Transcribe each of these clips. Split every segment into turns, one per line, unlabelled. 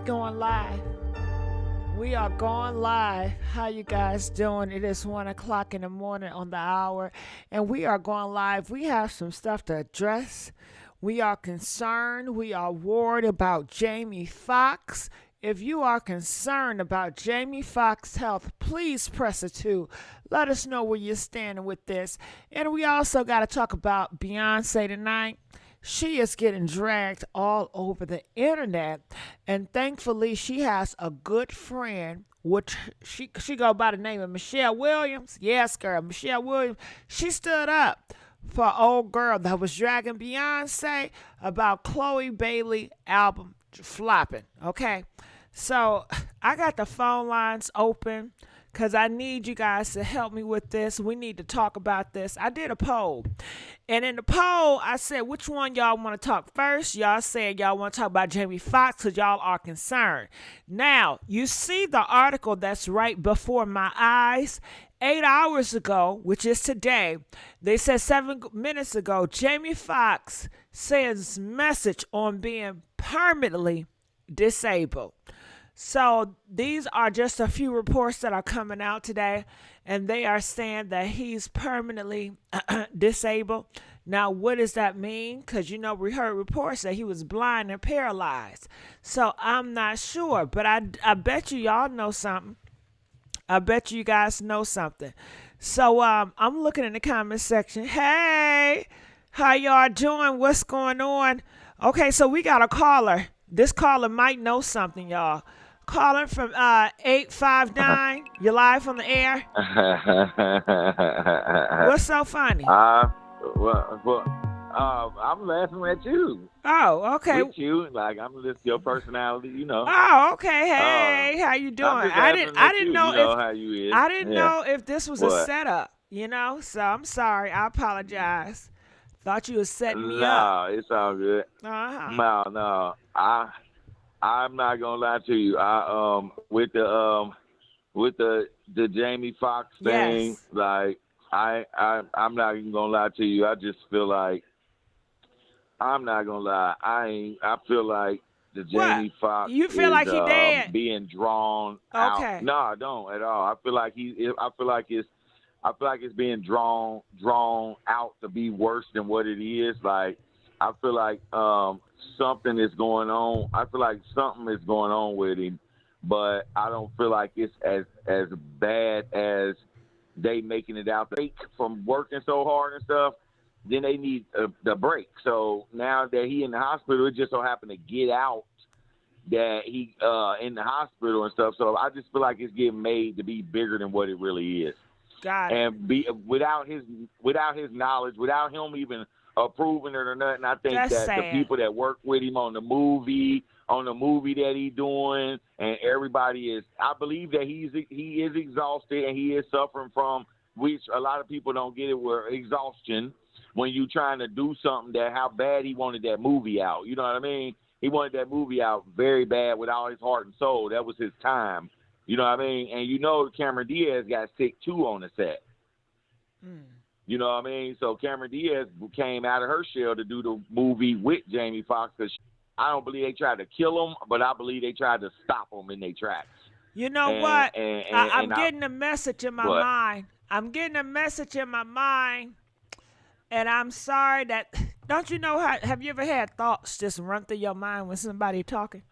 going live. We are going live. How you guys doing? It is 1 o'clock in the morning on the hour, and we are going live. We have some stuff to address. We are concerned. We are worried about Jamie Foxx. If you are concerned about Jamie Foxx's health, please press a 2. Let us know where you're standing with this. And we also got to talk about Beyoncé tonight. She is getting dragged all over the internet, and thankfully she has a good friend, which she go by the name of Michelle Williams. Yes, girl, Michelle Williams. She stood up for an old girl that was dragging Beyonce about Chloe Bailey album flopping. Okay, so I got the phone lines open because I need you guys to help me with this. We need to talk about this. I did a poll. And in the poll, I said, which one y'all want to talk first? Y'all said y'all want to talk about Jamie Foxx because y'all are concerned. Now, you see the article that's right before my eyes. 8 hours ago, which is today, they said 7 minutes ago, Jamie Foxx sends message on being permanently disabled. So these are just a few reports that are coming out today, and they are saying that he's permanently disabled. Now, what does that mean? Because, you know, we heard reports that he was blind and paralyzed. So I'm not sure, but I bet y'all know something. I bet you guys know something. So I'm looking in the comment section. Hey, how y'all doing? What's going on? Okay, so we got a caller. This caller might know something, y'all. Calling from 859. You're live on the air. What's so funny?
I'm laughing at you.
Oh, okay.
With you, like I'm just your personality, you know.
Oh, okay. Hey, how you doing? I didn't know if
how you is.
I didn't
Yeah.
know if this was a setup, you know. So I'm sorry. I apologize. Thought you was setting me up.
No, it's all good.
Uh-huh.
No. I'm not gonna lie to you. With the Jamie Foxx thing,
Yes.
like I'm not even gonna lie to you. I just feel like I'm not gonna lie. I feel like the Jamie Foxx
You feel
is
like he dead?
being drawn out.
Okay.
No, I don't at all. I feel like it's being drawn out to be worse than what it is. Like I feel like something is going on. I feel like something is going on with him, but I don't feel like it's as bad as they making it out. Break from working so hard and stuff, then they need the break. So now that he in the hospital, it just so happened to get out that he in the hospital and stuff. So I just feel like it's getting made to be bigger than what it really is.
Got it.
And without his knowledge, without him even approving it or nothing, I think
That's
that
sad.
the people that work with him on the movie that he's doing, and everybody is, I believe that he is exhausted and he is suffering from, which a lot of people don't get it, where exhaustion when you trying to do something that how bad he wanted that movie out. You know what I mean? He wanted that movie out very bad with all his heart and soul. That was his time. You know what I mean? And you know Cameron Diaz got sick too on the set. You know what I mean? So Cameron Diaz came out of her shell to do the movie with Jamie Foxx, because I don't believe they tried to kill him, but I believe they tried to stop him in their tracks.
You know what? I'm getting a message in my mind. I'm getting a message in my mind, and I'm sorry that. Don't you know have you ever had thoughts just run through your mind when somebody talking?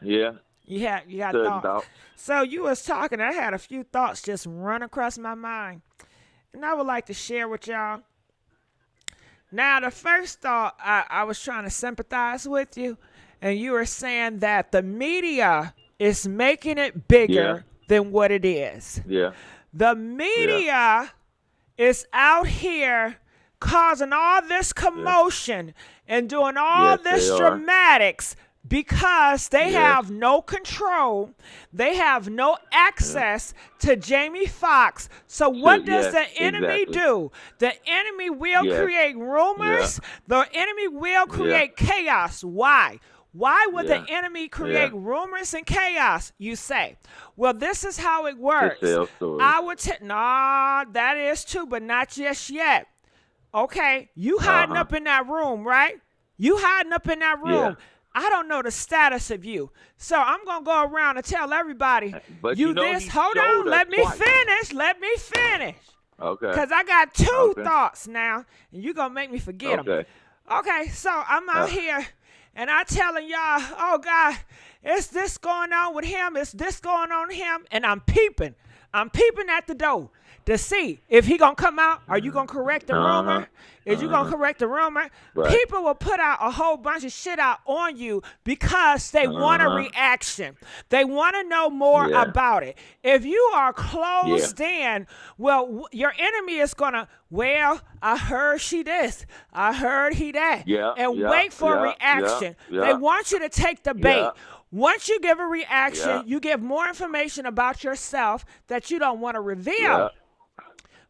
Yeah.
You got thoughts. So you was talking. I had a few thoughts just run across my mind, and I would like to share with y'all. Now, the first thought, I was trying to sympathize with you, and you were saying that the media is making it bigger than what it is.
Yeah.
The media is out here causing all this commotion and doing all this dramatics because they have no control. They have no access to Jamie Foxx. So what does the enemy do? The enemy will create rumors. The enemy will create chaos. Why? Why would the enemy create rumors and chaos, you say? Well, this is how it works. I would nah, that is true, but not just yet. Okay, you hiding up in that room, right? You hiding up in that room. I don't know the status of you. So I'm going to go around and tell everybody,
But
you
you know
this.
he
Hold
showed
on.
us
Let me
twice.
finish. Let me finish.
Okay.
Because I got two
Okay.
thoughts now, and you're going to make me forget them.
Okay.
Okay, so I'm out here, and I telling y'all, oh, God, it's this going on with him. It's this going on with him. And I'm peeping. I'm peeping at the door to see if he going to come out. Are you going to correct the rumor? Is you going to correct the rumor?
Right.
People will put out a whole bunch of shit out on you because they want a reaction. They want to know more about it. If you are closed in, well, your enemy is going to, well, I heard she this. I heard he that. And wait for a reaction. They want you to take the bait. Once you give a reaction, you give more information about yourself that you don't want to reveal.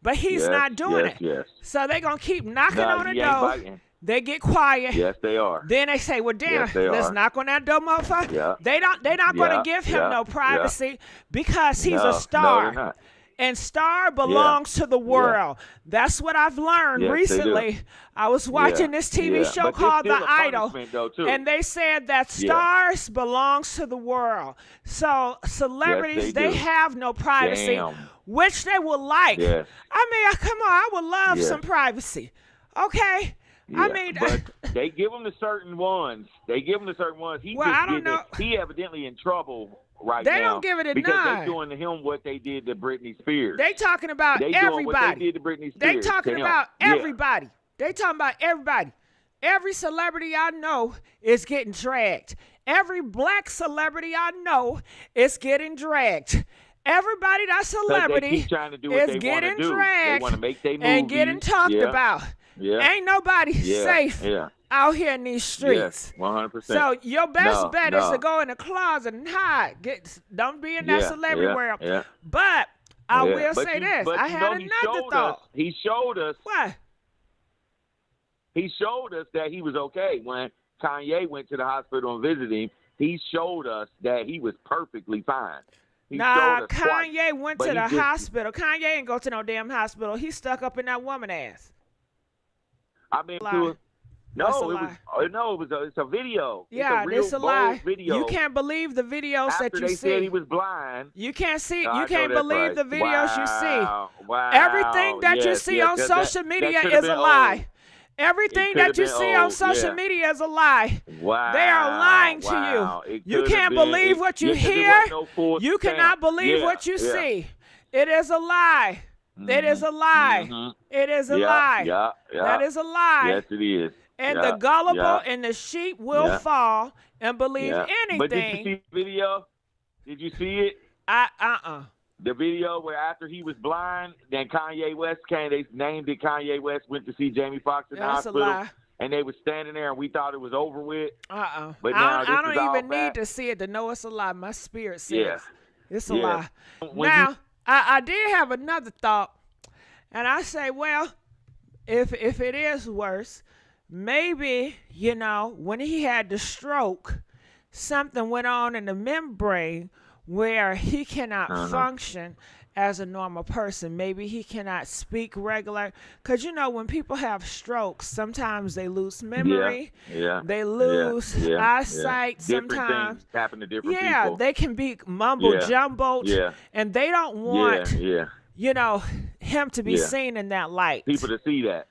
But he's not doing it. So they're going to keep knocking on the door. They get quiet.
Yes, they are.
Then they say, well, damn, let's knock on that door, motherfucker. They're not going to give him no privacy because he's a star.
No, they're not.
And star belongs to the world. That's what I've learned recently. I was watching this TV show called The Idol, and they said that stars belongs to the world. So celebrities, they have no privacy, which they will like. I mean, come on, I would love some privacy. Okay? I mean,
but they give them to certain ones. He
I don't know.
He evidently in trouble right
they
now.
They don't give it a
because
nine.
They're doing to him what they did to Britney Spears.
They talking about everybody.
What they did to Britney Spears.
They talking about everybody. They talking about everybody. Every celebrity I know is getting dragged. Every black celebrity I know is getting dragged. Everybody that's celebrity is getting dragged
they want to make their movies.
And getting talked about. Ain't nobody safe out here in these streets.
100%.
So your best bet is to go in the closet and hide. Don't be in that celebrity world. But I will say this. I had another thought.
He showed us.
What?
He showed us that he was okay when Kanye went to the hospital and visited him. He showed us that he was perfectly fine.
Nah, Kanye went to the hospital. Kanye ain't go to no damn hospital. He stuck up in that woman ass.
I've been to it. It's a video.
Yeah,
it's
a lie. Video. You can't believe the videos
After
that you see.
They said he was blind.
You can't see. You can't believe the videos you see.
Wow.
Everything that you see on social media is a lie. Everything that you see on social media is a lie.
Wow.
They are lying to you. You can't believe what you hear. You cannot believe what you see. It is a lie. It is a lie. It is a lie. That is a lie.
Yes, it is.
And the gullible and the sheep will fall and believe anything.
But did you see the video? Did you see it? The video where after he was blind, then Kanye West came. They named it Kanye West went to see Jamie Foxx in the hospital. And they was standing there, and we thought it was over with. But now
I don't even need to see it to know it's a lie. My spirit says it's a lie. Now, I did have another thought, and I say, well, if it is worse, maybe, when he had the stroke, something went on in the membrane where he cannot function as a normal person. Maybe he cannot speak regular. Because, when people have strokes, sometimes they lose memory. They lose eyesight.
Different
sometimes
things happen to different people.
They can be mumbo-jumbled. And they don't want, him to be seen in that light.
People to see that.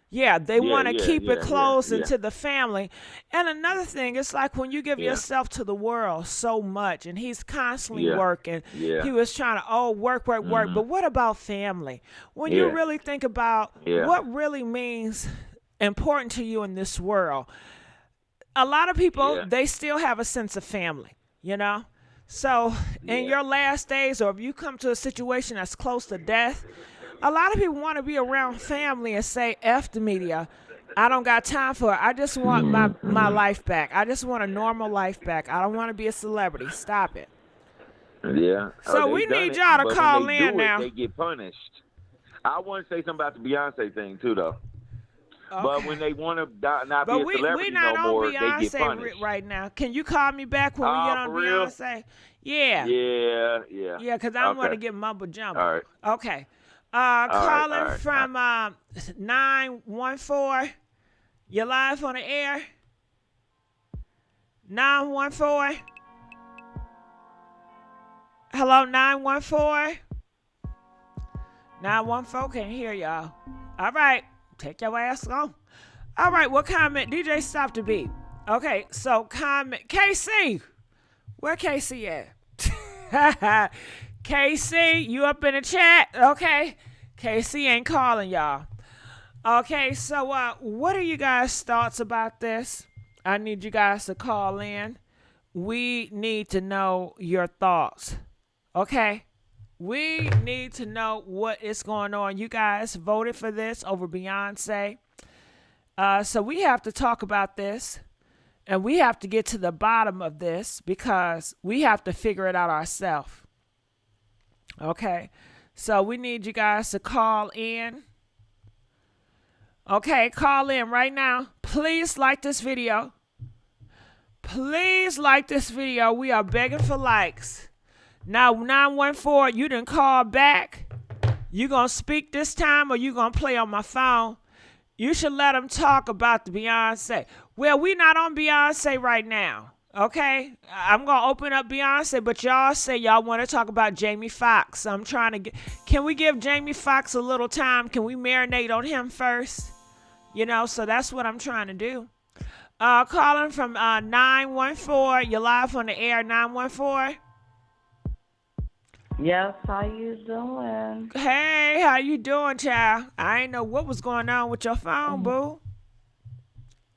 They want to keep it close into the family. And another thing, it's like when you give yourself to the world so much, and he's constantly working. He was trying to, work. But what about family? When you really think about what really means important to you in this world, a lot of people, they still have a sense of family, So in your last days, or if you come to a situation that's close to death, a lot of people want to be around family and say, F the media. I don't got time for it. I just want my life back. I just want a normal life back. I don't want to be a celebrity. Stop it. So we need y'all to call in now.
They get punished. I want to say something about the Beyonce thing, too, though. But when they want to not be a celebrity no more, they get punished.
Right now. Can you call me back when we get on Beyonce? Yeah. Yeah, because I don't want to get mumbo jumbo.
All right.
Okay. Calling from 914. You're live on the air. 914. Hello, 914. 914 can't hear y'all. All right, take your ass on. All right, what comment? DJ, stop the beat. Okay, so comment. KC, where KC at? KC, you up in the chat? Okay, KC ain't calling y'all. Okay, so what are you guys' thoughts about this? I need you guys to call in. We need to know your thoughts. Okay? We need to know what is going on. You guys voted for this over Beyonce. So we have to talk about this and we have to get to the bottom of this because we have to figure it out ourselves. Okay? So we need you guys to call in. Okay, call in right now. Please like this video. Please like this video. We are begging for likes. Now, 914, you didn't call back. You going to speak this time or you going to play on my phone? You should let them talk about the Beyonce. Well, we not on Beyonce right now, okay? I'm going to open up Beyonce, but y'all say y'all want to talk about Jamie Foxx. I'm trying to get... Can we give Jamie Foxx a little time? Can we marinate on him first? You know, so that's what I'm trying to do. Calling from 914. You're live on the air, 914.
Yes, how you doing?
Hey, how you doing, child? I ain't know what was going on with your phone, boo.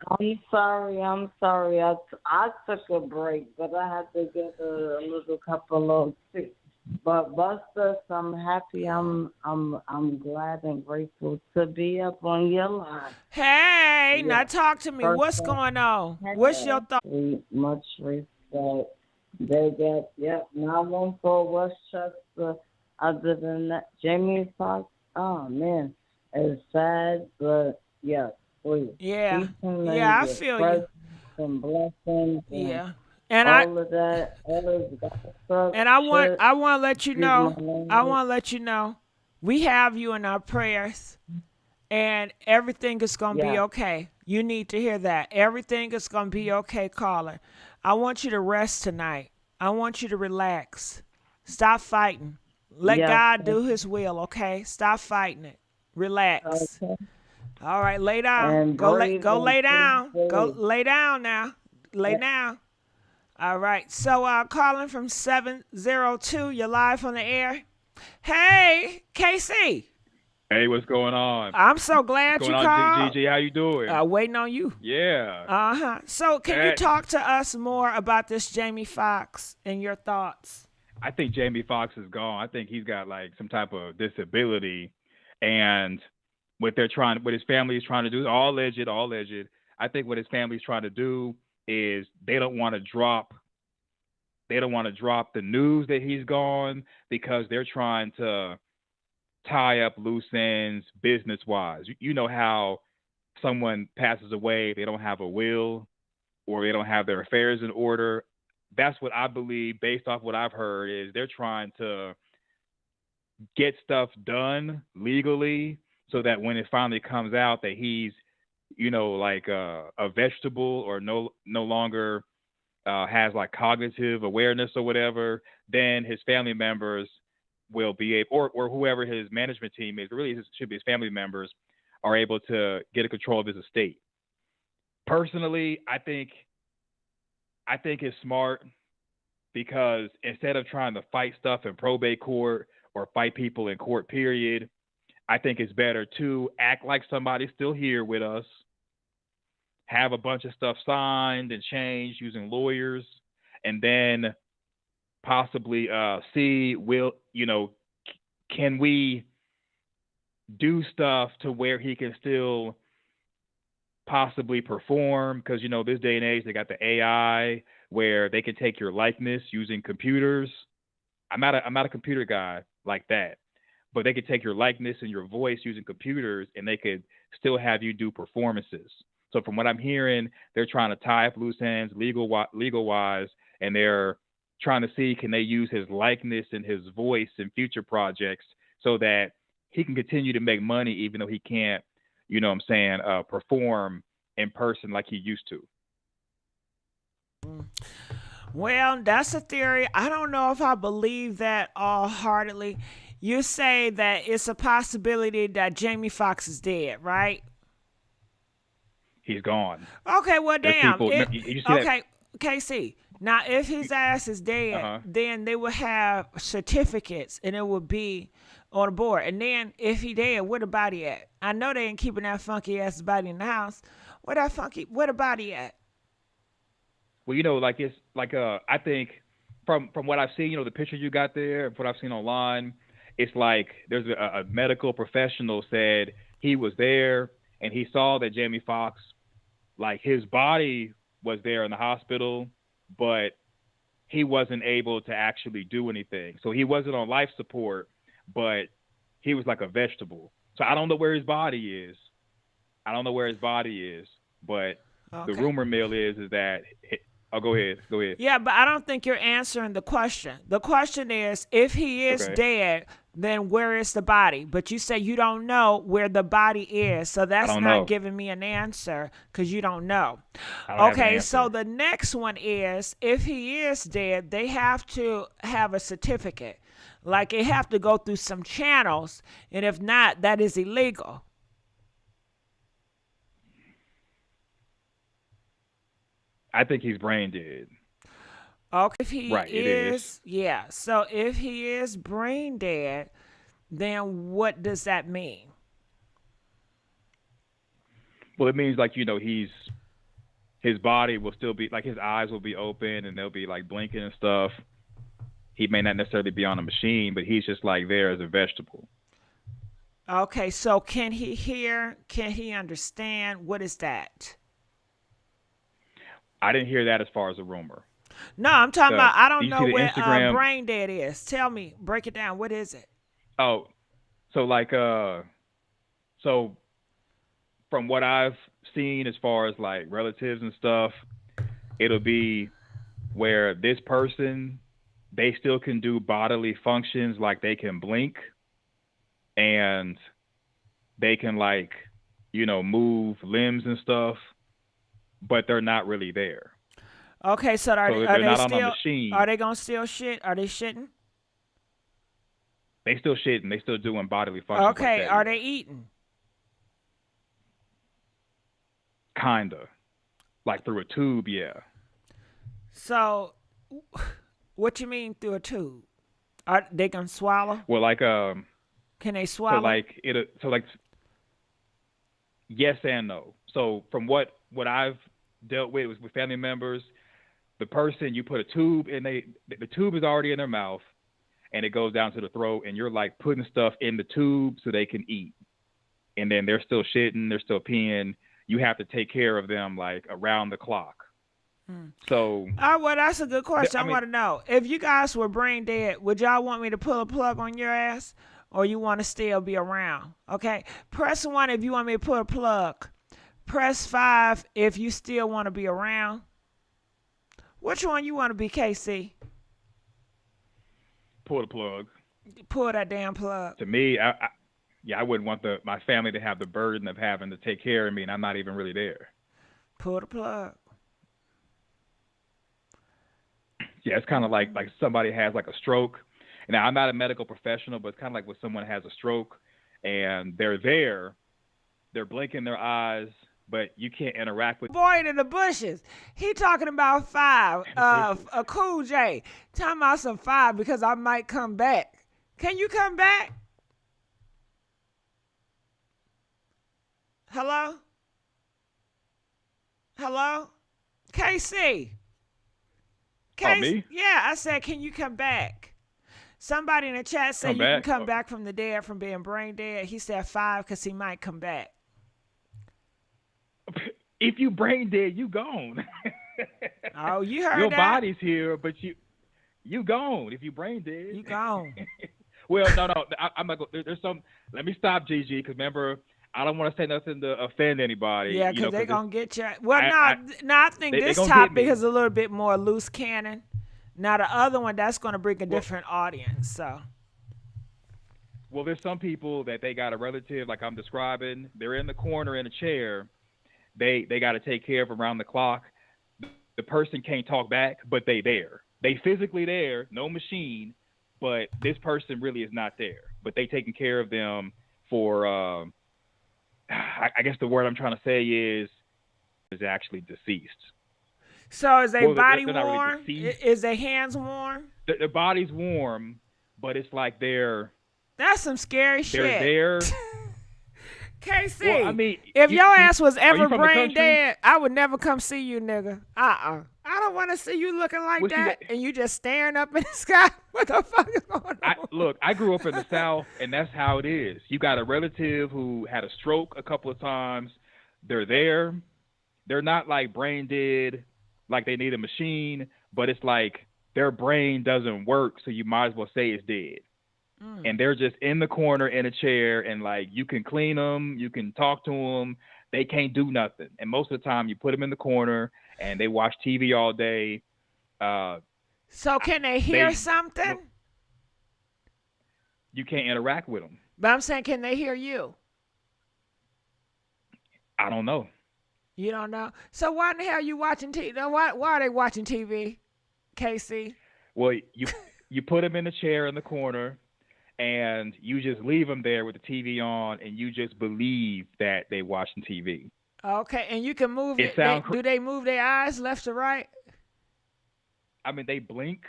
I'm sorry. I took a break, but I had to get a little couple of tips. But Buster, I'm happy. I'm glad and grateful to be up on your line.
Hey, now talk to me. What's going on? What's your thought?
Much respect. They got 914 Westchester. Other than that, Jamie Foxx. Oh man, it's sad, but yeah, please.
Yeah, I feel you.
And blessings.
Yeah.
And all of that,
and I want to let you know. I want to let you know, we have you in our prayers, and everything is gonna be okay. You need to hear that. Everything is gonna be okay, caller. I want you to rest tonight. I want you to relax. Stop fighting. Let God do His will. Okay. Stop fighting it. Relax. Okay. All right. Lay down. Go lay down. Go lay down now. Lay down. All right. So calling from 702. You're live on the air. Hey, KC.
Hey, what's going on?
I'm so glad you called.
GIGI, how you doing?
Waiting on you.
Yeah.
So can you talk to us more about this Jamie Foxx and your thoughts?
I think Jamie Foxx is gone. I think he's got like some type of disability, and what his family is trying to do, all alleged. I think what his family is trying to do is they don't want to drop the news that he's gone because they're trying to tie up loose ends business wise. You know how someone passes away, they don't have a will or they don't have their affairs in order. That's what I believe, based off what I've heard, is they're trying to get stuff done legally so that when it finally comes out that he's, like a vegetable or no longer has like cognitive awareness or whatever, then his family members will be able, or whoever his management team is, really it should be his family members, are able to get a control of his estate. Personally, I think it's smart because instead of trying to fight stuff in probate court or fight people in court, period, I think it's better to act like somebody's still here with us, have a bunch of stuff signed and changed using lawyers, and then possibly see, can we do stuff to where he can still possibly perform? Because this day and age they got the AI where they can take your likeness using computers. I'm not a computer guy like that, but they could take your likeness and your voice using computers, and they could still have you do performances. So from what I'm hearing, they're trying to tie up loose ends legal wise, and they're trying to see, can they use his likeness and his voice in future projects so that he can continue to make money even though he can't, perform in person like he used to.
Well, that's a theory. I don't know if I believe that wholeheartedly. You say that it's a possibility that Jamie Foxx is dead, right?
He's gone.
Okay, well,
There's
damn.
people.
It,
You see that?
okay, KC. Now, if his ass is
Uh
dead,
huh.
then they would have certificates, and it would be on the board. And then, if he dead, where the body at? I know they ain't keeping that funky ass body in the house. Where the body at?
Well, like it's like I think from what I've seen, the picture you got there, what I've seen online, it's like there's a medical professional said he was there and he saw that Jamie Foxx, like his body was there in the hospital, but he wasn't able to actually do anything. So he wasn't on life support, but he was like a vegetable. So I don't know where his body is. I don't know where his body is, but the
Okay.
rumor mill is that. Oh, go ahead. Go ahead.
Yeah, but I don't think you're answering the question. The question is, if he is
Okay.
dead, then where is the body? But you say you don't know where the body is, so
I
that's
don't
not
know.
giving me an answer because you don't know.
I don't have an
Okay, so
answer.
the next one is, if he is dead, they have to have a certificate. Like it have to go through some channels, and if not, that is illegal.
I think he's brain dead.
Okay, if he
Right, it is.
is, yeah. So if he is brain dead, then what does that mean?
Well, it means like his body will still be like his eyes will be open and they'll be like blinking and stuff. He may not necessarily be on a machine, but he's just like there as a vegetable.
Okay, so can he hear? Can he understand? What is that?
I didn't hear that as far as a rumor.
No, I'm talking
The
about, I
Do
don't
you see
know
the
where
Instagram?
brain dead is. Tell me, break it down. What is it?
Oh, so like so from what I've seen as far as like relatives and stuff, it'll be where this person they still can do bodily functions like they can blink and they can like move limbs and stuff, but they're not really there.
Okay, so
So
are
they're
they
not on a
still, are
machine.
they gonna still shit? Are they shitting?
They still shitting. They still doing bodily functions like
Okay,
that.
are
Yeah,
they eating?
kinda like through a tube. Yeah.
So, what you mean through a tube? Are they gonna swallow?
Well, like
Can they
so
swallow?
like it so like yes and no. So from what I've dealt with family members, the person you put a tube in the tube is already in their mouth and it goes down to the throat and you're like putting stuff in the tube so they can eat. And then they're still shitting, they're still peeing. You have to take care of them like around the clock.
Hmm.
So
Well, that's a good question.
I
I
mean,
want to know if you guys were brain dead, would y'all want me to pull a plug on your ass, or you want to still be around? Okay, press one if you want me to pull a plug. Press five if you still want to be around. Which one you want to be, KC?
pull the plug.
Pull that damn plug.
To me, yeah, I wouldn't want my family to have the burden of having to take care of me and I'm not even really there.
Pull the plug.
Yeah, it's kind of like somebody has like a stroke. Now, I'm not a medical professional, but it's kind of like when someone has a stroke and they're there, they're blinking their eyes, but you can't interact with
Boy in the bushes. He talking about five.
the bushes.
A Cool J. Talking about some five because I might come back. Can you come back? Hello? Hello? KC.
Oh, me?
Yeah, I said, can you come back? Somebody in the chat said
Come
you can
back?
come back from the dead from being brain dead. He said five because he might come back.
If you brain dead, you gone.
Oh, you heard
Your
that?
body's here, but you gone if you brain dead.
You gone.
Well, no, I'm not. There's some. Let me stop, GG, because remember, I don't want to say nothing to offend anybody.
Yeah,
you know,
because they're
'cause
going to get you. Well,
I,
I think
they
this
gonna get
topic
me.
is a little bit more loose cannon. Now, the other one, that's going to bring a
Well,
different audience. So,
well, there's some people that they got a relative like I'm describing. They're in the corner in a chair. They got to take care of around the clock. the person can't talk back, but they there. They physically there, no machine, but this person really is not there. But they taking care of them for, I guess the word I'm trying to say is actually deceased.
So is their body
they're not
warm?
really
Is their hands warm?
Their body's warm, but it's like
that's some scary shit.
They're there.
KC,
Well, I mean,
if your ass was ever
from the
brain
country?
dead, I would never come see you, nigga. I don't want to see you looking like
Well, see,
that, and you just staring up in the sky. What the fuck is going on?
Look, I grew up in the South, and that's how it is. You got a relative who had a stroke a couple of times. They're there. They're not like brain dead, like they need a machine, but it's like their brain doesn't work, so you might as well say it's dead. And they're just in the corner in a chair, and like you can clean them, you can talk to them. They can't do nothing. And most of the time, you put them in the corner, and they watch TV all day.
So can they hear something?
You can't interact with them.
But I'm saying, can they hear you?
I don't know.
You don't know? So why in the hell are you watching TV? Why are they watching TV, KC?
Well, you put them in a chair in the corner, and you just leave them there with the TV on, and you just believe that they watching TV.
Okay, and you can move it. Do they move their eyes left to right?
I mean, they blink,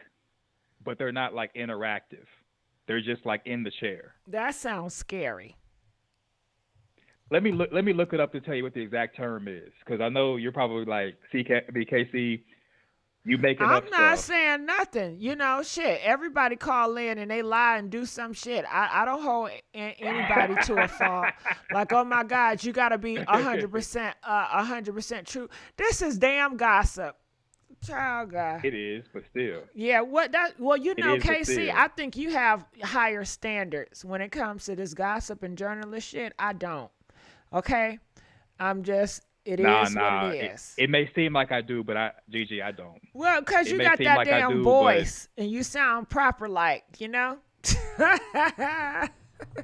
but they're not like interactive. They're just like in the chair.
That sounds scary.
Let me look it up to tell you what the exact term is, because I know you're probably like, BKC, you making up stuff.
I'm not saying nothing. You know, shit. Everybody call in and they lie and do some shit. I don't hold anybody to a fault. Like, oh my God, you gotta be 100% true. This is damn gossip. Child God.
It is, but still.
Yeah, well, you know, KC,
still.
I think you have higher standards when it comes to this gossip and journalist shit. I don't. Okay? It is what it is.
It may seem like I do, but GIGI, I don't.
Well, because you got that damn voice and you sound proper like, you know?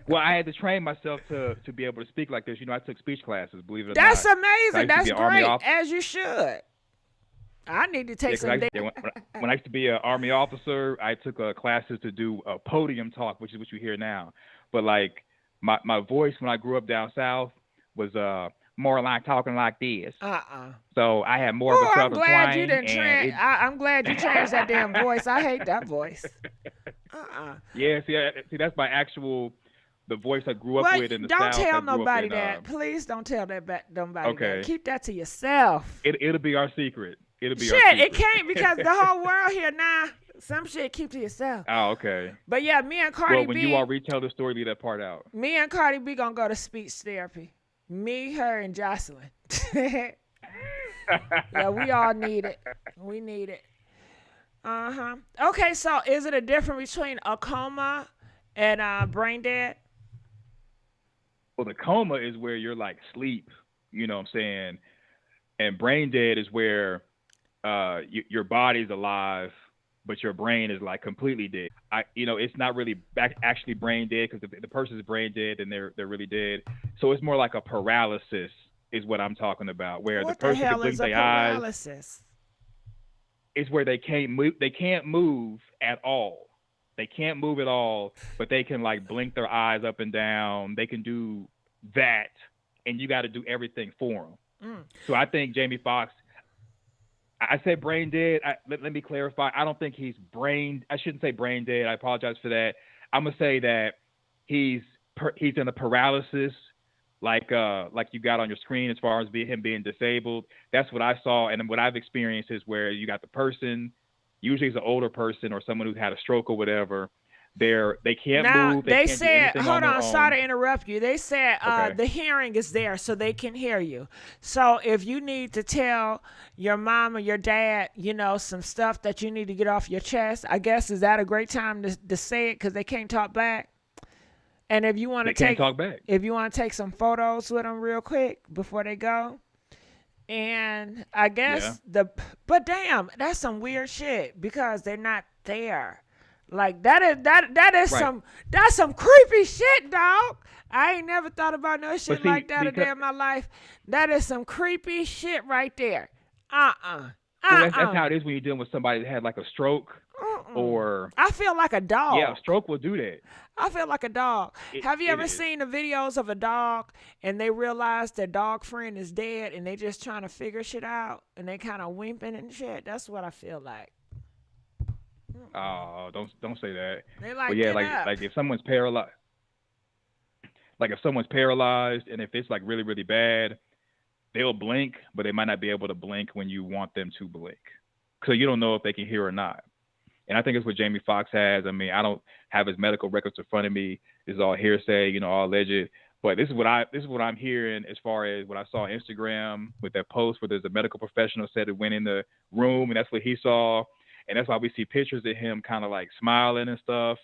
Well, I had to train myself to be able to speak like this. You know, I took speech classes, believe it or
That's
not.
amazing. That's great, as you should. I need to take some.
When I used to be an Army officer, I took classes to do a podium talk, which is what you hear now. But like my voice when I grew up down south was more like talking like this. So I had more of a southern twang.
I'm glad you changed that damn voice. I hate that voice.
Yeah, see, that's my actual the voice I grew up with in the South.
Don't tell nobody that. Please don't tell nobody that. Keep that to yourself.
It'll be our secret. It'll be
our secret. It can't, because the whole world here now. Some shit keep to yourself.
Oh, okay.
But yeah, me and Cardi B.
Well, when you all retell the story, leave that part out.
Me and Cardi B gonna go to speech therapy. Me, her, and Jocelyn. Yeah, we all need it. We need it. Okay, so is it a difference between a coma and brain dead?
Well, the coma is where you're like sleep. You know what I'm saying? And brain dead is where your body's alive, but your brain is like completely dead. It's not really actually brain dead, because if the person's brain dead, then they're really dead. So it's more like a paralysis is what I'm talking about, where the person can blink their eyes.
Paralysis?
It's where they can't move. They can't move at all. They can't move at all, but they can like blink their eyes up and down. They can do that, and you got to do everything for them. So I think Jamie Foxx. I said brain dead. Let me clarify. I don't think he's I shouldn't say brain dead. I apologize for that. I'm gonna say that he's in a paralysis, like you got on your screen as far as him being disabled. That's what I saw, and what I've experienced is where you got the person, usually it's an older person or someone who's had a stroke or whatever. They can't move. They can't do anything
hold on,
their
sorry
own.
to interrupt you. They said the hearing is there so they can hear you. So if you need to tell your mom or your dad, some stuff that you need to get off your chest, I guess, is that a great time to say it, because they can't talk back? And if you want to take some photos with them real quick before they go. And I guess but damn, that's some weird shit, because they're not there. Like that is that's some creepy shit, dog. I ain't never thought about no shit like that a day in my life. That is some creepy shit right there.
Well, that's how it is when you're dealing with somebody that had like a stroke or
I feel like a dog.
yeah, a stroke will do that.
I feel like a dog. Have you ever seen the videos of a dog and they realize their dog friend is dead and they just trying to figure shit out and they kind of wimping and shit? That's what I feel like.
Oh, don't say that.
They like,
but yeah,
get up.
like if someone's paralyzed, and if it's like really really bad, they'll blink, but they might not be able to blink when you want them to blink. So you don't know if they can hear or not. And I think it's what Jamie Foxx has. I mean, I don't have his medical records in front of me. This is all hearsay, you know, all alleged. But this is what I'm hearing as far as what I saw on Instagram with that post where there's a medical professional said it went in the room and that's what he saw. And that's why we see pictures of him kind of like smiling and stuff.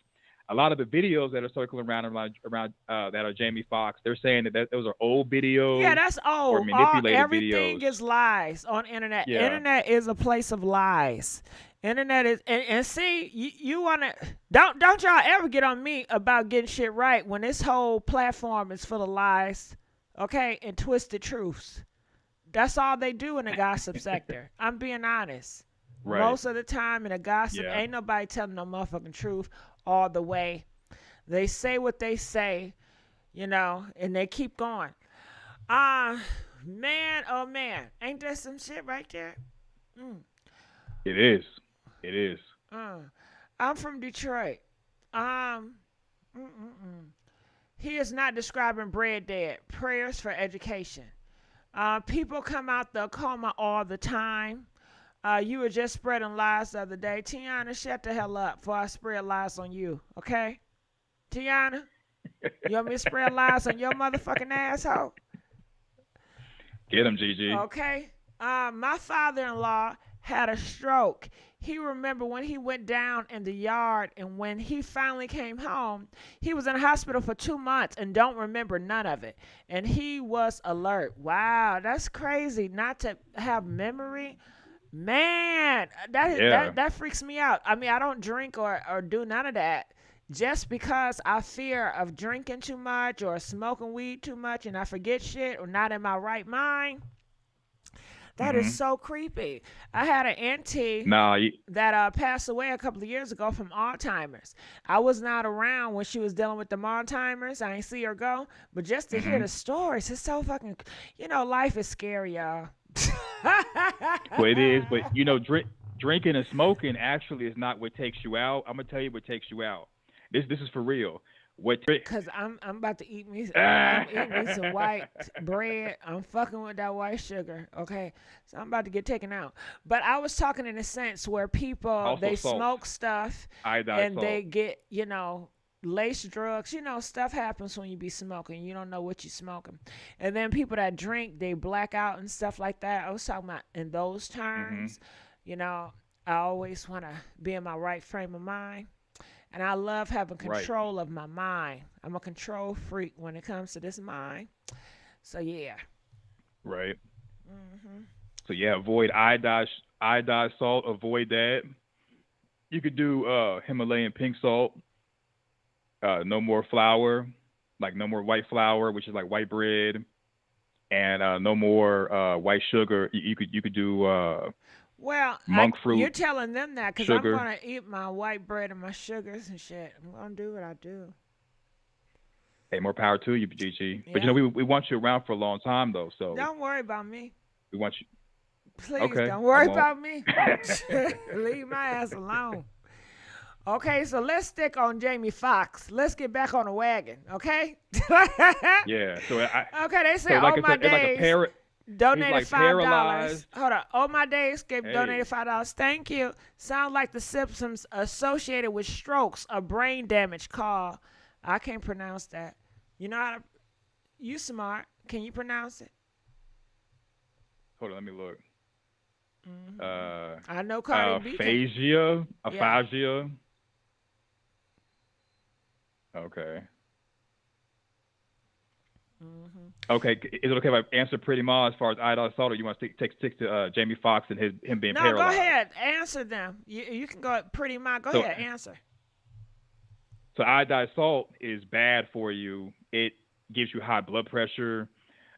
A lot of the videos that are circling around that are Jamie Foxx, they're saying that those are old videos.
Yeah, that's old.
Or manipulated
everything
videos.
is lies on internet.
Yeah.
Internet is a place of lies. Internet is and see you wanna don't y'all ever get on me about getting shit right when this whole platform is full of lies, okay, and twisted truths. That's all they do in the gossip sector. I'm being honest.
Right.
Most of the time in a gossip,
Yeah.
ain't nobody telling no motherfucking truth all the way. They say what they say, you know, and they keep going. Man, oh man, ain't that some shit right there?
It is. It is.
I'm from Detroit. He is not describing bread dead. Prayers for education. People come out the coma all the time. You were just spreading lies the other day. Tiana, shut the hell up before I spread lies on you, okay? Tiana, you want me to spread lies on your motherfucking asshole?
Get him, Gigi.
Okay. My father-in-law had a stroke. He remembered when he went down in the yard, and when he finally came home, he was in the hospital for 2 months and don't remember none of it. And he was alert. Wow, that's crazy not to have memory. Man, that freaks me out. I mean, I don't drink or do none of that. Just because I fear of drinking too much or smoking weed too much and I forget shit or not in my right mind. That is so creepy. I had an auntie that passed away a couple of years ago from Alzheimer's. I was not around when she was dealing with the Alzheimer's. I ain't see her go. But just to hear the stories, it's so fucking, life is scary, y'all.
Well, it is. But, drinking and smoking actually is not what takes you out. I'm going to tell you what takes you out. This is for real.
Because I'm about to eat me. I'm eating me some white bread. I'm fucking with that white sugar. Okay, so I'm about to get taken out. But I was talking in a sense where people
also
they
salt.
Smoke stuff
Iodized
and
salt.
they get lace drugs. Stuff happens when you be smoking. You don't know what you're smoking. And then people that drink, they black out and stuff like that. I was talking about in those terms. I always want to be in my right frame of mind. And I love having control of my mind. I'm a control freak when it comes to this mind. So, yeah.
Right. So, yeah, avoid iodized salt. Avoid that. You could do Himalayan pink salt. No more flour. Like no more white flour, which is like white bread. And no more white sugar. You could do... monk fruit.
You're telling them that because I'm going to eat my white bread and my sugars and shit. I'm going to do what I do.
Hey, more power to you, Gigi.
Yeah.
But, we want you around for a long time, though. So
don't worry about me.
We want you.
Please, don't worry about me. Leave my ass alone. Okay, so let's stick on Jamie Foxx. Let's get back on the wagon, okay?
Yeah. So
okay, they say, my days.
Like a parrot.
Donated
like
$5.
paralyzed.
Hold on. Oh my days donated $5. Thank you. Sound like the symptoms associated with strokes or brain damage called. I can't pronounce that. You know how to, you smart. Can you pronounce it?
Hold on, let me look.
I know Cardi B.
Aphasia.
Yeah.
Aphasia. Okay. Okay, is it okay if I answer pretty much as far as iodized salt, or you want to stick to Jamie Foxx and him being paralyzed?
No, go ahead. Answer them. You can go pretty much. Go ahead. Answer.
So iodized salt is bad for you. It gives you high blood pressure.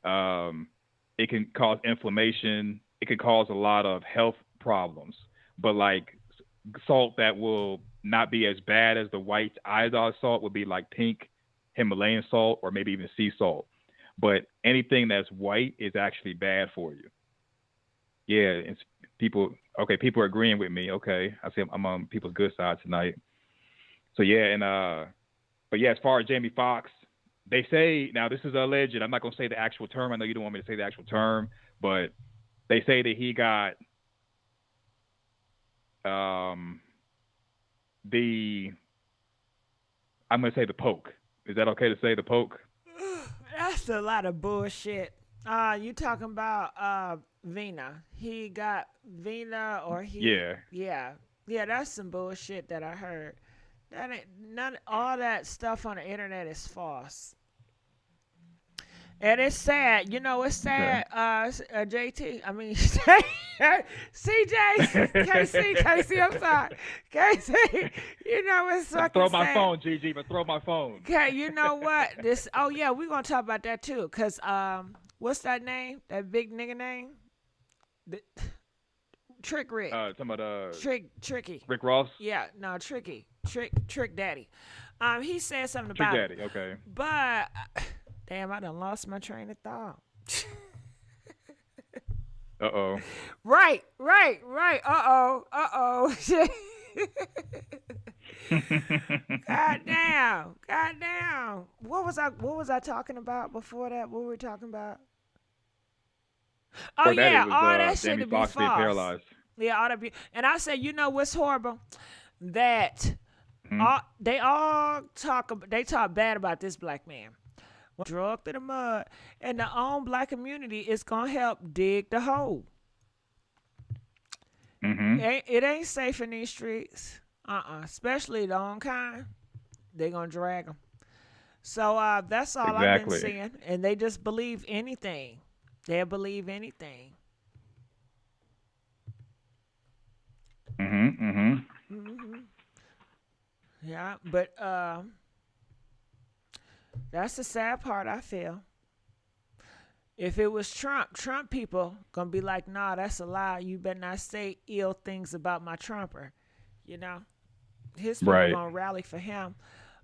It can cause inflammation. It can cause a lot of health problems, but like salt that will not be as bad as the white iodized salt would be like pink Himalayan salt or maybe even sea salt. But anything that's white is actually bad for you. Yeah, it's people. Okay, people are agreeing with me. Okay, I see I'm on people's good side tonight. So yeah, and but yeah, as far as Jamie Foxx, they say now this is alleged. I'm not gonna say the actual term. I know you don't want me to say the actual term, but they say that he got the I'm gonna say the poke. Is that okay to say the poke?
That's a lot of bullshit. You talking about Vina? He got Vina, or he?
Yeah.
Yeah, yeah. That's some bullshit that I heard. That ain't none. All that stuff on the internet is false. And it's sad, it's
Okay.
sad. JT, I mean, CJ, KC, I'm sorry, KC. It's
But
fucking
throw my
sad.
phone, GG. But throw my phone.
Okay, you know what? This. Oh yeah, we're gonna talk about that too. Cause what's that name? That big nigga name? The, Trick Rick.
Talking about
Tricky.
Rick Ross,
Yeah, no, Tricky. Trick Daddy. He said something
Trick
about it,
Daddy. Okay.
but damn, I done lost my train of thought.
Uh-oh.
Right. Uh-oh. God damn. What was I talking about before that? What were we talking about? Oh
For that, it
yeah,
was
all that shit
Jamie
to be
Foxx being
false.
paralyzed.
Yeah, all that be. And I said, what's horrible? That
Hmm.
they talk bad about this black man. Drug through the mud, and the own black community is gonna help dig the hole.
Hmm.
It ain't safe in these streets. Especially the own kind. They gonna drag them. So that's all I've been
Exactly.
seeing, and they just believe anything. They'll believe anything.
Hmm.
Hmm. Yeah, but that's the sad part. I feel if it was Trump people gonna be like, nah, that's a lie. You better not say ill things about my Trumper. You know, his people
Right.
gonna rally for him.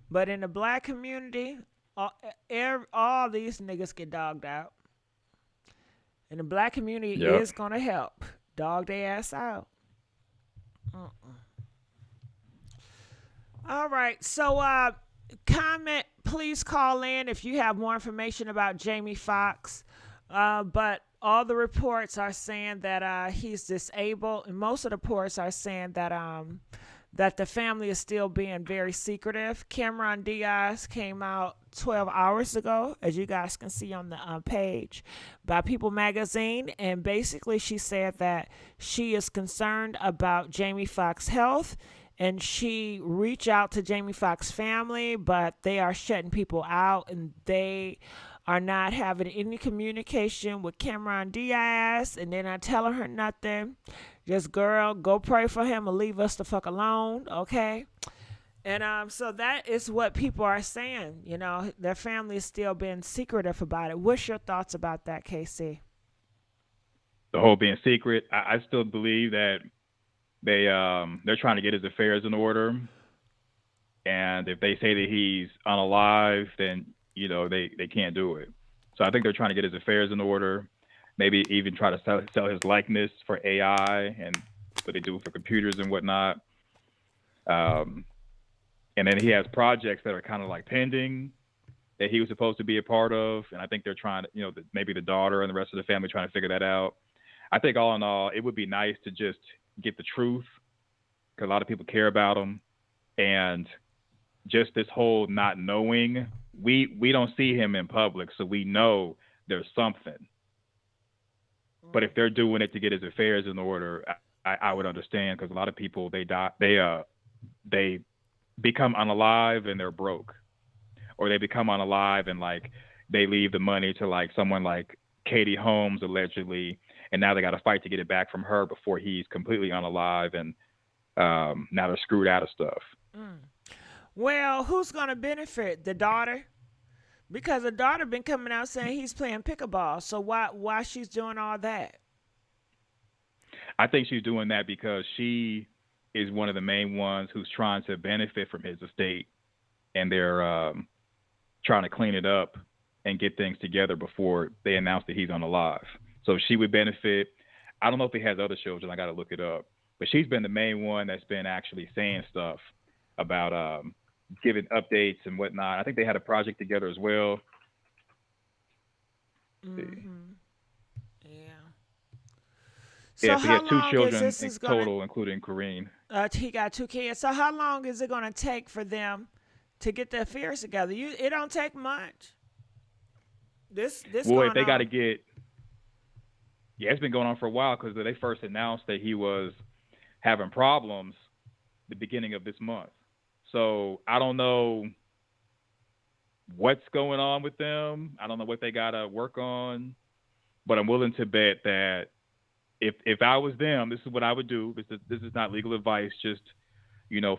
But in the black community, all these niggas get dogged out. And the black community
Yep.
is gonna help dog their ass out. Uh-uh. All right. So comment, please call in if you have more information about Jamie Foxx. But all the reports are saying that he's disabled, and most of the reports are saying that the family is still being very secretive. Cameron Diaz came out 12 hours ago, as you guys can see on the page by People Magazine, and basically she said that she is concerned about Jamie Foxx's health, and she reached out to Jamie Foxx's family, but they are shutting people out, and they are not having any communication with Cameron Diaz, and they're not telling her nothing. Just, girl, go pray for him and leave us the fuck alone, okay? And so that is what people are saying. Their family is still being secretive about it. What's your thoughts about that, KC?
The whole being secret. I still believe that they're trying to get his affairs in order, and if they say that he's unalive, then they can't do it. So I think they're trying to get his affairs in order. Maybe even try to sell his likeness for AI and what they do for computers and whatnot. And then he has projects that are kind of like pending that he was supposed to be a part of. And I think they're trying to, maybe the daughter and the rest of the family trying to figure that out. I think all in all, it would be nice to just get the truth because a lot of people care about him. And just this whole not knowing, we don't see him in public, so we know there's something. But if they're doing it to get his affairs in order, I would understand because a lot of people they become unalive and they're broke, or they become unalive and like they leave the money to like someone like Katie Holmes allegedly, and now they got to fight to get it back from her before he's completely unalive, and now they're screwed out of stuff.
Mm. Well, who's gonna benefit? The daughter? Because the daughter been coming out saying he's playing pickleball. So why she's doing all that?
I think she's doing that because she is one of the main ones who's trying to benefit from his estate, and they're trying to clean it up and get things together before they announce that he's unalive. So she would benefit. I don't know if he has other children. I got to look it up. But she's been the main one that's been actually saying stuff about giving updates and whatnot. I think they had a project together as well.
Mm-hmm. Yeah.
Yeah,
So
so he
how
has two
long is
children
this
in
is gonna?
total, including Kareem.
He got 2 kids. So how long is it gonna take for them to get their affairs together? It don't take much. This
Well, if
going
they got to
on.
get, yeah, it's been going on for a while because they first announced that he was having problems the beginning of this month. So I don't know what's going on with them. I don't know what they got to work on, but I'm willing to bet that if I was them, this is what I would do. This is not legal advice, just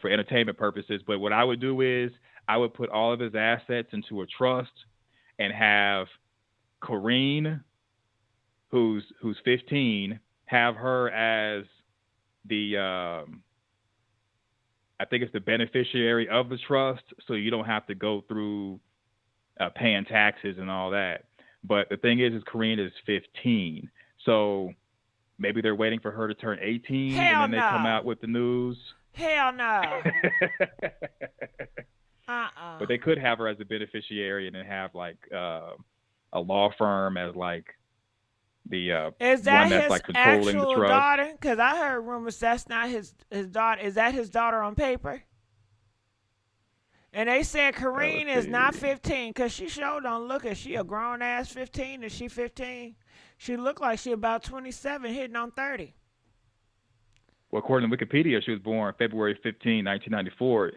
for entertainment purposes. But what I would do is I would put all of his assets into a trust and have Corrine, who's 15, have her as the I think it's the beneficiary of the trust, so you don't have to go through paying taxes and all that. But the thing is Corrine is 15, so maybe they're waiting for her to turn 18, and
Hell
then they come
no.
out with the news.
Hell no. Uh-uh.
But they could have her as a beneficiary and then have like a law firm as like the
Is that
one that's
his
like controlling the
actual
trust.
daughter? Because I heard rumors that's not his daughter. Is that his daughter on paper? And they said Kareen
Let's
is not
see.
15 because she sure don't look as she a grown ass 15. Is she 15? She look like she about 27 hitting on 30.
Well, according to Wikipedia, she was born February 15, 1994.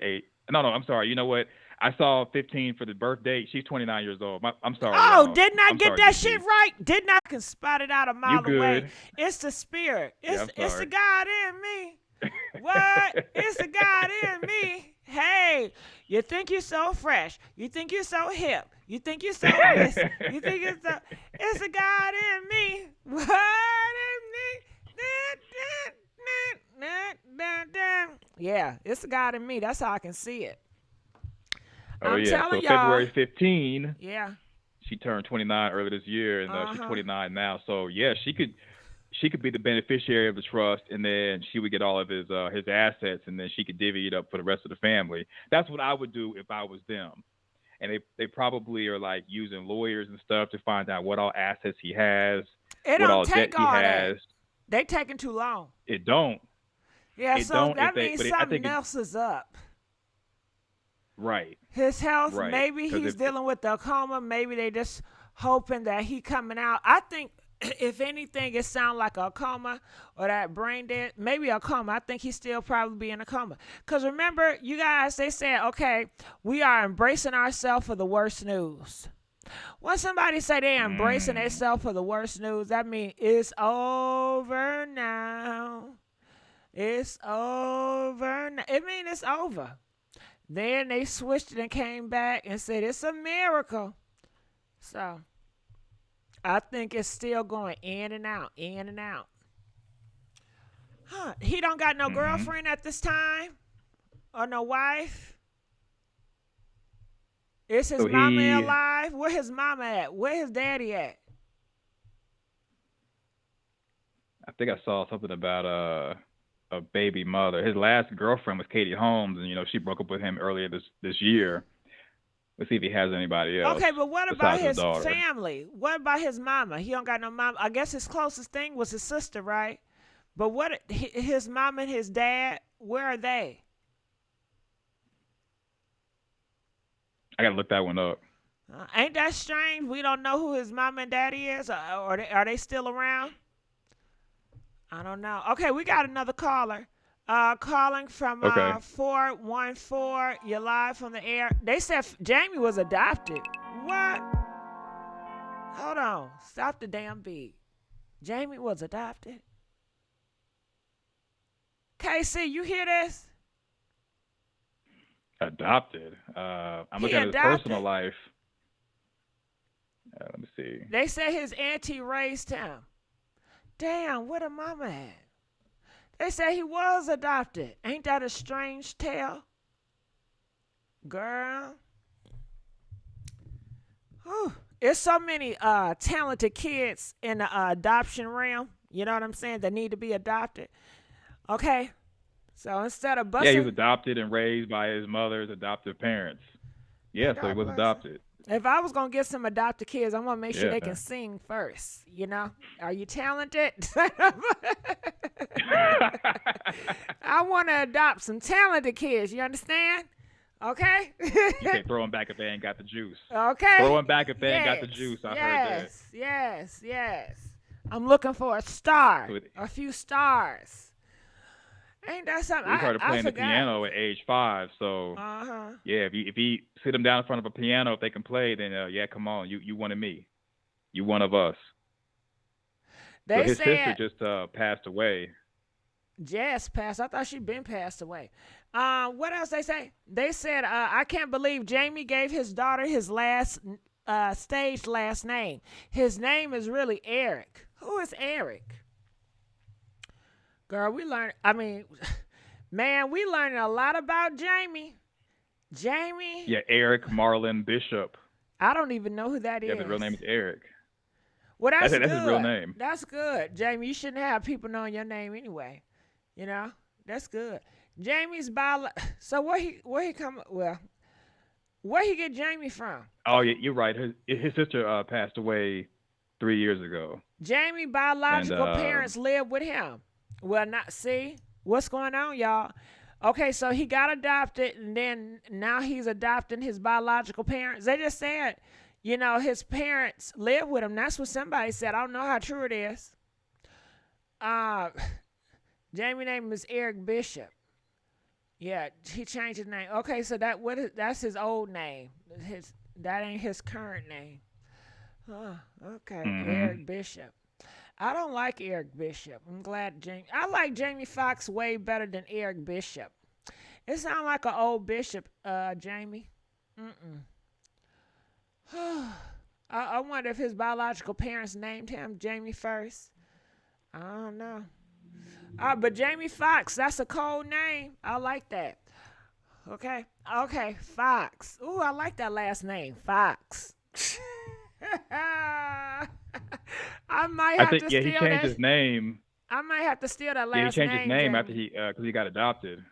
No, I'm sorry. You know what? I saw 15 for the birth date. She's 29 years old. I'm sorry.
Oh, didn't I
I'm
get
sorry,
that
GC.
shit right? Didn't I can spot it out a
You
mile away?
good.
It's the spirit.
Yeah, I'm
It's the
sorry.
God in me. What? It's the God in me. Hey, you think you're so fresh. You think you're so hip. You think you're so this. You think it's the God in me. What in me? Yeah, it's the God in me. That's how I can see it.
Oh,
I'm
yeah.
telling
So
y'all.
February 15,
Yeah.
she turned 29 earlier this year, and she's
Uh-huh.
29 now. So, yeah, she could be the beneficiary of the trust, and then she would get all of his assets, and then she could divvy it up for the rest of the family. That's what I would do if I was them. And they probably are like using lawyers and stuff to find out what all assets he has,
It
what
don't
all debt
take
he
all
has.
that. They taking too long.
It don't.
Yeah,
It
so
don't.
that
But
means
I
something
think
else is up.
right.
His health,
Right.
maybe
'Cause
he's dealing with the coma. Maybe they just hoping that he coming out. I think if anything, it sounds like a coma or that brain dead. Maybe a coma. I think he still probably be in a coma. Because remember, you guys, they said, okay, we are embracing ourselves for the worst news. When somebody say they embracing themselves for the worst news, that means it's over now. It's over now. It means it's over. Then they switched it and came back and said it's a miracle. So I think it's still going in and out, in and out. Huh. He don't got no girlfriend at this time or no wife. Is his
So
mama alive? Where his mama at? Where his daddy at?
I think I saw something about a baby mother. His last girlfriend was Katie Holmes, and she broke up with him earlier this year. Let's see if he has anybody else.
Okay, but what about
besides
his
daughter.
family? What about his mama? He don't got no mama. I guess his closest thing was his sister, right? But what his mom and his dad? Where are they?
I gotta look that one up.
Ain't that strange? We don't know who his mom and daddy is. Are they still around? I don't know. Okay, we got another caller. Calling from
Okay.
414. You're live from the air. They said Jamie was adopted. What? Hold on. Stop the damn beat. Jamie was adopted. KC, you hear this?
Adopted. I'm looking at his
adopted.
personal life. Let me see.
They said his auntie raised him. Damn, where the mama at? They say he was adopted. Ain't that a strange tale? Girl. Whew. There's so many talented kids in the adoption realm. You know what I'm saying? That need to be adopted. Okay. So instead of
Yeah, he was
busting,
adopted and raised by his mother's adoptive parents. Yeah, so he
God
was
bless him.
adopted.
If I was gonna get some adopted kids, I'm gonna make sure they
Yeah.
can sing first. You know, are you talented? I want to adopt some talented kids. You understand? Okay.
You can't throw him back if they ain't got the juice.
Okay.
Throw him back if they ain't got the
Yes.
juice. I heard that.
Yes. Yes. Yes. I'm looking for a star,
So
a few stars. Ain't that something?
we started
I
playing the
forgot.
piano at age 5. So yeah, if you sit them down in front of a piano, if they can play, then yeah, come on, you one of me, you one of us. So
They
his sister
said
just passed away.
Jess passed. I thought she'd been passed away. What else they say? They said I can't believe Jamie gave his daughter his last stage last name. His name is really Eric. Who is Eric? Girl, we learned. I mean, man, we learning a lot about Jamie. Jamie.
Yeah, Eric Marlon Bishop.
I don't even know who that is.
Yeah, his real name is Eric.
Well, that's good.
That's his real name.
That's good, Jamie. You shouldn't have people knowing your name anyway. You know, that's good. Jamie's So where he come? Well, where he get Jamie from?
Oh yeah, you're right. His sister passed away 3 years ago.
Jamie biological parents live with him. Well, not see what's going on, y'all. Okay, so he got adopted, and then now he's adopting his biological parents. They just said, you know, his parents live with him. That's what somebody said. I don't know how true it is. Jamie name is Eric Bishop. Yeah, he changed his name. Okay, so that's his old name. That ain't his current name. Huh, okay, Eric Bishop. I don't like Eric Bishop. I'm glad I like Jamie Foxx way better than Eric Bishop. It sounds like an old bishop, Jamie. I wonder if his biological parents named him Jamie first. I don't know. But Jamie Foxx, that's a cold name. I like that. Okay, Foxx. Ooh, I like that last name, Foxx. I might have to steal
he changed his name.
I might have to steal that last name.
Yeah, he changed his name
Jamie.
after because he got adopted.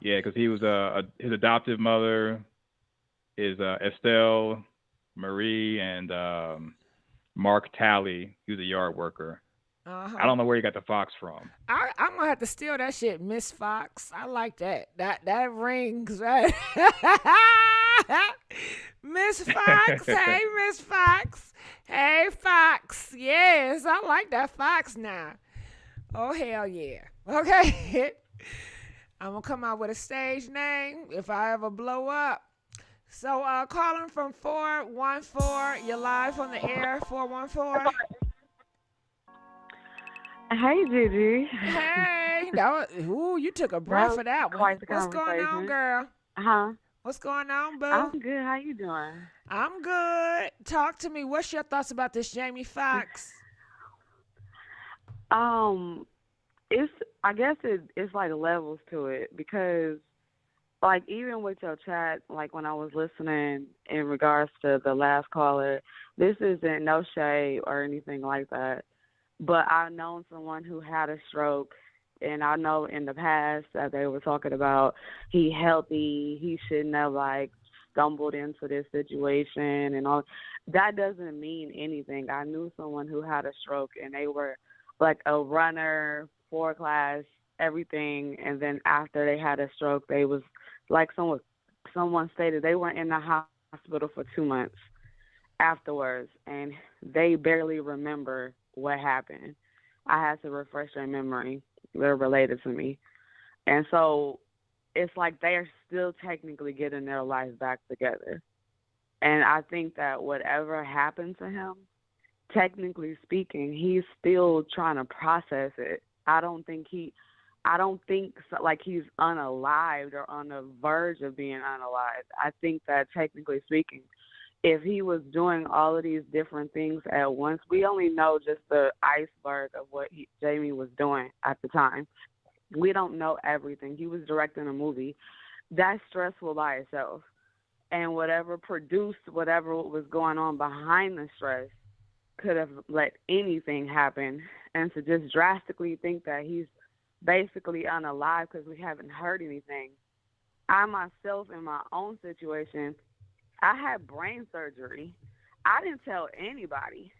Yeah, because he was his adoptive mother is Estelle Marie and Mark Talley. He was a yard worker. I don't know where he got the Fox from.
I'm gonna have to steal that shit, Miss Fox. I like that. That rings right. Miss Fox, hey Miss Fox, hey Fox. Yes, I like that Fox now. Oh hell yeah. Okay. I'm gonna come out with a stage name if I ever blow up. So calling from 414. You're live on the air. 414.
Hey, Gigi.
Hey, you took a breath for that one. What's going on, girl? What's going on, boo?
I'm good. How you doing?
I'm good. Talk to me. What's your thoughts about this Jamie Foxx?
I guess it's like levels to it because, like, even with your chat, like when I was listening in regards to the last caller, this isn't no shade or anything like that. But I've known someone who had a stroke, and I know in the past that they were talking about he healthy, he shouldn't have like stumbled into this situation and all. That doesn't mean anything. I knew someone who had a stroke, and they were like a runner, 4 class, everything, and then after they had a stroke, they was like someone stated they were in the hospital for 2 months afterwards, and they barely remember what happened. I had to refresh their memory. They're related to me. And so it's like they're still technically getting their life back together. And I think that whatever happened to him, technically speaking, he's still trying to process it. I don't think like he's unalived or on the verge of being unalived. I think that technically speaking,
if he was doing all of these different things at once, we only know just the iceberg of what Jamie was doing at the time. We don't know everything. He was directing a movie. That's stressful by itself. And whatever produced whatever was going on behind the stress could have let anything happen. And to just drastically think that he's basically unalive because we haven't heard anything. I myself, in my own situation, I had brain surgery. I didn't tell anybody.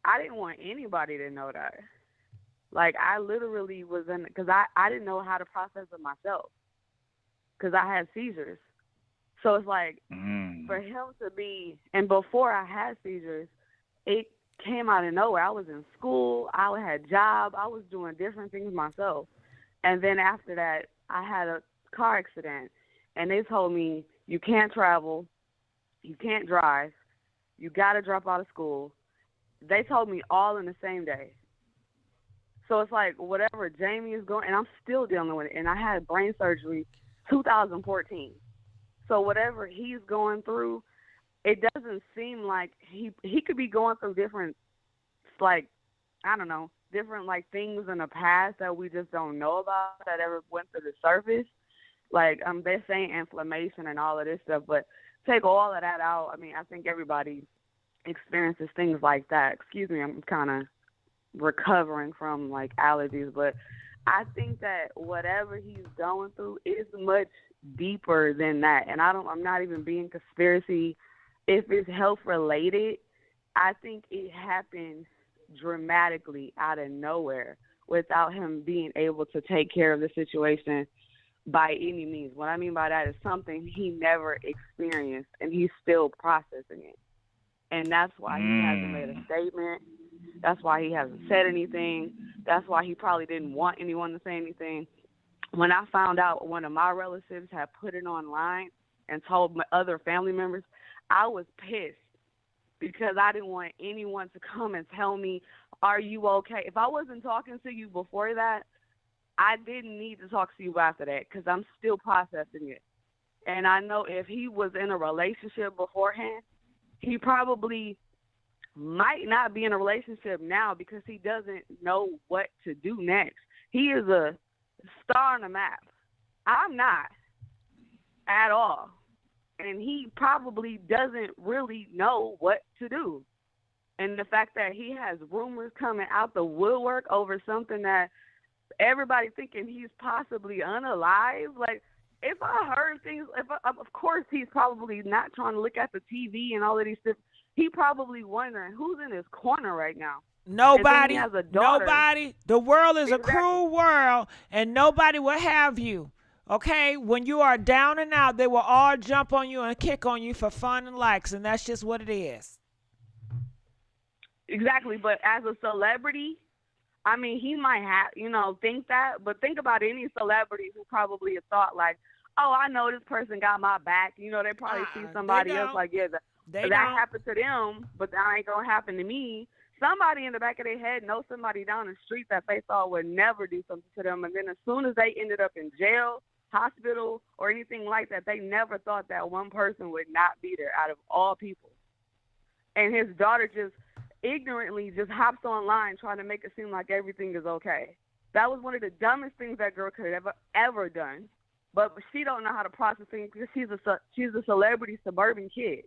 I didn't want anybody to know that. Like, I literally was in, because I didn't know how to process it myself because I had seizures. So it's like, for him to be, and before I had seizures, it came out of nowhere. I was in school. I had a job. I was doing different things myself. And then after that, I had a car accident, and they told me, you can't travel, you can't drive, you got to drop out of school. They told me all in the same day. So it's like whatever Jamie is going, and I'm still dealing with it, and I had brain surgery 2014. So whatever he's going through, it doesn't seem like he could be going through different, like, I don't know, different, like, things in the past that we just don't know about that ever went to the surface. Like, they're saying inflammation and all of this stuff, but take all of that out. I mean, I think everybody experiences things like that. Excuse me, I'm kind of recovering from, like, allergies, but I think that whatever he's going through is much deeper than that. And I'm not even being conspiracy. If it's health related, I think it happened dramatically out of nowhere without him being able to take care of the situation by any means. What I mean by that is something he never experienced, and he's still processing it. And that's why he hasn't made a statement. That's why he hasn't said anything. That's why he probably didn't want anyone to say anything. When I found out one of my relatives had put it online and told my other family members, I was pissed because I didn't want anyone to come and tell me, are you okay? If I wasn't talking to you before that, I didn't need to talk to you after that because I'm still processing it. And I know if he was in a relationship beforehand, he probably might not be in a relationship now because he doesn't know what to do next. He is a star on the map. I'm not at all. And he probably doesn't really know what to do. And the fact that he has rumors coming out the woodwork over something that everybody thinking he's possibly unalive, like, if I heard things, of course he's probably not trying to look at the TV and all of these stuff. He probably wondering who's in his corner right now.
Nobody.
Has a daughter.
Nobody. The world is
Exactly.
a cruel world, and nobody will have you. Okay? When you are down and out, they will all jump on you and kick on you for fun and likes, and that's just what it is.
Exactly. But as a celebrity, I mean, he might have, think that, but think about any celebrity who probably have thought like, oh, I know this person got my back. They probably see somebody else like, yeah, that happened to them, but that ain't going to happen to me. Somebody in the back of their head knows somebody down the street that they thought would never do something to them. And then as soon as they ended up in jail, hospital, or anything like that, they never thought that one person would not be there out of all people. And his daughter just ignorantly just hops online trying to make it seem like everything is okay. That was one of the dumbest things that girl could have ever done. But she don't know how to process things because she's a celebrity suburban kid.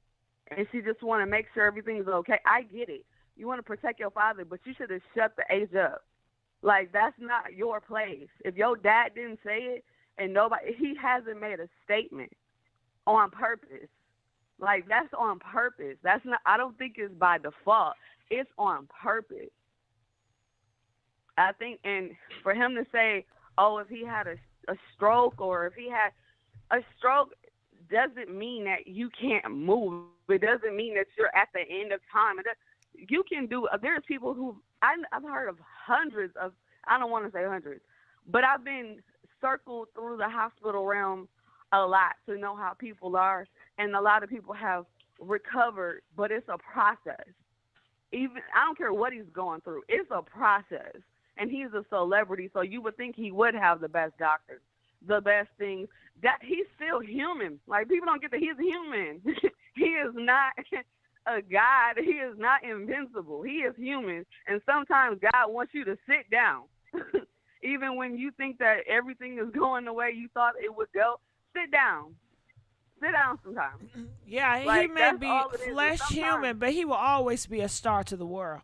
And she just want to make sure everything's okay. I get it. You want to protect your father, but you should have shut the age up. Like, that's not your place. If your dad didn't say it and he hasn't made a statement on purpose. Like, that's on purpose. That's not, I don't think it's by default. It's on purpose. I think, and for him to say, oh, if he had a stroke or if he had a stroke, doesn't mean that you can't move. It doesn't mean that you're at the end of time. You can do, there's people who, I've heard of hundreds of, I don't want to say hundreds, but I've been circled through the hospital realm a lot to know how people are, and a lot of people have recovered, but it's a process. Even, I don't care what he's going through, it's a process. And he's a celebrity, so you would think he would have the best doctors, the best things. That he's still human. Like, people don't get that he's human. He is not a God. He is not invincible. He is human. And sometimes God wants you to sit down. Even when you think that everything is going the way you thought it would go, sit down. Sit down sometimes.
Yeah, he
Like,
may
that's
be
all it is. And
flesh
sometimes
human, but he will always be a star to the world.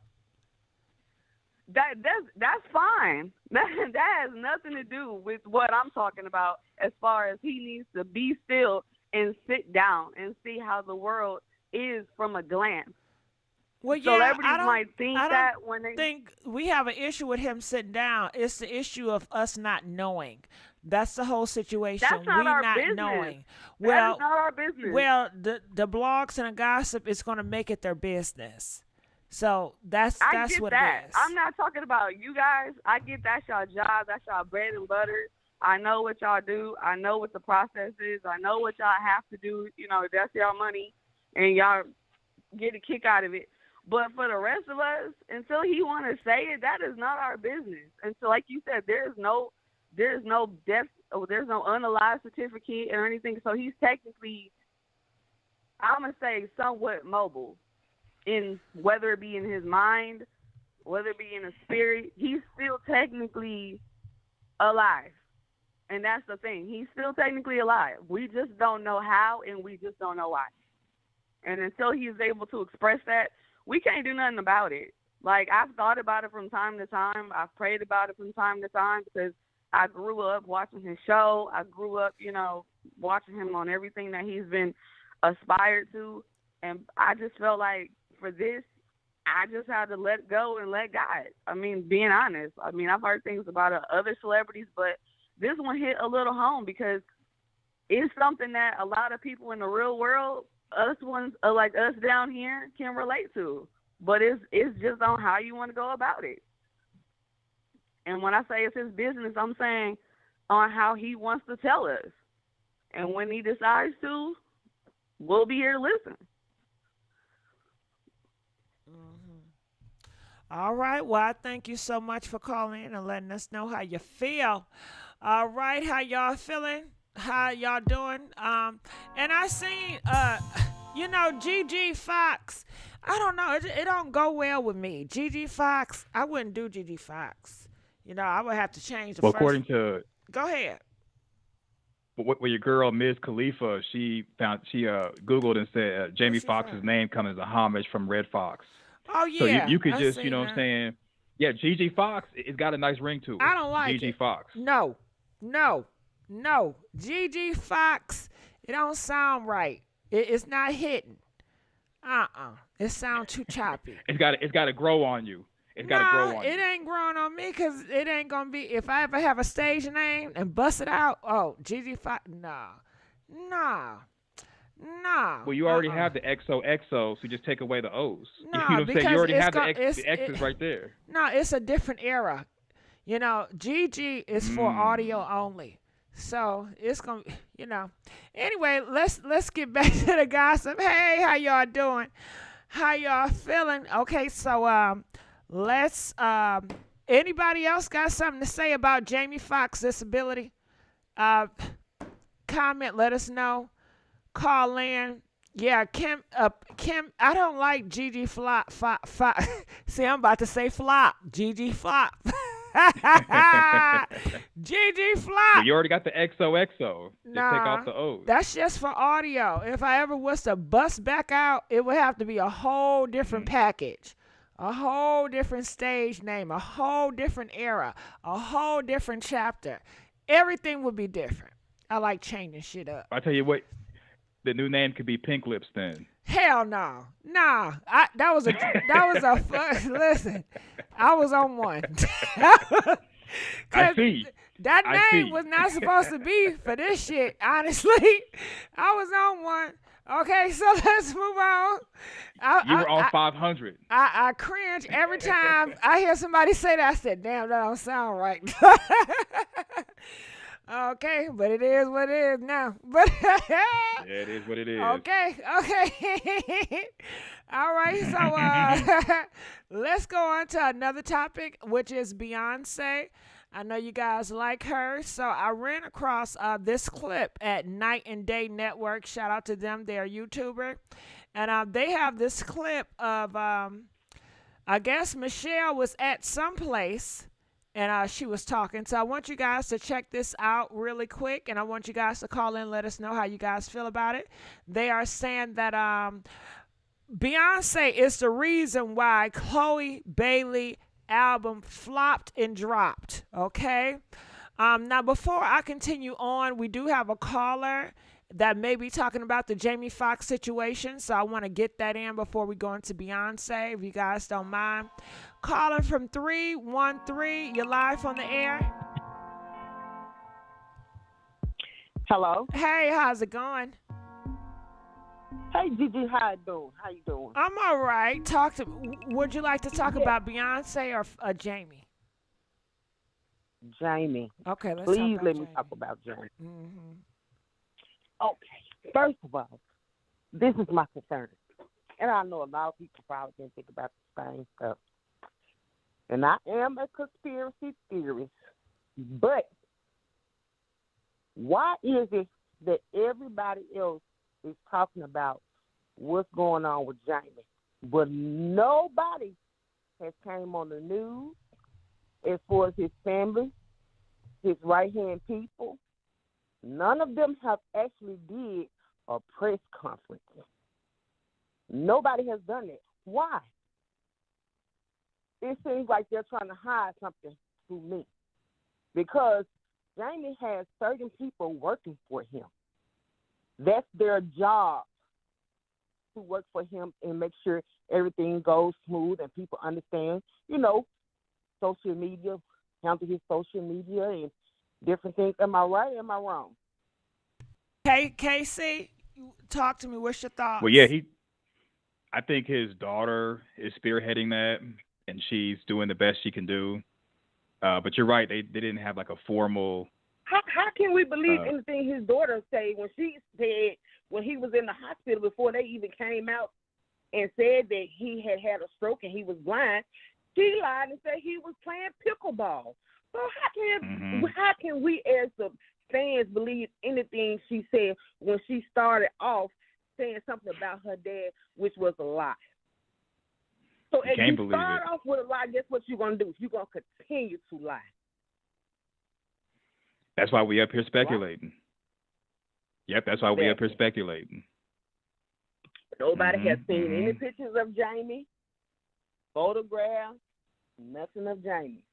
that's fine. That has nothing to do with what I'm talking about as far as he needs to be still and sit down and see how the world is from a glance.
Well, yeah,
Celebrities
I don't,
might think
I
that
don't
when they
think we have an issue with him sitting down. It's the issue of us not knowing. That's the whole situation.
that's not
We
our
not
business.
knowing.
That
Well,
is not our business.
well, the blogs and the gossip is going to make it their business. So that's
I get
what
that.
it is.
I'm not talking about you guys. I get that's y'all job. That's y'all bread and butter. I know what y'all do. I know what the process is. I know what y'all have to do. You know, that's y'all money, and y'all get a kick out of it. But for the rest of us, until he want to say it, that is not our business. And so, like you said, there's no death, or there's no unalive certificate or anything. So he's technically, I'm gonna say, somewhat mobile, in whether it be in his mind, whether it be in his spirit. He's still technically alive, and that's the thing. He's still technically alive. We just don't know how, and we just don't know why. And until he's able to express that, we can't do nothing about it. Like, I've thought about it from time to time. I've prayed about it from time to time because I grew up watching his show. I grew up, watching him on everything that he's been aspired to. And I just felt like for this, I just had to let go and let God. I mean, being honest. I mean, I've heard things about other celebrities, but this one hit a little home because it's something that a lot of people in the real world, us ones like us down here, can relate to. But it's just on how you want to go about it. And when I say it's his business, I'm saying on how he wants to tell us. And when he decides to, we'll be here to listen.
All right. Well, I thank you so much for calling in and letting us know how you feel. All right. How y'all feeling? How y'all doing? And I seen, GG Foxx. I don't know. It don't go well with me. GG Foxx. I wouldn't do GG Foxx. I would have to change the
Well,
first.
according to
Go ahead.
what your girl Ms. Khalifa, she Googled and said Jamie
What's she
Foxx's
saying?
name comes as a homage from Red Fox.
Oh,
So
yeah.
you could
I
just,
seen
what I'm
that.
saying, yeah, GG Foxx, it's got a nice ring to it.
I don't like
GG
it.
Foxx.
No. GG Foxx, it don't sound right. It's not hitting. It sounds too choppy.
It's got to grow on you. It's got to grow on you.
It ain't growing on me because it ain't going to be, if I ever have a stage name and bust it out, GG Foxx, nah.
Well, you already have the XOXO, so just take away the O's.
Nah,
You know what I'm saying?
because
You already
it's
have the
it's-
X's right there.
No, it's a different era. GG is for audio only. So it's going to, Anyway, let's get back to the gossip. Hey, how y'all doing? How y'all feeling? Okay, so let's, anybody else got something to say about Jamie Foxx's disability? Comment, let us know. Call in. Yeah, Kim, I don't like Gigi Flop. See, I'm about to say flop. Gigi Flop. Gigi Flop.
But you already got the XOXO. Just
Nah,
take off the O's.
that's just for audio. If I ever was to bust back out, it would have to be a whole different package. A whole different stage name. A whole different era. A whole different chapter. Everything would be different. I like changing shit up.
I tell you what, the new name could be Pink Lips then.
Hell no. Nah. That was a listen, I was on one.
I see.
That
I
name
see.
was not supposed to be for this shit, honestly. I was on one. Okay, so let's move on.
You were on 500.
I cringe every time I hear somebody say that. I said, damn, that don't sound right. Okay, but it is what it is now. But
Yeah, it is what it is.
Okay. All right, so let's go on to another topic, which is Beyonce. I know you guys like her. So I ran across this clip at Night and Day Network. Shout out to them. They're a YouTuber. And they have this clip of, I guess Michelle was at some place and she was talking. So I want you guys to check this out really quick. And I want you guys to call in and let us know how you guys feel about it. They are saying that Beyonce is the reason why Chloe Bailey album flopped and dropped. Okay. Now, before I continue on, we do have a caller that may be talking about the Jamie Foxx situation. So I want to get that in before we go into Beyonce, if you guys don't mind. Calling from 313. You're live on the air.
Hello.
Hey, how's it going?
Hey, Gigi, how you doing? How you doing?
I'm all right. Would you like to talk about Beyonce or Jamie?
Jamie.
Okay, let's
Please
talk about
let
Jamie.
me talk about Jamie.
Mm-hmm.
Okay. First of all, this is my concern. And I know a lot of people probably didn't think about the same stuff. And I am a conspiracy theorist. But why is it that everybody else is talking about what's going on with Jamie, but nobody has came on the news as far as his family, his right-hand people? None of them have actually did a press conference. Nobody has done it. Why? It seems like they're trying to hide something from me, because Jamie has certain people working for him. That's their job, to work for him and make sure everything goes smooth and people understand, social media, handle his social media and different things. Am I right or am I wrong?
Hey, Casey, talk to me. What's your thoughts?
Well, yeah, I think his daughter is spearheading that, and she's doing the best she can do. But you're right; they didn't have like a formal.
How can we believe anything his daughter said when she said when he was in the hospital before they even came out and said that he had had a stroke and he was blind? She lied and said he was playing pickleball. So how can we as the fans believe anything she said when she started off saying something about her dad, which was a lie? So if you start off with a lie, guess what you're going to do? You're going to continue to lie.
That's why we up here speculating.
Right.
Yep, that's why we up here speculating.
Nobody has seen any pictures of Jamie, photographs, nothing of Jamie.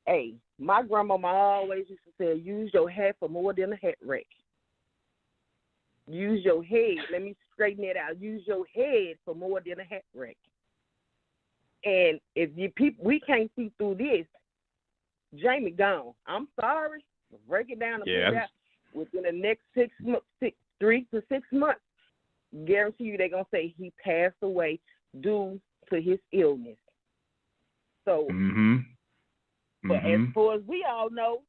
Hey, my grandmama always used to say, use your head for more than a hat rack. Use your head. Let me straighten it out. Use your head for more than a hat rack. And if we can't see through this, Jamie gone. I'm sorry. Break it down and put it out within the next 3 to 6 months. Guarantee you they're gonna say he passed away due to his illness. So, but as far as we all know,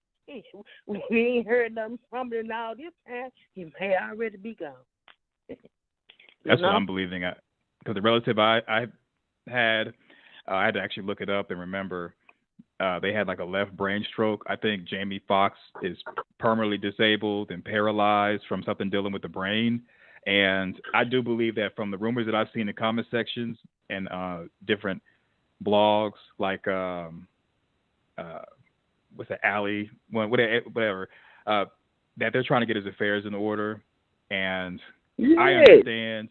we ain't heard nothing from him all this time. He may already be gone.
That's what I'm believing. Because the relative I had, I had to actually look it up and remember. They had like a left brain stroke. I think Jamie Foxx is permanently disabled and paralyzed from something dealing with the brain. And I do believe that from the rumors that I've seen in the comment sections and different blogs, like what's the alley one, whatever, that they're trying to get his affairs in order. And I understand.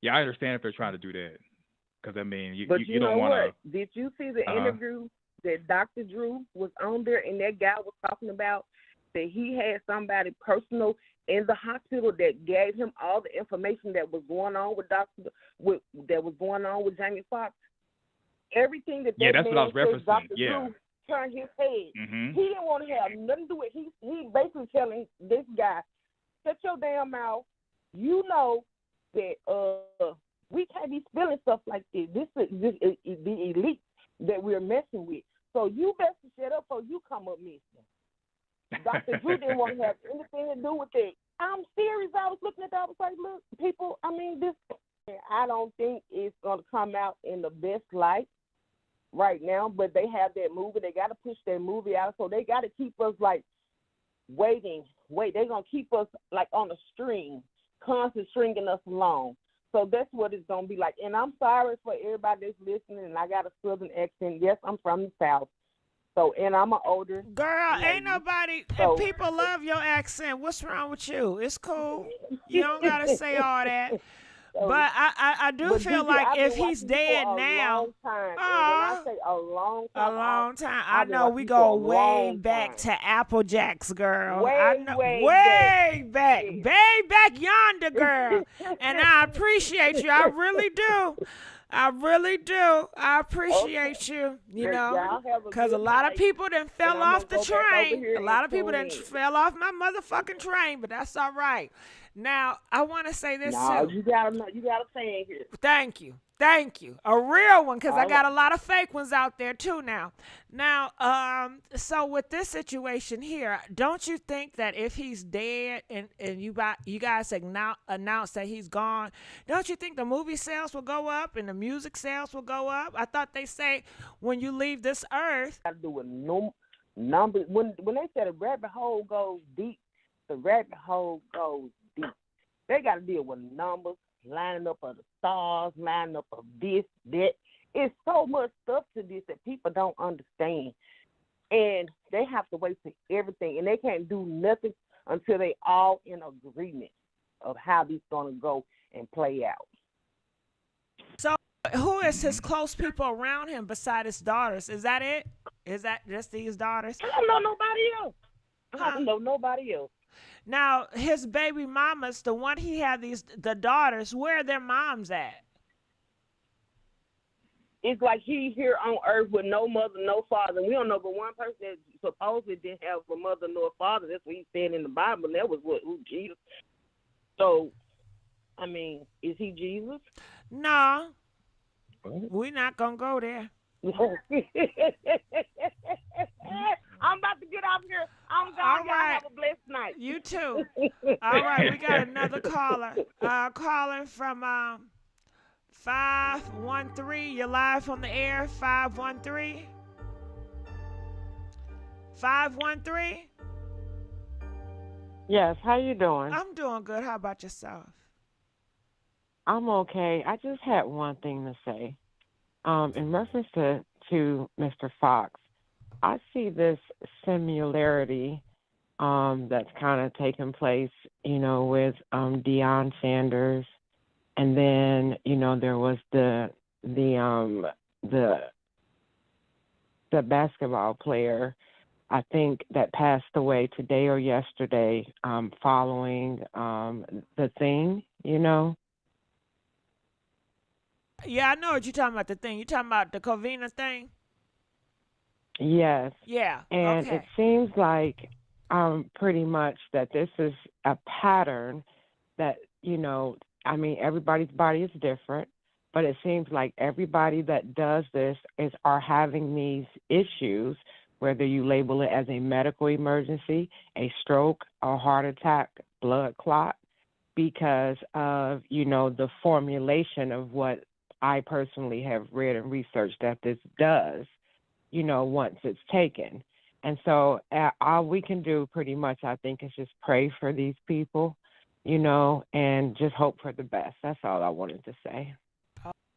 Yeah, I understand if they're trying to do that. Because, I mean, you don't want to.
Did you see the interview that Dr. Drew was on there, and that guy was talking about that he had somebody personal in the hospital that gave him all the information that was going on with Jamie Foxx? Everything that
that's what I was referencing.
Dr. Drew turned his head. He didn't want to have nothing to do with it. He basically telling this guy, shut your damn mouth. You know that we can't be spilling stuff like this. This is the elite that we're messing with. So you best to shut up or you come up missing. Dr. Drew didn't want to have anything to do with it. I'm serious. I was looking at that. I was like, look, people, I mean, I don't think it's going to come out in the best light. right now, but they have that movie. They got to push that movie out, so they got to keep us like waiting. They're gonna keep us like on a string, constant stringing us along. So that's what it's gonna be like. And I'm sorry for everybody that's listening. And I got a southern accent. Yes, I'm from the South. So, and I'm an older
Girl,
lady.
ain't nobody.
So,
And people love your accent. What's wrong with you? It's cool. You don't gotta say all that.
so,
But I do
but
feel
Gigi,
like
I've
if
been
he's
watching you
dead
for a
now,
long time. And when I say a long
a
time,
long time. I
I've been
know
watching
we
you
go
for a
way
long
back
time.
to Apple Jacks, girl.
Way,
I know
way
back,
Yes.
way back yonder, girl. And I appreciate you. I really do. I really do. I appreciate you. You
But
know,
y'all have a
because a
good
lot of
night,
people done
and
fell
I'm
off the
gonna go back over
train.
here
A lot of
and
people done
tune in.
fell off my motherfucking train, but that's all right. Now I want to say this
No,
too.
you gotta say it here.
Thank you. Thank you. A real one, because I
All
got a lot of fake ones out there too now. Now, so with this situation here, don't you think that if he's dead and you guys announce that he's gone, don't you think the movie sales will go up and the music sales will go up? I thought they say when you leave this earth.
Got to do with numbers. When they said a rabbit hole goes deep, the rabbit hole goes deep. They got to deal with numbers, lining up of the stars, lining up of this, that. It's so much stuff to this that people don't understand. And they have to wait for everything. And they can't do nothing until they all in agreement of how this going to go and play out.
So who is his close people around him beside his daughters? Is that it? Is that just these daughters?
I don't know nobody else. I don't know nobody else.
Now, his baby mamas, the one he had the daughters, where are their moms at?
It's like he here on earth with no mother, no father. And we don't know but one person that supposedly didn't have a mother nor a father. That's what he said in the Bible. And that was who Jesus. So, I mean, is he Jesus?
No, we're not going to go there.
I'm about to get off here. I'm gone.
All
Y'all
right.
have a blessed night.
You too. All right, we got another caller. Calling from 513. You're live on the air. 513. 513.
Yes, how you doing?
I'm doing good. How about yourself?
I'm okay. I just had one thing to say. In reference to Mr. Foxx, I see this similarity that's kind of taking place, with Deion Sanders, and then there was the basketball player, I think, that passed away today or yesterday, following the thing,
Yeah, I know what you're talking about, the thing. You're talking about the Covina thing?
Yes.
Yeah.
And
okay.
it seems like pretty much that this is a pattern that, everybody's body is different, but it seems like everybody that does this are having these issues, whether you label it as a medical emergency, a stroke, a heart attack, blood clot, because of, the formulation of what I personally have read and researched that this does, once it's taken. And so all we can do pretty much, I think, is just pray for these people, and just hope for the best. That's all I wanted to say.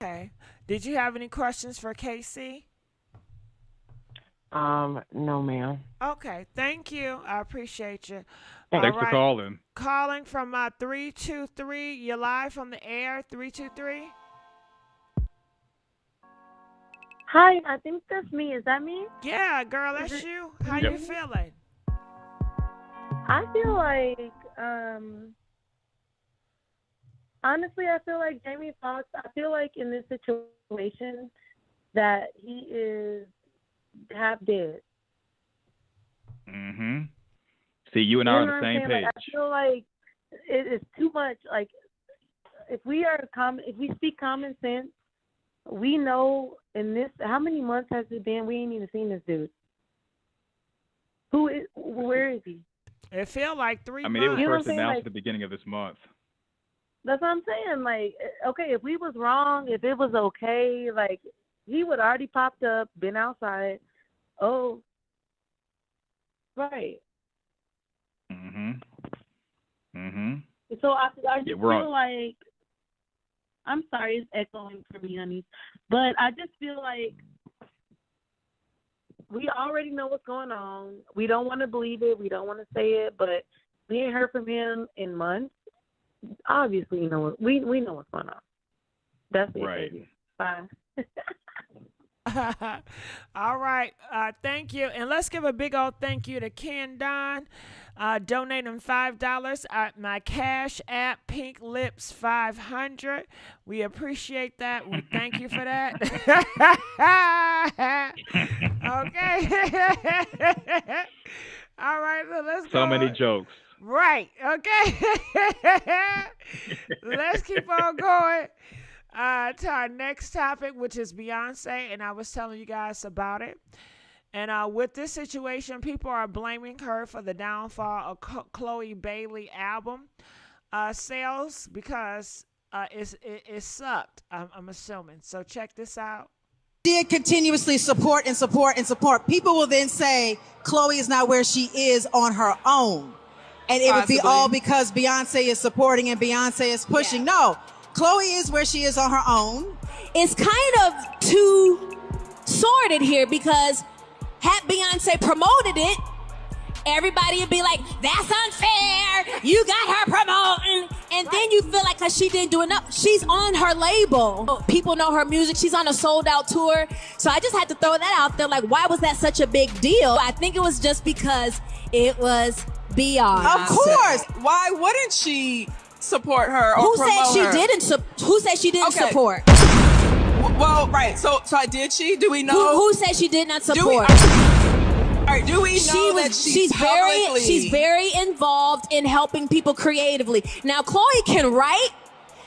Okay. Did you have any questions for Casey?
No, ma'am.
Okay. Thank you. I appreciate you.
Thanks for calling.
Calling from 323. You're live on the air. 323.
Hi, I think that's me. Is that me?
Yeah, girl, that's you. How you feeling?
I feel like, honestly, I feel like Jamie Foxx, I feel like in this situation that he is half dead.
Mm-hmm. See, you and I are on the same page.
Like, I feel like it is too much. Like, if we speak common sense, we know in this, how many months has it been? We ain't even seen this dude. Where is he?
It feel like 3 months.
It was first announced at the beginning of this month.
That's what I'm saying. Like, okay, if we was wrong, if it was okay, like, he would already popped up, been outside. Oh, right. So I just feel like, I'm sorry, it's echoing for me, honey, but I just feel like we already know what's going on. We don't want to believe it. We don't want to say it, but we ain't heard from him in months. Obviously, you know we know what's going on. That's it.
Right.
Baby. Bye.
All right. Thank you. And let's give a big old thank you to Ken Don, donating $5 at my Cash App, Pink Lips 500. We appreciate that. We thank you for that. Okay. All right. So let's go.
So many jokes.
Right. Okay. Let's keep on going. To our next topic, which is Beyonce, and I was telling you guys about it. And with this situation, people are blaming her for the downfall of Chloe Bailey album sales because it sucked, I'm assuming. So check this out.
Did continuously support and support and support. People will then say Chloe is not where she is on her own. And it would be all because Beyonce is supporting and Beyonce is pushing. Yeah. No. Chloe is where she is on her own.
It's kind of too sordid here because had Beyonce promoted it, everybody would be like, that's unfair. You got her promoting. And then you feel like because she didn't do enough, she's on her label. People know her music. She's on a sold out tour. So I just had to throw that out there. Like, why was that such a big deal? I think it was just because it was Beyonce.
Of course.
Why wouldn't she support her or
Who
promote
said she
her?
Who said she didn't support?
Well, right. So did she? Do we know?
Who said she did not support?
Do we know that she's
very involved in helping people creatively. Now, Chloe can write.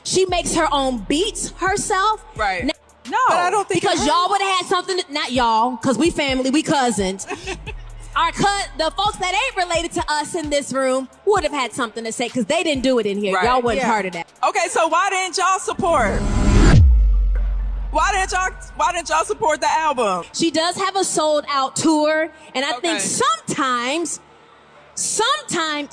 She makes her own beats herself.
Right.
Now,
no, but I don't think
because y'all would have had something. Not y'all, because we family, we cousins. The folks that ain't related to us in this room would have had something to say because they didn't do it in here. Right. Y'all wasn't part of that.
Okay, so why didn't y'all support? Why didn't y'all support the album?
She does have a sold out tour, and I think sometimes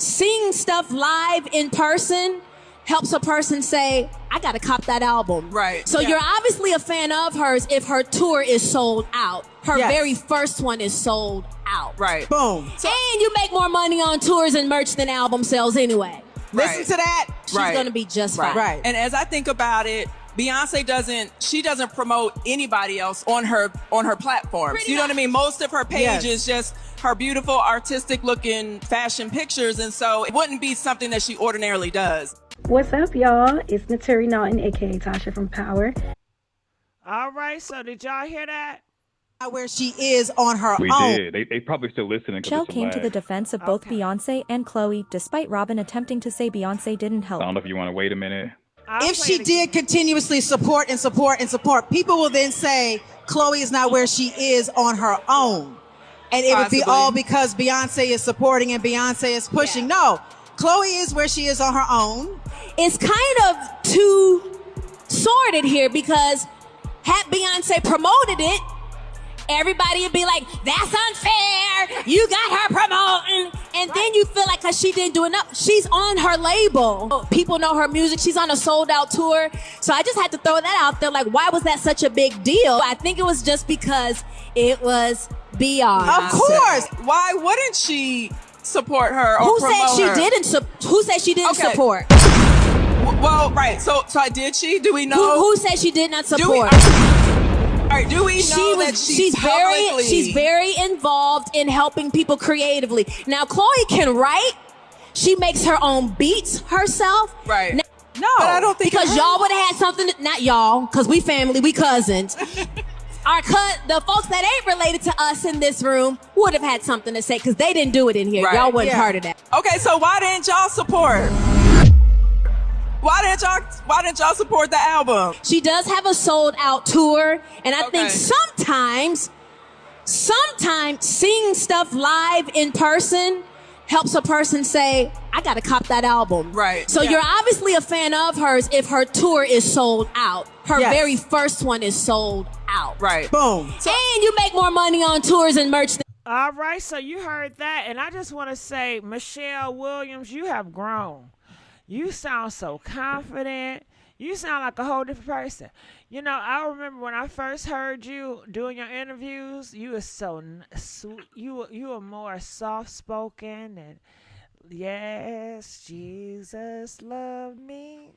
seeing stuff live in person helps a person say, I gotta cop that album.
Right.
So you're obviously a fan of hers if her tour is sold out. Her very first one is sold out.
Right.
Boom.
And you make more money on tours and merch than album sales anyway.
Listen to that.
She's gonna be just fine.
Right.
And as I think about it, Beyonce doesn't promote anybody else on her platforms. You know what I mean? Most of her page is just her beautiful artistic looking fashion pictures, and so it wouldn't be something that she ordinarily does.
What's up, y'all? It's Naturi Naughton, aka Tasha from Power.
All right, so did y'all hear that?
Where she is on her own.
We did. They probably still listening.
Chole came to the defense of both Beyonce and Chloe, despite Robin attempting to say Beyonce didn't help.
I don't know if you want to wait a minute.
If she did continuously support and support and support, people will then say Chloe is not where she is on her own. And it would be all because Beyonce is supporting and Beyonce is pushing. Yeah. No, Chloe is where she is on her own.
It's kind of too sordid here because had Beyonce promoted it, everybody would be like, that's unfair. You got her promoting. And then you feel like because she didn't do enough, she's on her label. People know her music. She's on a sold out tour. So I just had to throw that out there. Like, why was that such a big deal? I think it was just because it was Beyonce.
Of course. Why wouldn't she support her or promote her?
Who said she didn't support?
Well, right. So did she? Do we know?
Who said she did not support?
Do we know that
she's very involved in helping people creatively. Now, Chloe can write. She makes her own beats herself.
Right.
Now,
no, but I don't think
because y'all would have had something. Not y'all, because we family, we cousins. The folks that ain't related to us in this room would have had something to say because they didn't do it in here. Y'all wasn't part of that.
Okay, so why didn't y'all support? Why didn't y'all support the album?
She does have a sold out tour, and I think sometimes seeing stuff live in person helps a person say, I gotta cop that album.
Right.
So you're obviously a fan of hers if her tour is sold out. Her very first one is sold out. out.
Right.
Boom.
And you make more money on tours and merch.
All right, so you heard that, and I just want to say, Michelle Williams, you have grown. You sound so confident. You sound like a whole different person. You know, I remember when I first heard you doing your interviews, you were so sweet. You were more soft spoken and yes, Jesus loved me.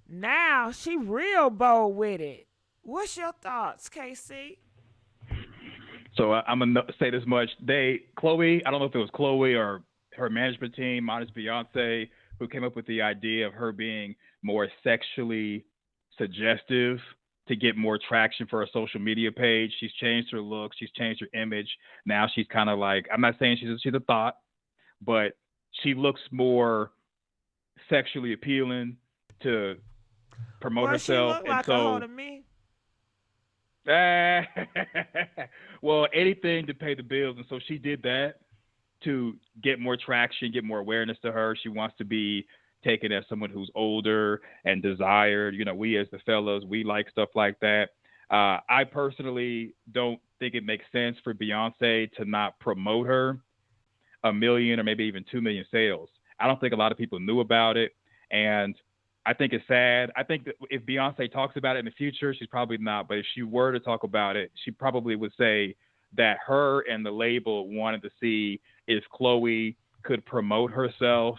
Now she real bold with it. What's your thoughts, KC?
So I'm gonna say this much: Chloe, I don't know if it was Chloe or her management team, minus Beyonce, who came up with the idea of her being more sexually suggestive to get more traction for her social media page. She's changed her look, she's changed her image. Now she's kind of like, I'm not saying she's a thought, but she looks more sexually appealing to promote herself.
She look like a hoe to me.
Well, anything to pay the bills, and so she did that to get more traction, get more awareness to her. She wants to be taken as someone who's older and desired. You know, we as the fellas, we like stuff like that. I personally don't think it makes sense for Beyonce to not promote her 1 million or maybe even 2 million sales. I don't think a lot of people knew about it, and I think it's sad. I think that if Beyonce talks about it in the future, she's probably not. But if she were to talk about it, she probably would say that her and the label wanted to see if Chloe could promote herself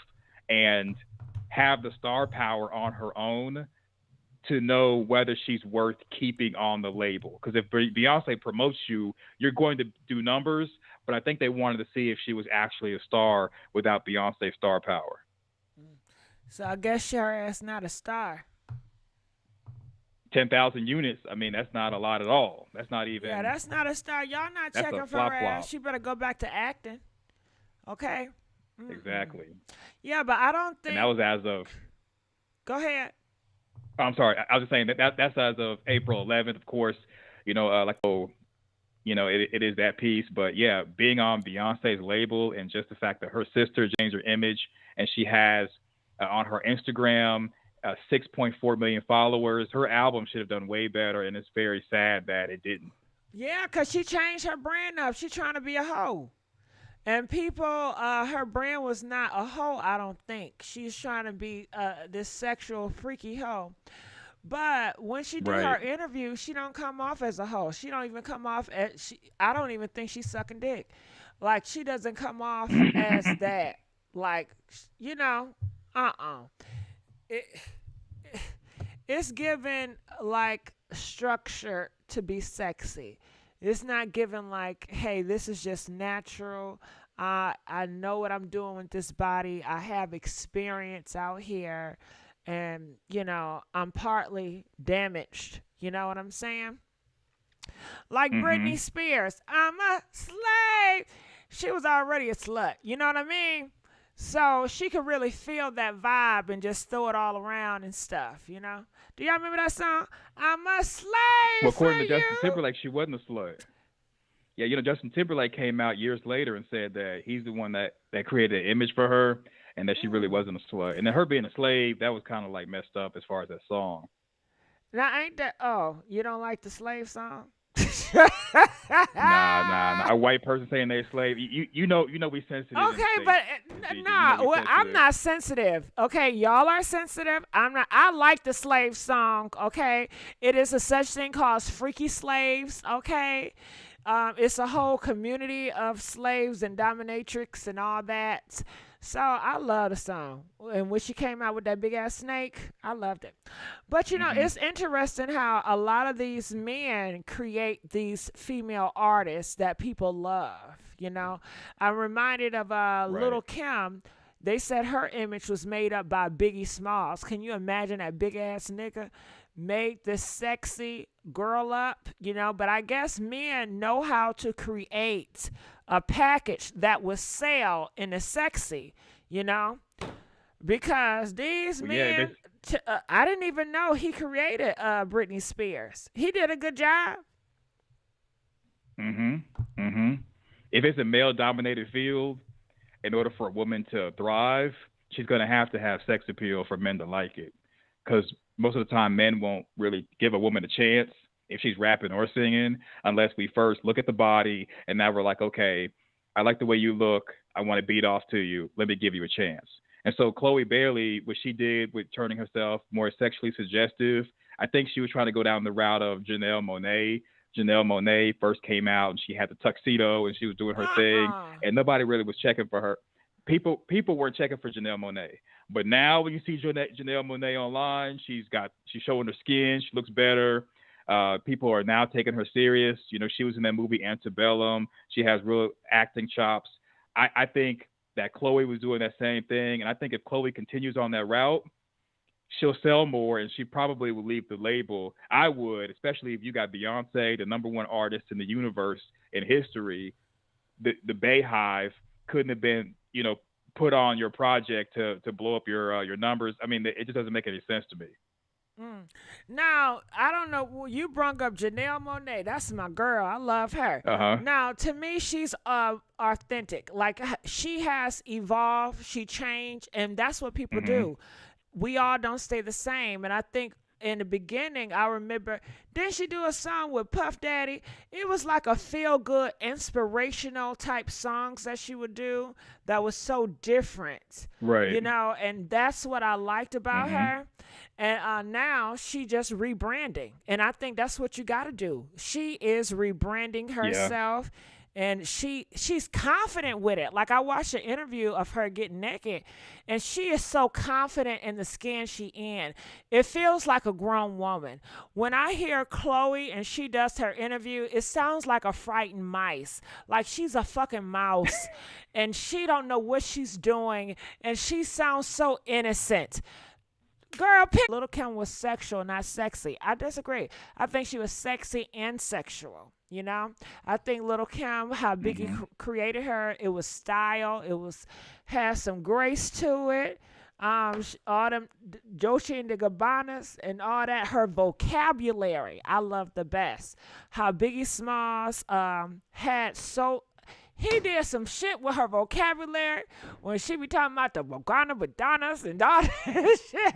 and have the star power on her own to know whether she's worth keeping on the label. Because if Beyonce promotes you, you're going to do numbers. But I think they wanted to see if she was actually a star without Beyonce's star power.
So I guess your ass not a star.
10,000 units. I mean, that's not a lot at all. That's not even.
Yeah, that's not a star. Y'all not
That's
checking
a
for her
flop-flop.
ass. She better go back to acting. Okay.
Exactly.
Yeah, but I don't think.
And that was as of.
Go ahead.
Oh, I'm sorry. I was just saying that's as of April 11th, of course. You know, it is that piece. But yeah, being on Beyonce's label and just the fact that her sister changed her image and she has on her Instagram 6.4 million followers. Her album should have done way better, and it's very sad that it didn't.
Yeah, because she changed her brand up. She's trying to be a hoe. And people, her brand was not a hoe, I don't think. She's trying to be this sexual freaky hoe. But when she did her interview, she don't come off as a hoe. She don't even come off as, I don't even think she's sucking dick. Like, she doesn't come off as that. Like, you know, it's given, like, structure to be sexy. It's not given like, hey, this is just natural. I know what I'm doing with this body. I have experience out here. And, you know, I'm partly damaged. You know what I'm saying? Like Britney Spears. I'm a slave. She was already a slut. You know what I mean? So she could really feel that vibe and just throw it all around and stuff, you know? Do y'all remember that song? I'm a slave.
Well, according
for
to Justin
you.
Timberlake, she wasn't a slut. Yeah, you know, Justin Timberlake came out years later and said that he's the one that created an image for her and that she really wasn't a slut. And then her being a slave, that was kind of like messed up as far as that song.
Now, ain't that, you don't like the slave song?
Nah. A white person saying they're a slave. You know we sensitive.
Okay, but I'm not sensitive. Okay, y'all are sensitive. I'm not. I like the slave song. Okay, it is a such thing called freaky slaves. Okay, it's a whole community of slaves and dominatrix and all that. So I love the song. And when she came out with that big ass snake, I loved it. But you know, it's interesting how a lot of these men create these female artists that people love. You know, I'm reminded of Little Kim. They said her image was made up by Biggie Smalls. Can you imagine that big ass nigga made this sexy girl up? You know, but I guess men know how to create a package that will sell in the sexy, you know, because these men, I didn't even know he created Britney Spears. He did a good job.
If it's a male-dominated field, in order for a woman to thrive, she's going to have sex appeal for men to like it, because most of the time men won't really give a woman a chance if she's rapping or singing unless we first look at the body and now we're like, okay, I like the way you look. I want to beat off to you. Let me give you a chance. And so Chloe Bailey, what she did with turning herself more sexually suggestive, I think she was trying to go down the route of Janelle Monáe. Janelle Monáe first came out and she had the tuxedo and she was doing her thing, and nobody really was checking for her. People weren't checking for Janelle Monáe. But now when you see Janelle Monáe online, she's showing her skin. She looks better. People are now taking her serious. You know, she was in that movie Antebellum. She has real acting chops. I think that Chloe was doing that same thing. And I think if Chloe continues on that route, she'll sell more and she probably will leave the label. I would, especially if you got Beyonce, the #1 artist in the universe in history. The Bayhive couldn't have been, you know, put on your project to blow up your numbers. I mean, it just doesn't make any sense to me.
Now, I don't know. Well, you brought up Janelle Monáe. That's my girl. I love her. Now, to me, she's authentic. Like, she has evolved. She changed. And that's what people do. We all don't stay the same. And I think in the beginning, I remember, didn't she do a song with Puff Daddy? It was like a feel-good, inspirational type songs that she would do that was so different.
Right.
You know, and that's what I liked about her. And now she just rebranding. And I think that's what you got to do. She is rebranding herself. And she's confident with it. Like, I watched an interview of her getting naked, and she is so confident in the skin she in. It feels like a grown woman. When I hear Chloe and she does her interview, it sounds like a frightened mice. Like she's a fucking mouse, and she don't know what she's doing, and she sounds so innocent. Girl, Lil Kim was sexual, not sexy. I disagree. I think she was sexy and sexual. You know, I think Lil Kim, how Biggie created her, it was style. It had some grace to it. All them Joshi and the Gabbana's and all that. Her vocabulary, I love the best. How Biggie Smalls had so. He did some shit with her vocabulary when she be talking about the Madonnas and all that shit.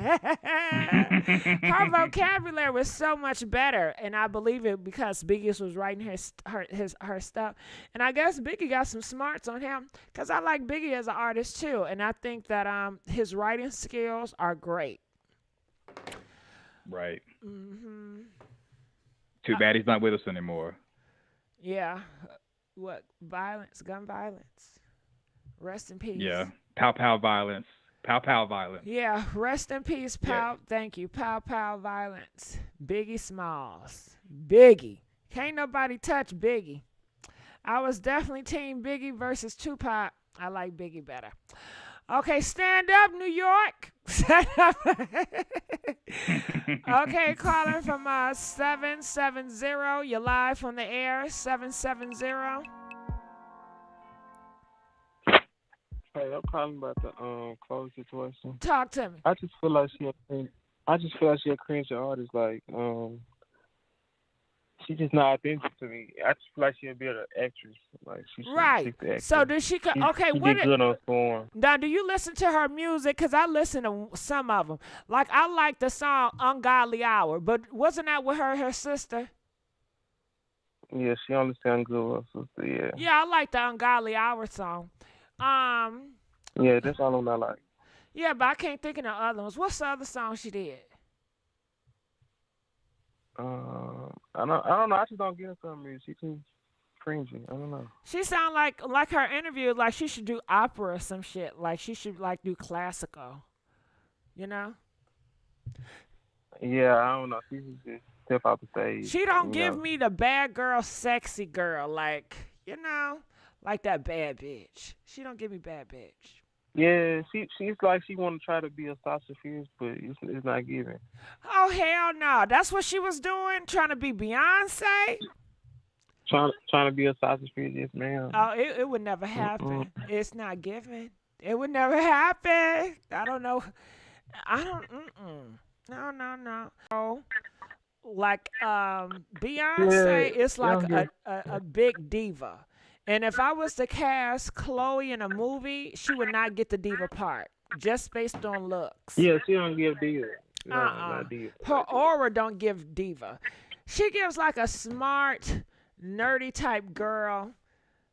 Her vocabulary was so much better, and I believe it because Biggie was writing her stuff. And I guess Biggie got some smarts on him because I like Biggie as an artist too, and I think that his writing skills are great.
Right. Too bad he's not with us anymore.
Yeah. What? Violence, gun violence. Rest in peace.
Yeah. Pow violence. Pow violence.
Yeah. Rest in peace, pow. Yeah. Thank you. Pow violence. Biggie Smalls. Biggie. Can't nobody touch Biggie. I was definitely team Biggie versus Tupac. I like Biggie better. Okay, stand up, New York. Stand up. Okay, calling from 770. You're live on the air. 770.
Hey, I'm calling about the Chloe situation.
Talk to me.
I just feel like she a cringe artist. Like she's just not authentic to me. I just feel like she'll be an actress. Like she
right. So does she? Okay,
she what? Good on form.
Now, do you listen to her music? Cause I listen to some of them. Like I like the song "Ungodly Hour," but wasn't that with her sister?
Yeah, she only sang good with her sister. Yeah.
Yeah, I like the "Ungodly Hour" song.
Yeah, that's all I like.
Yeah, but I can't think of the other ones. What's the other song she did?
I don't know. I just don't get her some music. She too cringy. I don't know.
She sound like her interview, like she should do opera or some shit. Like she should do classical. You know?
Yeah, I don't know. She just step out the stage.
She don't give me the bad girl, sexy girl, like like that bad bitch. She don't give me bad bitch.
Yeah, she's like she want to try to be a Sasha Fierce, but it's not giving.
Oh hell no! That's what she was doing, trying to be Beyonce.
Trying to be a Sasha Fierce, yes, ma'am.
Oh, it would never happen. It's not giving. It would never happen. I don't know. No. Oh, like Beyonce is like a big diva. And if I was to cast Chloe in a movie, she would not get the diva part, just based on looks.
Yeah, she don't give diva.
Her aura don't give diva. She gives like a smart, nerdy type girl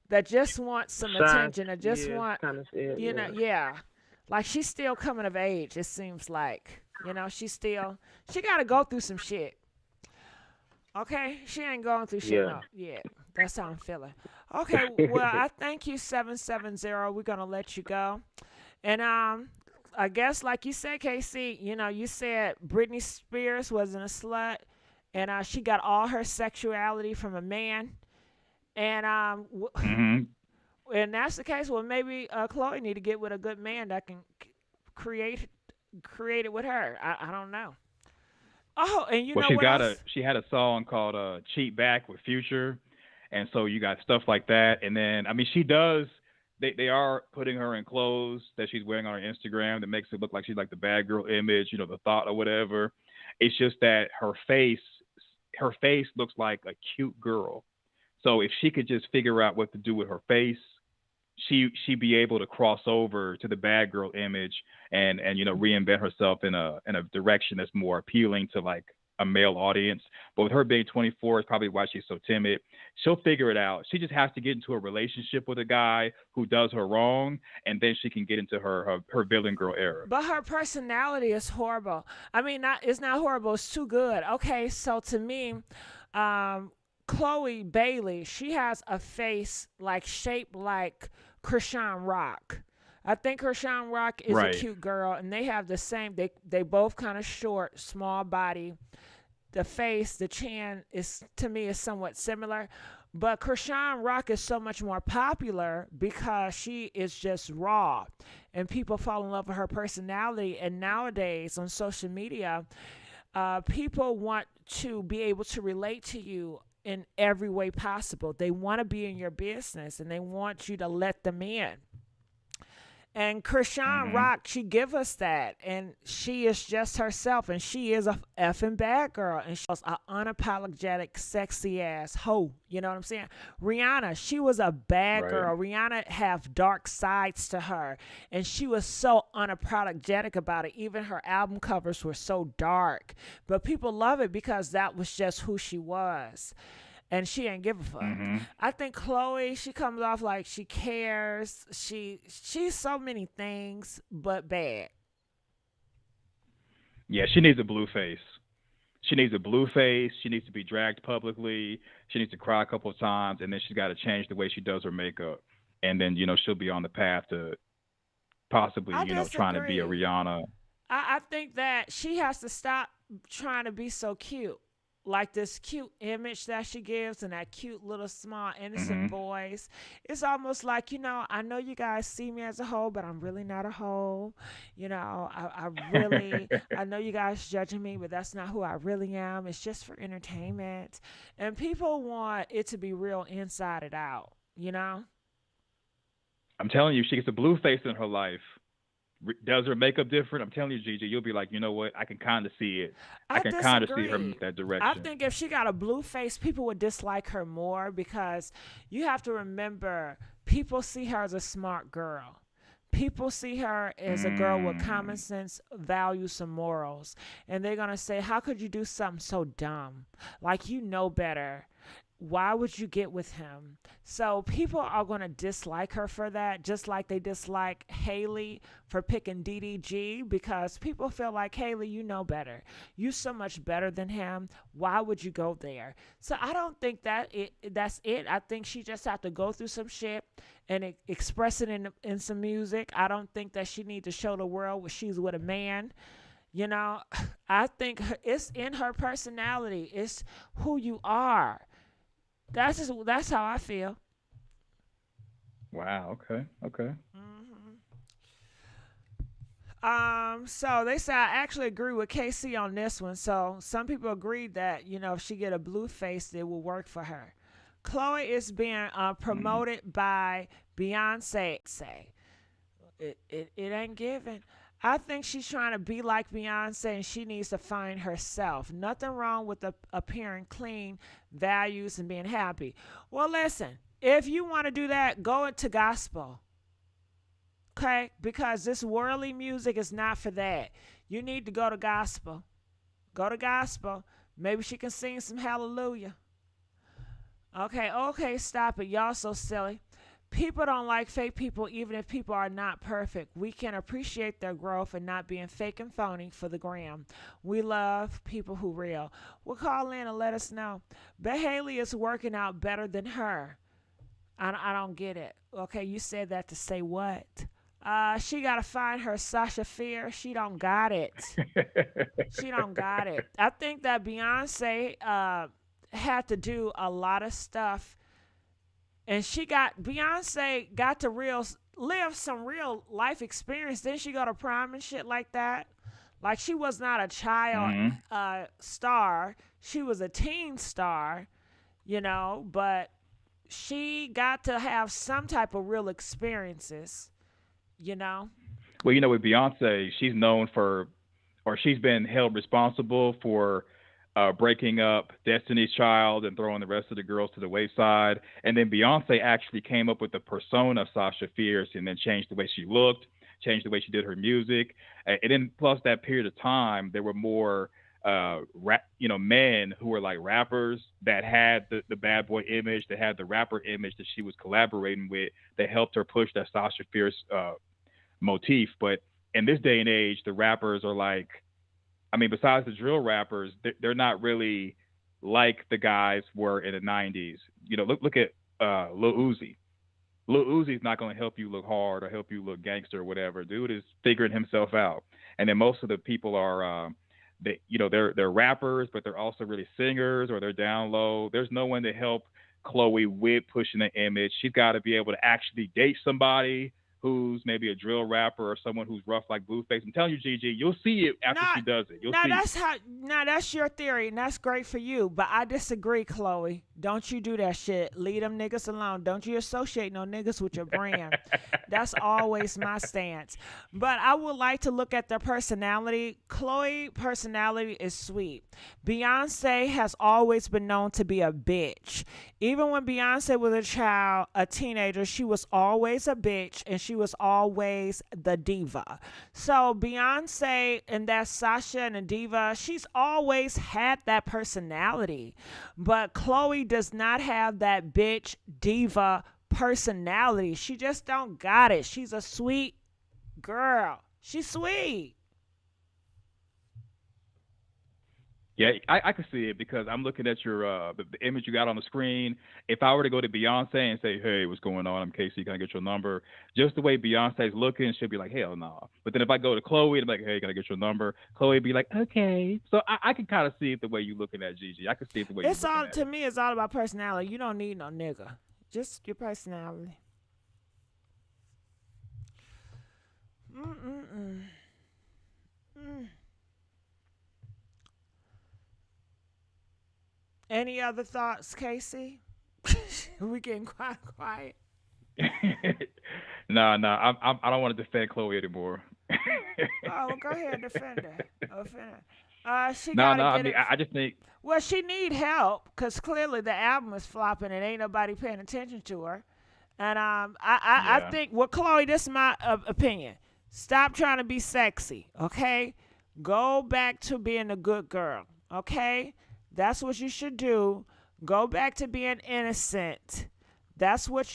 that just wants some attention, or just want,
kind of it,
you know, yeah. Like she's still coming of age, it seems like. You know, she got to go through some shit. Okay? She ain't going through shit no. Yeah. That's how I'm feeling. Okay, well, I thank you, 770. We're going to let you go. And I guess like you said, KC, you know, you said Britney Spears wasn't a slut, and she got all her sexuality from a man. And and that's the case. Well, maybe Chloe need to get with a good man that can create it with her. I don't know. Oh, and you know what?
She had a song called "Cheat Back" with Future, and so you got stuff like that. And then I mean, she does. They are putting her in clothes that she's wearing on her Instagram that makes it look like she's like the bad girl image, you know, the thought or whatever. It's just that her face looks like a cute girl. So if she could just figure out what to do with her face, she'd be able to cross over to the bad girl image and you know, reinvent herself in a direction that's more appealing to like a male audience. But with her being 24 is probably why she's so timid. She'll figure it out. She just has to get into a relationship with a guy who does her wrong, and then she can get into her villain girl era.
But her personality is horrible. I mean, it's not horrible. It's too good. Okay, so to me, Chloe Bailey, she has a face like shaped like Krishan Rock. I think Krishan Rock is a cute girl, and they have the same. They both kind of short, small body. The face, the chin is, to me, is somewhat similar. But Krishan Rock is so much more popular because she is just raw, and people fall in love with her personality. And nowadays on social media, people want to be able to relate to you in every way possible. They want to be in your business, and they want you to let them in. And Krishan Rock, she give us that, and she is just herself, and she is a effing bad girl, and she's an unapologetic, sexy ass hoe. You know what I'm saying? Rihanna, she was a bad girl. Rihanna have dark sides to her, and she was so unapologetic about it. Even her album covers were so dark, but people love it because that was just who she was. And she ain't give a fuck. I think Chloe, she comes off like she cares. She's so many things, but bad.
Yeah, she needs a blue face. She needs a blue face. She needs to be dragged publicly. She needs to cry a couple of times, and then she's got to change the way she does her makeup. And then, you know, she'll be on the path to possibly, you know, trying to be a Rihanna.
I think that she has to stop trying to be so cute. Like this cute image that she gives, and that cute little small innocent voice. It's almost like, you know, I know you guys see me as a hoe, but I'm really not a hoe. You know, I really, I know you guys judging me, but that's not who I really am. It's just for entertainment. And people want it to be real inside and out, you know?
I'm telling you, she gets a blue face in her life. Does her makeup different? I'm telling you, Gigi, you'll be like, you know what? I can kind of see it. I can kind of see her in that direction.
I think if she got a blue face, people would dislike her more, because you have to remember, people see her as a smart girl. People see her as a girl with common sense, values, and morals. And they're going to say, how could you do something so dumb? Like, you know better. Why would you get with him? So people are going to dislike her for that, just like they dislike Haley for picking DDG, because people feel like, Haley, you know better. You're so much better than him. Why would you go there? So I don't think that's it. I think she just have to go through some shit and express it in some music. I don't think that she needs to show the world what she's with a man. You know, I think it's in her personality. It's who you are. That's how I feel.
Wow. Okay.
So they say I actually agree with KC on this one. So some people agreed that, you know, if she get a blue face, it will work for her. Chloe is being promoted by Beyonce. It ain't given. I think she's trying to be like Beyonce, and she needs to find herself. Nothing wrong with appearing clean, values, and being happy. Well, listen, if you want to do that, go into gospel. Okay? Because this worldly music is not for that. You need to go to gospel. Go to gospel, Maybe she can sing some hallelujah. Okay, stop it. Y'all so silly. People don't like fake people even if people are not perfect. We can appreciate their growth and not being fake and phony for the gram. We love people who real. Well, call in and let us know. But Haley is working out better than her. I don't get it. Okay, you said that to say what? She got to find her Sasha Fierce. She don't got it. She don't got it. I think that Beyonce had to do a lot of stuff. And Beyonce got to live some real life experience. Didn't she go to prom and shit like that? Like she was not a child star. She was a teen star, but she got to have some type of real experiences,
Well, with Beyonce, she's known for, or she's been held responsible for breaking up Destiny's Child and throwing the rest of the girls to the wayside. And then Beyonce actually came up with the persona of Sasha Fierce and then changed the way she looked, changed the way she did her music. And then plus that period of time, there were more men who were like rappers that had the bad boy image, that had the rapper image that she was collaborating with, that helped her push that Sasha Fierce motif. But in this day and age, the rappers are like, besides the drill rappers, they're not really like the guys were in the 90s. Look at Lil Uzi. Lil Uzi's not going to help you look hard or help you look gangster or whatever. Dude is figuring himself out. And then most of the people are, they're rappers, but they're also really singers or they're down low. There's no one to help Chloe with pushing the image. She's got to be able to actually date somebody who's maybe a drill rapper or someone who's rough like Blueface. I'm telling you, GG, you'll see it after she does it.
That's your theory, and that's great for you. But I disagree, Chloe. Don't you do that shit. Leave them niggas alone. Don't you associate no niggas with your brand. That's always my stance. But I would like to look at their personality. Chloe's personality is sweet. Beyonce has always been known to be a bitch. Even when Beyonce was a teenager, she was always a bitch, and she was always the diva. So Beyonce and that Sasha and the diva, she's always had that personality. But Chloe does not have that bitch diva personality. She just don't got it. She's a sweet girl. She's sweet.
Yeah, I can see it because I'm looking at your the image you got on the screen. If I were to go to Beyonce and say, "Hey, what's going on? I'm Casey. Can I get your number?" Just the way Beyonce's looking, she'll be like, "Hell no." Nah. But then if I go to Chloe and I'm like, "Hey, can I get your number?" Chloe would be like, "Okay." So I can kind of see it the way you're looking at Gigi. I can see it the way you're looking at it.
To me, it's all about personality. You don't need no nigga. Just your personality. Any other thoughts, Casey? We getting quiet.
No, I don't want to defend Chloe anymore.
Well, go ahead and defend her.
I just think.
Well, she need help because clearly the album is flopping and ain't nobody paying attention to her. And I think, well, Chloe, this is my opinion. Stop trying to be sexy, okay? Go back to being a good girl, okay? That's what you should do. Go back to being innocent. That's what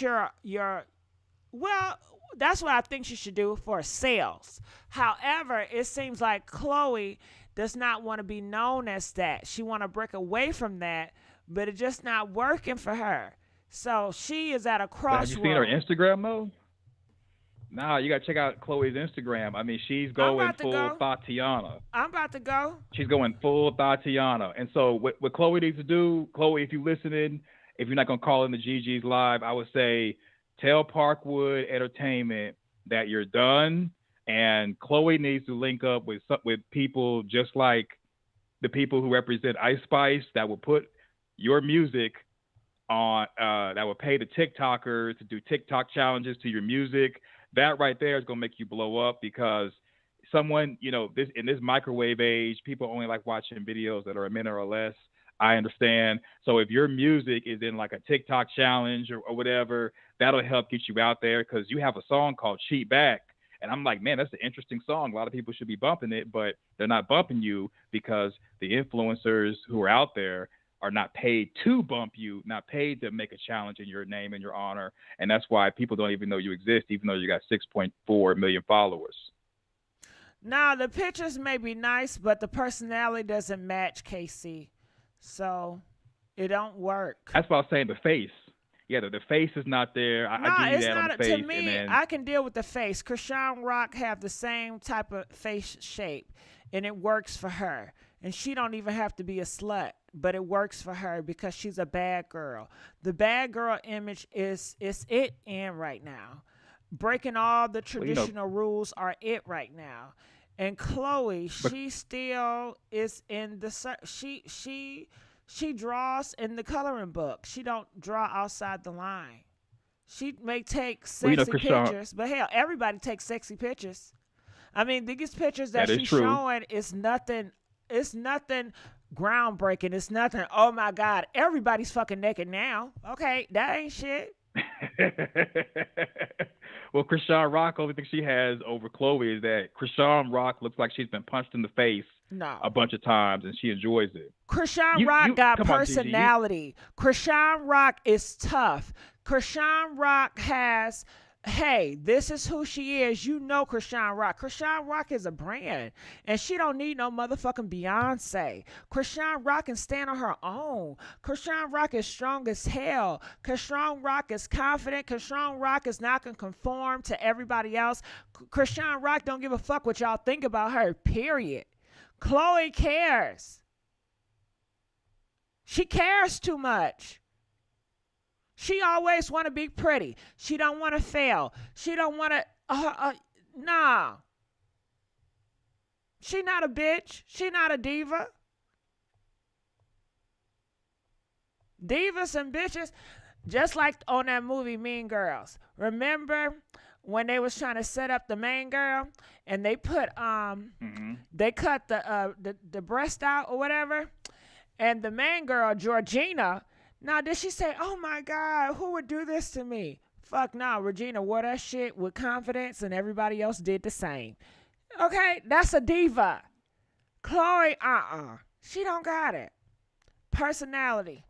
that's what I think you should do for sales. However, it seems like Chloe does not want to be known as that. She want to break away from that, but it's just not working for her. So she is at a crossroads.
Have you seen her Instagram, though? Nah, you got to check out Chloe's Instagram. She's going full Tatiana.
I'm about to go.
She's going full Tatiana. And so what Chloe needs to do, Chloe, if you're listening, if you're not going to call in the GG's live, I would say tell Parkwood Entertainment that you're done. And Chloe needs to link up with people just like the people who represent Ice Spice that will put your music on, that will pay the TikTokers to do TikTok challenges to your music. That right there is going to make you blow up because someone, this in this microwave age, people only like watching videos that are a minute or less. I understand. So if your music is in like a TikTok challenge or whatever, that'll help get you out there because you have a song called Cheat Back. And I'm like, man, that's an interesting song. A lot of people should be bumping it, but they're not bumping you because the influencers who are out there are not paid to bump you, not paid to make a challenge in your name and your honor. And that's why people don't even know you exist, even though you got 6.4 million followers.
Now, the pictures may be nice, but the personality doesn't match KC. So it don't work.
That's why I was saying the face. Yeah, the face is not there. I give you
it's
that
not.
on the face.
To me,
and then,
I can deal with the face. Krishan Rock have the same type of face shape, and it works for her. And she don't even have to be a slut, but it works for her because she's a bad girl. The bad girl image is it in right now. Breaking all the traditional rules are it right now. And Chloe, she still is in the she draws in the coloring book. She don't draw outside the line. She may take sexy pictures, but hell, everybody takes sexy pictures. I mean, these pictures that she's showing is nothing. It's nothing groundbreaking. It's nothing. Oh my God, everybody's fucking naked now. Okay, that ain't shit.
Well, Krishan Rock, only thing she has over Chloe is that Krishan Rock looks like she's been punched in the face a bunch of times, and she enjoys it.
Krishan Rock got personality. Krishan Rock is tough. Krishan Rock has, hey, this is who she is. You know Krishan Rock. Krishan Rock is a brand, and she don't need no motherfucking Beyonce. Krishan Rock can stand on her own. Krishan Rock is strong as hell. Krishan Rock is confident. Krishan Rock is not going to conform to everybody else. Krishan Rock don't give a fuck what y'all think about her, period. Chloe cares. She cares too much. She always want to be pretty. She don't want to fail. She don't want to, nah. She not a bitch. She not a diva. Divas and bitches, just like on that movie Mean Girls. Remember when they was trying to set up the main girl and they put, they cut the breast out or whatever, and the main girl, Georgina, now, did she say, oh, my God, who would do this to me? Fuck no, Regina wore that shit with confidence and everybody else did the same. Okay, that's a diva. Chloe, she don't got it. Personality.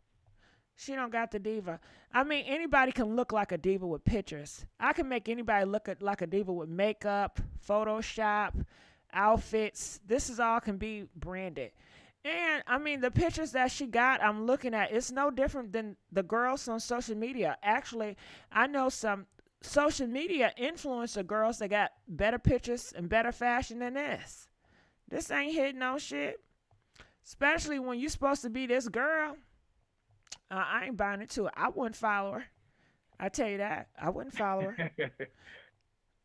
She don't got the diva. I mean, anybody can look like a diva with pictures. I can make anybody look like a diva with makeup, Photoshop, outfits. This is all can be branded. And, I mean, the pictures that she got, I'm looking at, it's no different than the girls on social media. Actually, I know some social media influencer girls that got better pictures and better fashion than this. This ain't hitting no shit. Especially when you're supposed to be this girl. I ain't buying into it. I wouldn't follow her. I tell you that. I wouldn't follow her.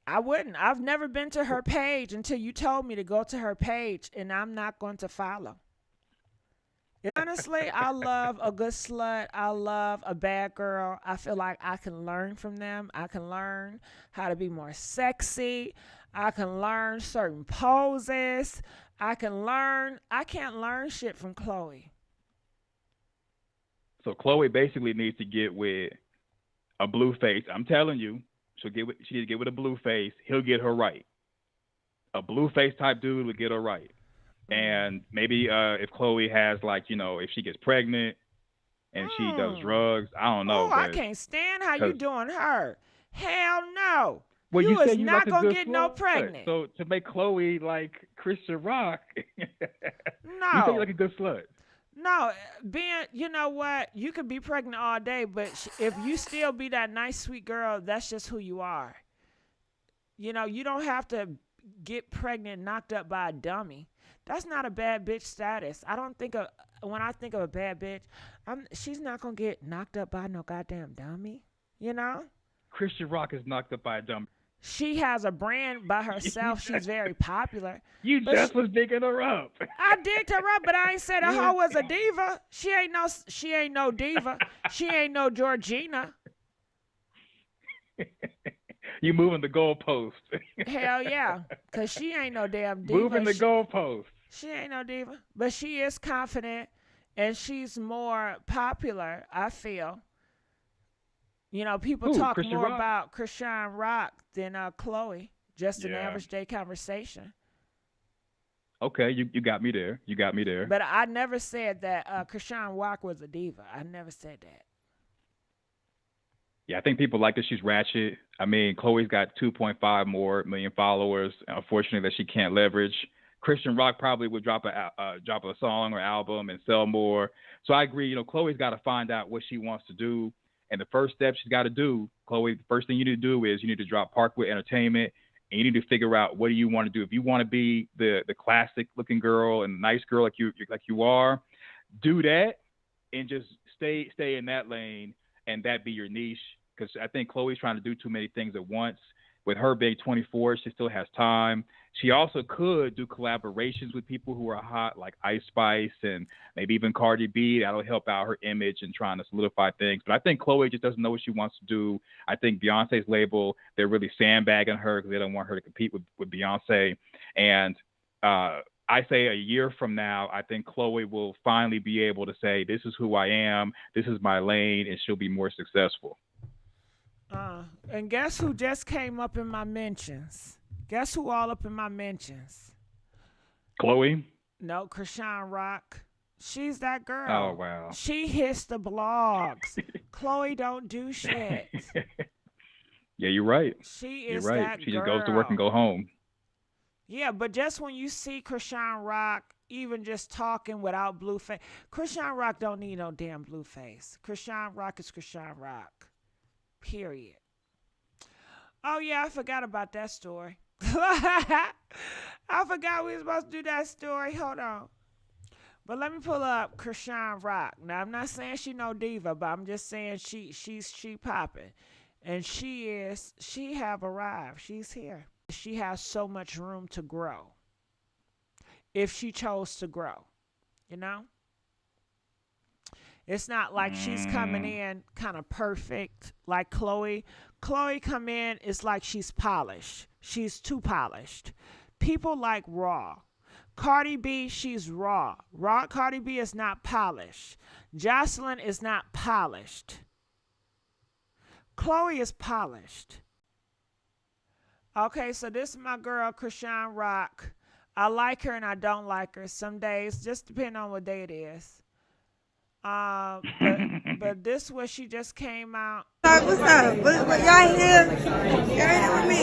I wouldn't. I've never been to her page until you told me to go to her page, and I'm not going to follow. Honestly, I love a good slut. I love a bad girl. I feel like I can learn from them. I can learn how to be more sexy. I can learn certain poses. I can't learn shit from Chloe.
So Chloe basically needs to get with a blue face. I'm telling you, she needs to get with a blue face. He'll get her right. A blue face type dude would get her right. And maybe if Chloe has, like, you know, if she gets pregnant and she does drugs, I don't know.
Oh, I can't stand how you doing her. Hell no.
Well, you
is
said you
not
like
going to
good
get no
slut.
pregnant.
So to make Chloe like Christian Rock,
No.
you say you like a good slut.
No, you know what? You could be pregnant all day, but if you still be that nice, sweet girl, that's just who you are. You know, you don't have to get pregnant, knocked up by a dummy. That's not a bad bitch status. I don't think when I think of a bad bitch, she's not going to get knocked up by no goddamn dummy, you know?
Christian Rock is knocked up by a dummy.
She has a brand by herself. She's very popular.
You just was digging her up.
I digged her up, but I ain't said the hoe was a diva. She ain't no diva. She ain't no Georgina.
You moving the goalpost.
Hell yeah, because she ain't no damn diva.
Moving the goalpost.
She ain't no diva, but she is confident, and she's more popular, I feel. You know, people talk
Christian
more
Rock?
about Krishan Rock than Chloe. just an average day conversation.
Okay, you got me there. You got me there.
But I never said that Chrisean Rock was a diva. I never said that.
Yeah, I think people like that she's ratchet. I mean, Chloe's got 2.5 more million followers. Unfortunately, that she can't leverage. Chrisean Rock probably would drop a song or album and sell more. So I agree. You know, Chloe's got to find out what she wants to do, and the first step she's got to do, Chloe. The first thing you need to do is you need to drop Parkwood Entertainment, and you need to figure out what do you want to do. If you want to be the classic looking girl and nice girl like you are, do that, and just stay in that lane, and that be your niche. Because I think Chloe's trying to do too many things at once. With her being 24, she still has time. She also could do collaborations with people who are hot, like Ice Spice and maybe even Cardi B. That'll help out her image and trying to solidify things. But I think Chloe just doesn't know what she wants to do. I think Beyonce's label, they're really sandbagging her because they don't want her to compete with Beyonce. And I say a year from now, I think Chloe will finally be able to say, this is who I am, this is my lane, and she'll be more successful.
And guess who just came up in my mentions? Guess who all up in my mentions?
Chloe?
No, Chrisean Rock. She's that girl.
Oh, wow.
She hits the blogs. Chloe don't do shit.
Yeah, you're right.
She is
you're right.
that
She
girl.
just goes to work and go home.
Yeah, but just when you see Chrisean Rock, even just talking without blue face, Chrisean Rock don't need no damn blue face. Chrisean Rock is Chrisean Rock. Period. Oh, yeah, I forgot about that story. I forgot we were supposed to do that story. Hold on. But let me pull up Chrisean Rock. Now, I'm not saying she no diva, but I'm just saying she popping. And she have arrived. She's here. She has so much room to grow. If she chose to grow, you know? It's not like she's coming in kind of perfect like Chloe. Chloe come in, it's like she's polished. She's too polished. People like raw. Cardi B, she's raw. Cardi B is not polished. Jocelyn is not polished. Chloe is polished. Okay, so this is my girl, Chrisean Rock. I like her and I don't like her. Some days, just depending on what day it is. But this was she just came out.
What's up? What y'all here? Y'all here with me?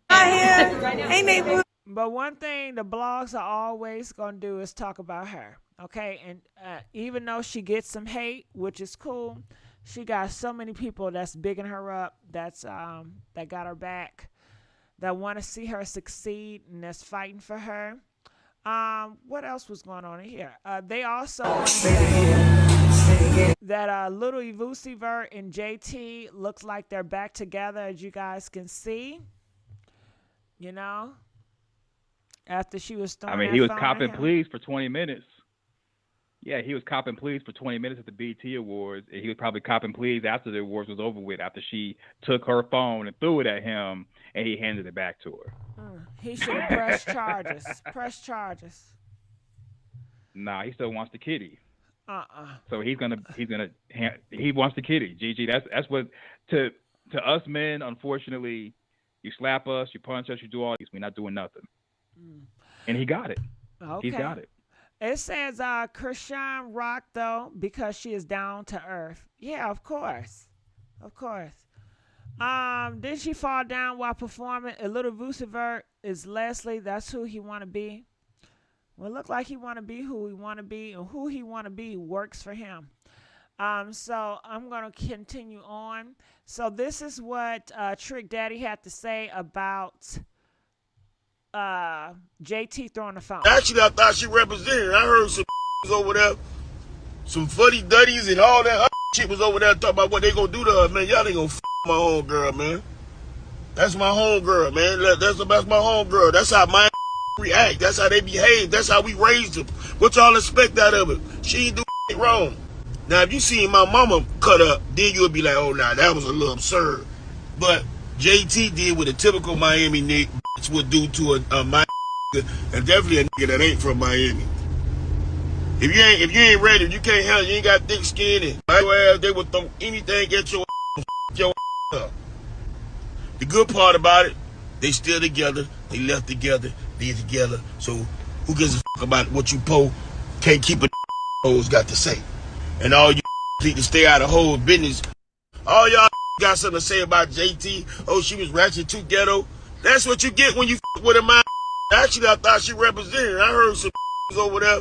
Y'all here? Ain't they?
But one thing the blogs are always gonna do is talk about her. Okay, and even though she gets some hate, which is cool, she got so many people that's bigging her up. That's that got her back. That want to see her succeed and that's fighting for her. What else was going on in here? They also that Lil Uzi Vert and JT looks like they're back together, as you guys can see. You know, after she was throwing.
I mean, he was copping pleas for 20 minutes. Yeah, he was copping pleas for 20 minutes at the BET Awards. And he was probably copping pleas after the awards was over with, after she took her phone and threw it at him, and he handed it back to her.
He should have pressed charges. Press charges.
Nah, he still wants the kitty. So he wants the kitty. GG. That's what to us men. Unfortunately, you slap us, you punch us, you do all these. We're not doing nothing. And he got it.
Okay.
He's got it.
It says Chrisean Rock though, because she is down to earth. Yeah, of course. Of course. Did she fall down while performing? A Lil Uzi Vert is Leslie. That's who he want to be. Well, it look like he want to be who he want to be, and who he want to be works for him. So I'm going to continue on. So this is what Trick Daddy had to say about JT throwing the phone.
Actually, I thought she represented. I heard some over there, some fuddy duddies and all that shit was over there talking about what they gonna do to her, man. Y'all ain't gonna my homegirl, man. That's my homegirl, man. That's my homegirl. That's how my react. That's how they behave. That's how we raised them. What y'all expect out of it? She ain't do wrong. Now, if you seen my mama cut up, then you'll be like, oh, nah, that was a little absurd. But JT did what a typical Miami nigga would do to a Miami nigga, and definitely a nigga that ain't from Miami. If you ain't ready, if you can't handle, you ain't got thick skin, and your ass, they would throw anything at your ass, your ass up. The good part about it, They still together. They left together. They together. So who gives a fuck about what you can't keep a hoes got to say. And all you need to stay out of hoes business. All y'all got something to say about JT. Oh, she was ratchet too ghetto. That's what you get when you with a man. Actually, I thought she represented. I heard some over there,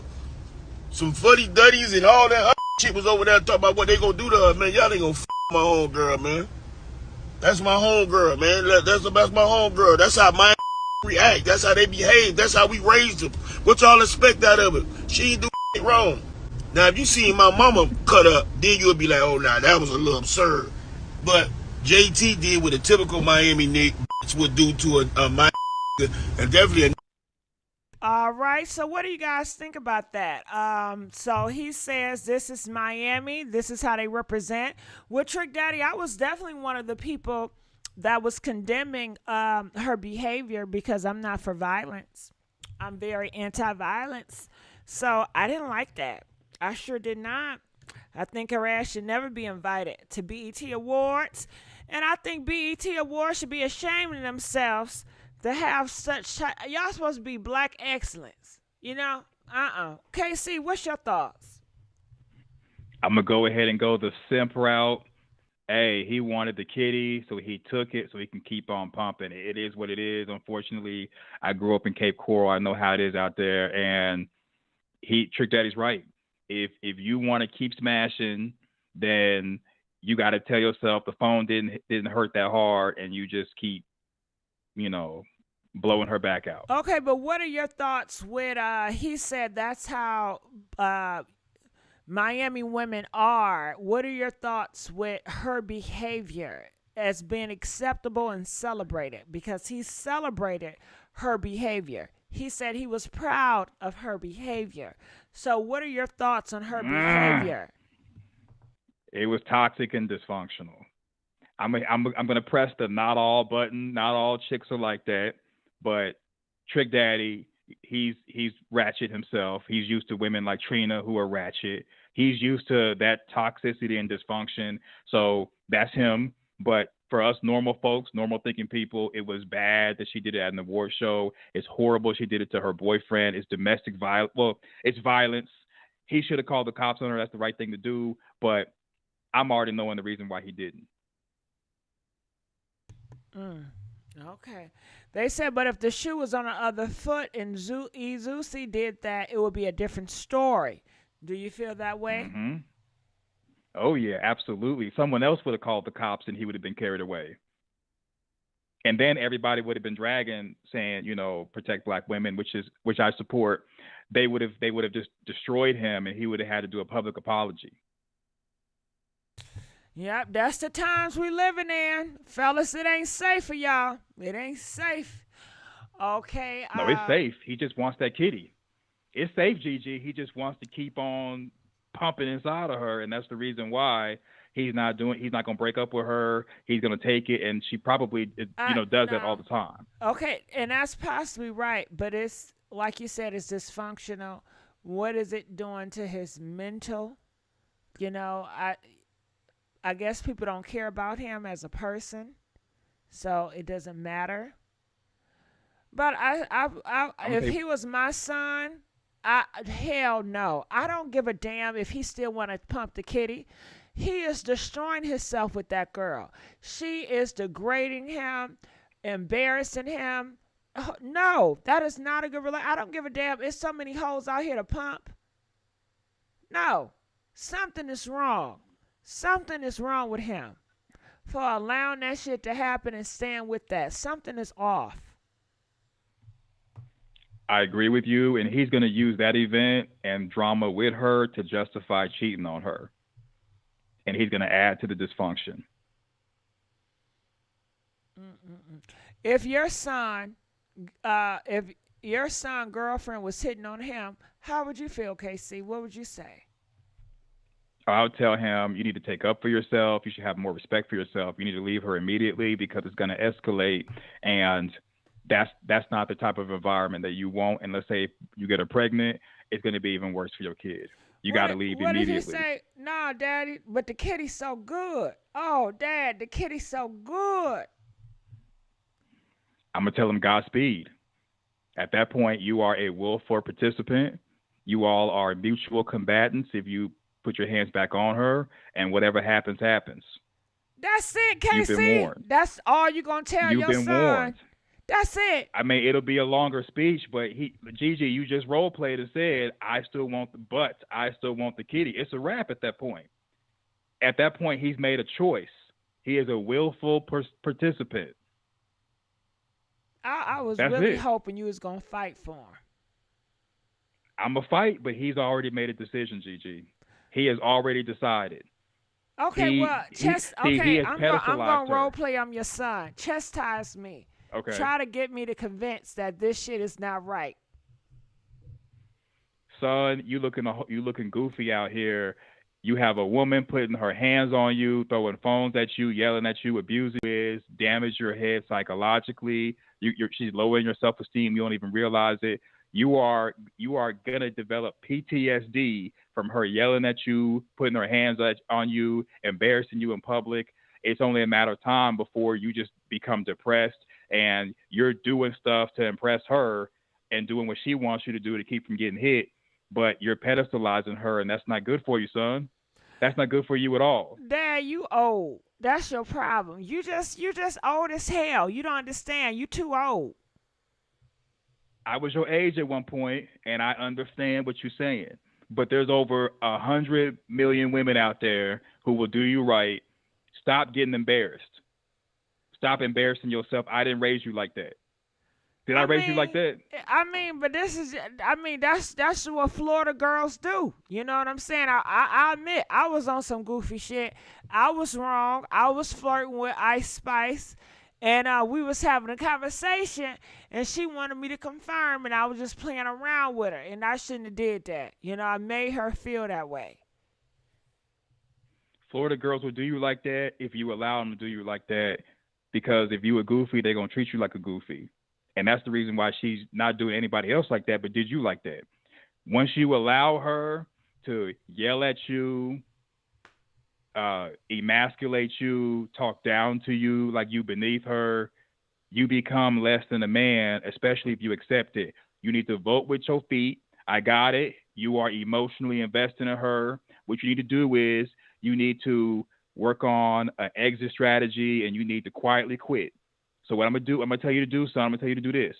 some fuddy duddies and all that shit was over there talking about what they gonna do to her, man. Y'all ain't gonna my homegirl, man. That's my homegirl, man. That's my homegirl. That's how my react. That's how they behave. That's how we raised them. What y'all expect out of it? She ain't do shit wrong. Now, if you seen my mama cut up, then you'll be like, oh, nah, that was a little absurd. But JT did what a typical Miami Nick would do to a Miami and definitely a.
All right, so what do you guys think about that? So he says this is Miami. This is how they represent. With Trick Daddy, I was definitely one of the people that was condemning her behavior because I'm not for violence. I'm very anti-violence. So I didn't like that. I sure did not. I think her ass should never be invited to BET Awards. And I think BET Awards should be ashamed of themselves to have such, y'all supposed to be black excellence, you know? KC, what's your thoughts?
I'm going to go ahead and go the simp route. Hey, he wanted the kitty, so he took it so he can keep on pumping. It is what it is. Unfortunately, I grew up in Cape Coral. I know how it is out there. And Trick Daddy's right. If you want to keep smashing, then you got to tell yourself the phone didn't hurt that hard, and you just keep, blowing her back out.
Okay, but what are your thoughts with he said that's how Miami women are. What are your thoughts with her behavior as being acceptable and celebrated? Because he celebrated her behavior. He said he was proud of her behavior. So what are your thoughts on her behavior?
It was toxic and dysfunctional. I'm going to press the not all button. Not all chicks are like that. But Trick Daddy, he's ratchet himself. He's used to women like Trina who are ratchet. He's used to that toxicity and dysfunction. So that's him. But for us normal folks, normal thinking people, it was bad that she did it at an award show. It's horrible she did it to her boyfriend. It's domestic violence. Well, it's violence. He should have called the cops on her. That's the right thing to do. But I'm already knowing the reason why he didn't.
Okay. They said, but if the shoe was on the other foot and Zusi did that, it would be a different story. Do you feel that way?
Mm-hmm. Oh, yeah, absolutely. Someone else would have called the cops and he would have been carried away. And then everybody would have been dragging, saying, protect black women, which I support. They would have just destroyed him and he would have had to do a public apology.
Yep, that's the times we living in. Fellas, it ain't safe for y'all. It ain't safe. Okay.
No, it's safe. He just wants that kitty. It's safe, Gigi. He just wants to keep on pumping inside of her, and that's the reason why he's not going to break up with her. He's going to take it, and she probably, does that all the time.
Okay, and that's possibly right, but it's, like you said, it's dysfunctional. What is it doing to his mental? I guess people don't care about him as a person, so it doesn't matter. But if he was my son, hell no. I don't give a damn if he still want to pump the kitty. He is destroying himself with that girl. She is degrading him, embarrassing him. No, that is not a good relationship. I don't give a damn. It's so many hoes out here to pump. No, something is wrong. Something is wrong with him for allowing that shit to happen and staying with that. Something is off.
I agree with you, and he's going to use that event and drama with her to justify cheating on her. And he's going to add to the dysfunction.
If your son girlfriend was hitting on him, how would you feel, KC? What would you say?
I would tell him, you need to take up for yourself. You should have more respect for yourself. You need to leave her immediately because it's going to escalate. And that's not the type of environment that you want. And let's say you get her pregnant, it's going to be even worse for your kid. You got to leave immediately.
What did he say? Nah, Daddy, but the kitty's so good. Oh, Dad, the kitty's so good.
I'm gonna tell him Godspeed. At that point, you are a willful participant. You all are mutual combatants if you put your hands back on her, and whatever happens, happens.
That's it,
You've been
KC.
warned.
That's all you gonna tell
You've
your
been
son.
warned.
That's it.
I mean, it'll be a longer speech, but Gigi, you just role played and said, I still want the butt. I still want the kitty. It's a wrap at that point. At that point, he's made a choice. He is a willful participant.
I was
That's
really
it.
hoping you was gonna fight for him.
I'm a fight, but he's already made a decision, Gigi. He has already decided.
Okay,
He
well,
has
I'm
pedestalized
gonna
her.
role play. I'm your son. Chastise me.
Okay.
Try to get me to convince that this shit is not right.
Son, you looking goofy out here. You have a woman putting her hands on you, throwing phones at you, yelling at you, abusing you, damage your head psychologically. She's lowering your self-esteem. You don't even realize it. You are gonna develop PTSD from her yelling at you, putting her hands on you, embarrassing you in public. It's only a matter of time before you just become depressed and you're doing stuff to impress her and doing what she wants you to do to keep from getting hit. But you're pedestalizing her, and that's not good for you, son. That's not good for you at all.
Dad, you old. That's your problem. You just old as hell. You don't understand. You too old.
I was your age at one point, and I understand what you're saying. But there's over 100 million women out there who will do you right. Stop getting embarrassed. Stop embarrassing yourself. I didn't raise you like that. Did I raise you like that?
I mean, but that's what Florida girls do. You know what I'm saying? I admit I was on some goofy shit. I was wrong. I was flirting with Ice Spice, and we was having a conversation, and she wanted me to confirm, and I was just playing around with her, and I shouldn't have did that. You know, I made her feel that way.
Florida girls will do you like that if you allow them to do you like that, because if you a goofy, they're going to treat you like a goofy. And that's the reason why she's not doing anybody else like that, but did you like that? Once you allow her to yell at you, emasculate you, talk down to you like you beneath her, you become less than a man, especially if you accept it. You need to vote with your feet. I got it. You are emotionally invested in her. What you need to do is you need to work on an exit strategy, and you need to quietly quit. So what I'm going to do, I'm going to tell you to do, son, I'm going to tell you to do this.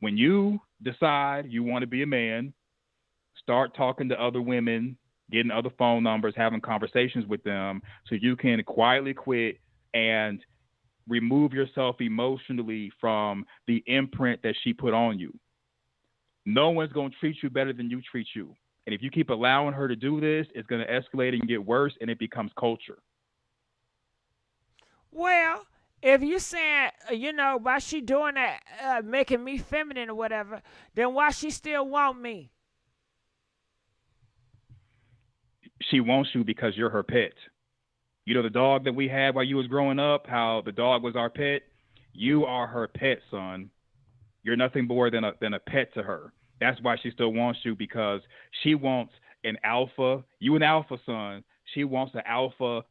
When you decide you want to be a man, start talking to other women, getting other phone numbers, having conversations with them so you can quietly quit and remove yourself emotionally from the imprint that she put on you. No one's going to treat you better than you treat you. And if you keep allowing her to do this, it's going to escalate and get worse, and it becomes culture.
Well, if you saying, why she doing that, making me feminine or whatever, then why she still want me?
She wants you because you're her pet. You know the dog that we had while you was growing up, how the dog was our pet? You are her pet, son. You're nothing more than a pet to her. That's why she still wants you, because she wants an alpha. You an alpha, son. She wants an alpha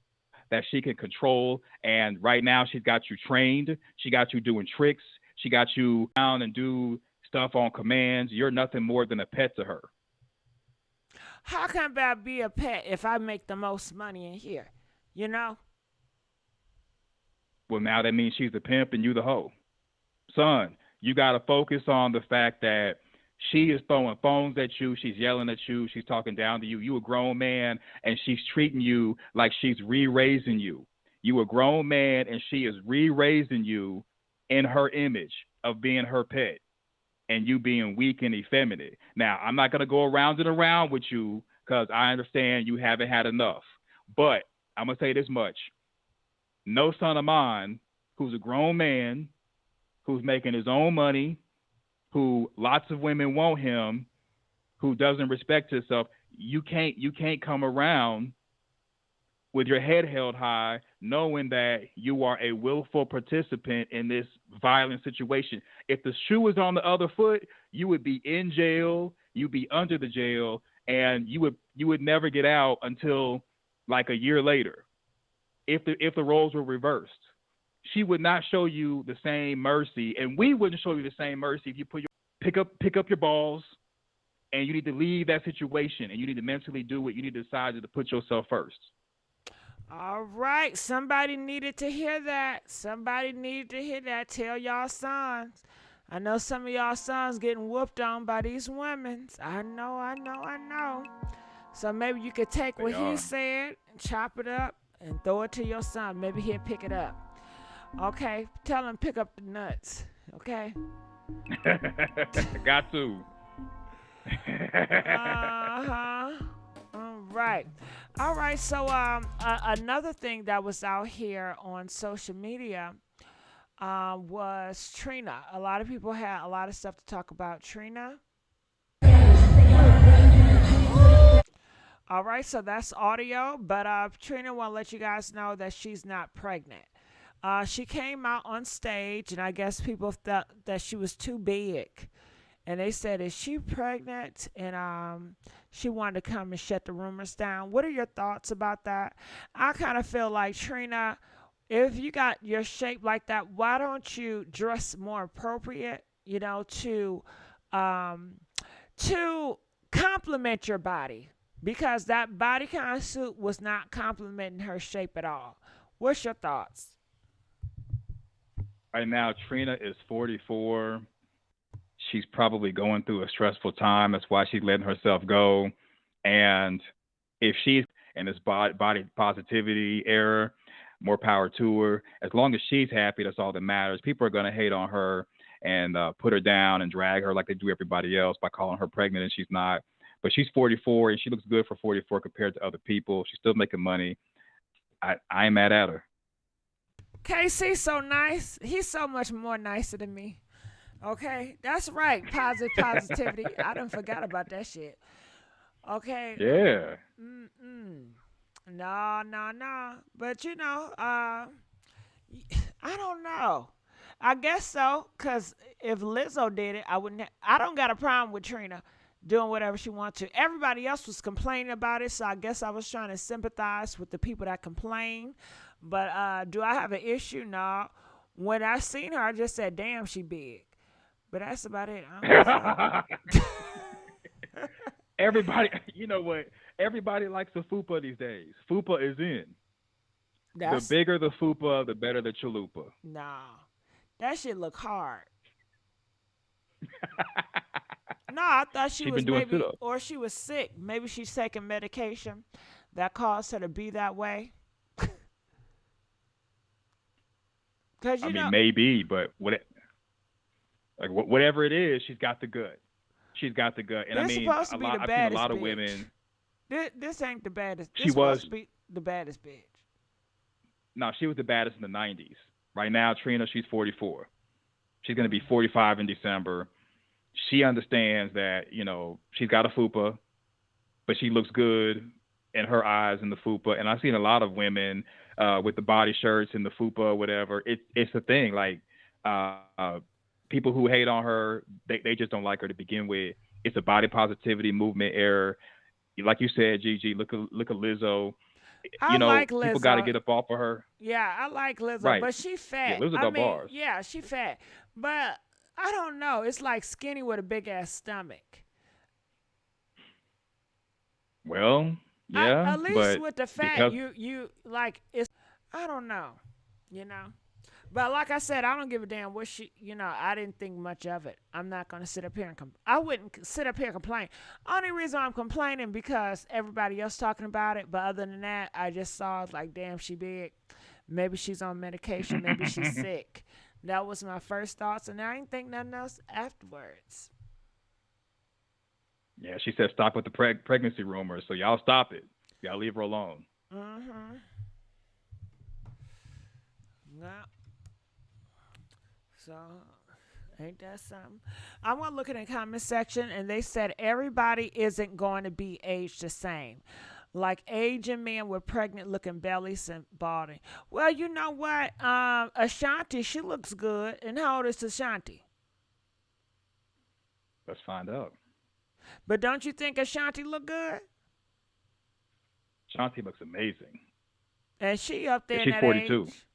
that she can control. And right now she's got you trained. She got you doing tricks. She got you down and do stuff on commands. You're nothing more than a pet to her.
How can I be a pet if I make the most money in here? You know?
Well, now that means she's the pimp and you the hoe. Son, you got to focus on the fact that she is throwing phones at you. She's yelling at you. She's talking down to you. You a grown man, and she's treating you like she's re-raising you. You a grown man, and she is re-raising you in her image of being her pet and you being weak and effeminate. Now, I'm not going to go around and around with you because I understand you haven't had enough. But I'm going to say this much. No son of mine who's a grown man, who's making his own money, who lots of women want him, who doesn't respect himself, you can't come around with your head held high knowing that you are a willful participant in this violent situation. If the shoe was on the other foot, you would be in jail, you'd be under the jail, and you would never get out until like a year later if the roles were reversed. she would not show you the same mercy, and we wouldn't show you the same mercy if you pick up your balls, and you need to leave that situation, and you need to mentally do it. You need to decide to put yourself first.
All right. Somebody needed to hear that. Somebody needed to hear that. Tell y'all sons. I know some of y'all sons getting whooped on by these women. I know. So maybe you could take what he said and chop it up and throw it to your son. Maybe he'll pick it up. Okay, tell him pick up the nuts. Okay.
Got to.
All right. So another thing that was out here on social media was Trina. A lot of people had a lot of stuff to talk about Trina. All right, so that's audio, but Trina want to let you guys know that she's not pregnant. She came out on stage, and I guess people thought that she was too big. And they said, is she pregnant? And she wanted to come and shut the rumors down. What are your thoughts about that? I kind of feel like, Trina, if you got your shape like that, why don't you dress more appropriate, to compliment your body? Because that bodycon suit was not complimenting her shape at all. What's your thoughts?
Right now, Trina is 44. She's probably going through a stressful time. That's why she's letting herself go. And if she's in this body positivity era, more power to her. As long as she's happy, that's all that matters. People are going to hate on her and put her down and drag her like they do everybody else by calling her pregnant, and she's not. But she's 44, and she looks good for 44 compared to other people. She's still making money. I ain't mad at her.
KC's so nice. He's so much more nicer than me. Okay? That's right. Positivity. I done forgot about that shit. Okay?
Yeah.
No. But, I don't know. I guess so, because if Lizzo did it, I don't got a problem with Trina doing whatever she wants to. Everybody else was complaining about it, so I guess I was trying to sympathize with the people that complain. But do I have an issue? No. When I seen her, I just said, damn, she big. But that's about it.
Everybody, you know what? Everybody likes the fupa these days. Fupa is in. The bigger the fupa, the better the chalupa.
Nah. That shit look hard. No, I thought she was maybe, or she was sick. Maybe she's taking medication that caused her to be that way.
I mean, maybe, but whatever it is, she's got the gut. She's got the gut, and I mean, I've seen a lot of women.
This ain't the baddest. This was supposed to be the baddest bitch.
No, she was the baddest in the '90s. Right now, Trina, she's 44. She's gonna be 45 in December. She understands that, she's got a fupa, but she looks good in her eyes in the fupa. And I've seen a lot of women with the body shirts and the fupa or whatever. It's a thing. Like people who hate on her, they just don't like her to begin with. It's a body positivity movement error. Like you said, Gigi, look at Lizzo.
Like Lizzo.
People got to get up off of her.
Yeah, I like Lizzo,
right.
But she fat.
Yeah, Lizzo got bars.
Yeah, she fat. But I don't know. It's like skinny with a big ass stomach.
Well, yeah.
At least with the fat, you like it's. I don't know, But like I said, I don't give a damn what she. I didn't think much of it. I'm not gonna sit up here and I wouldn't sit up here and complain. Only reason I'm complaining because everybody else talking about it. But other than that, I just saw like, damn, she big. Maybe she's on medication. Maybe she's sick. That was my first thoughts, and I didn't think nothing else afterwards.
Yeah, she said stop with the pregnancy rumors, so y'all stop it. Y'all leave her alone.
Mm-hmm. Yeah. So, ain't that something? I want to look in the comment section, and they said everybody isn't going to be aged the same. Like Asian men with pregnant-looking bellies and balding. Well, you know what? Ashanti, she looks good. And how old is Ashanti?
Let's find out.
But don't you think Ashanti look good?
Ashanti looks amazing.
And she up there
she's
in that
42.
age.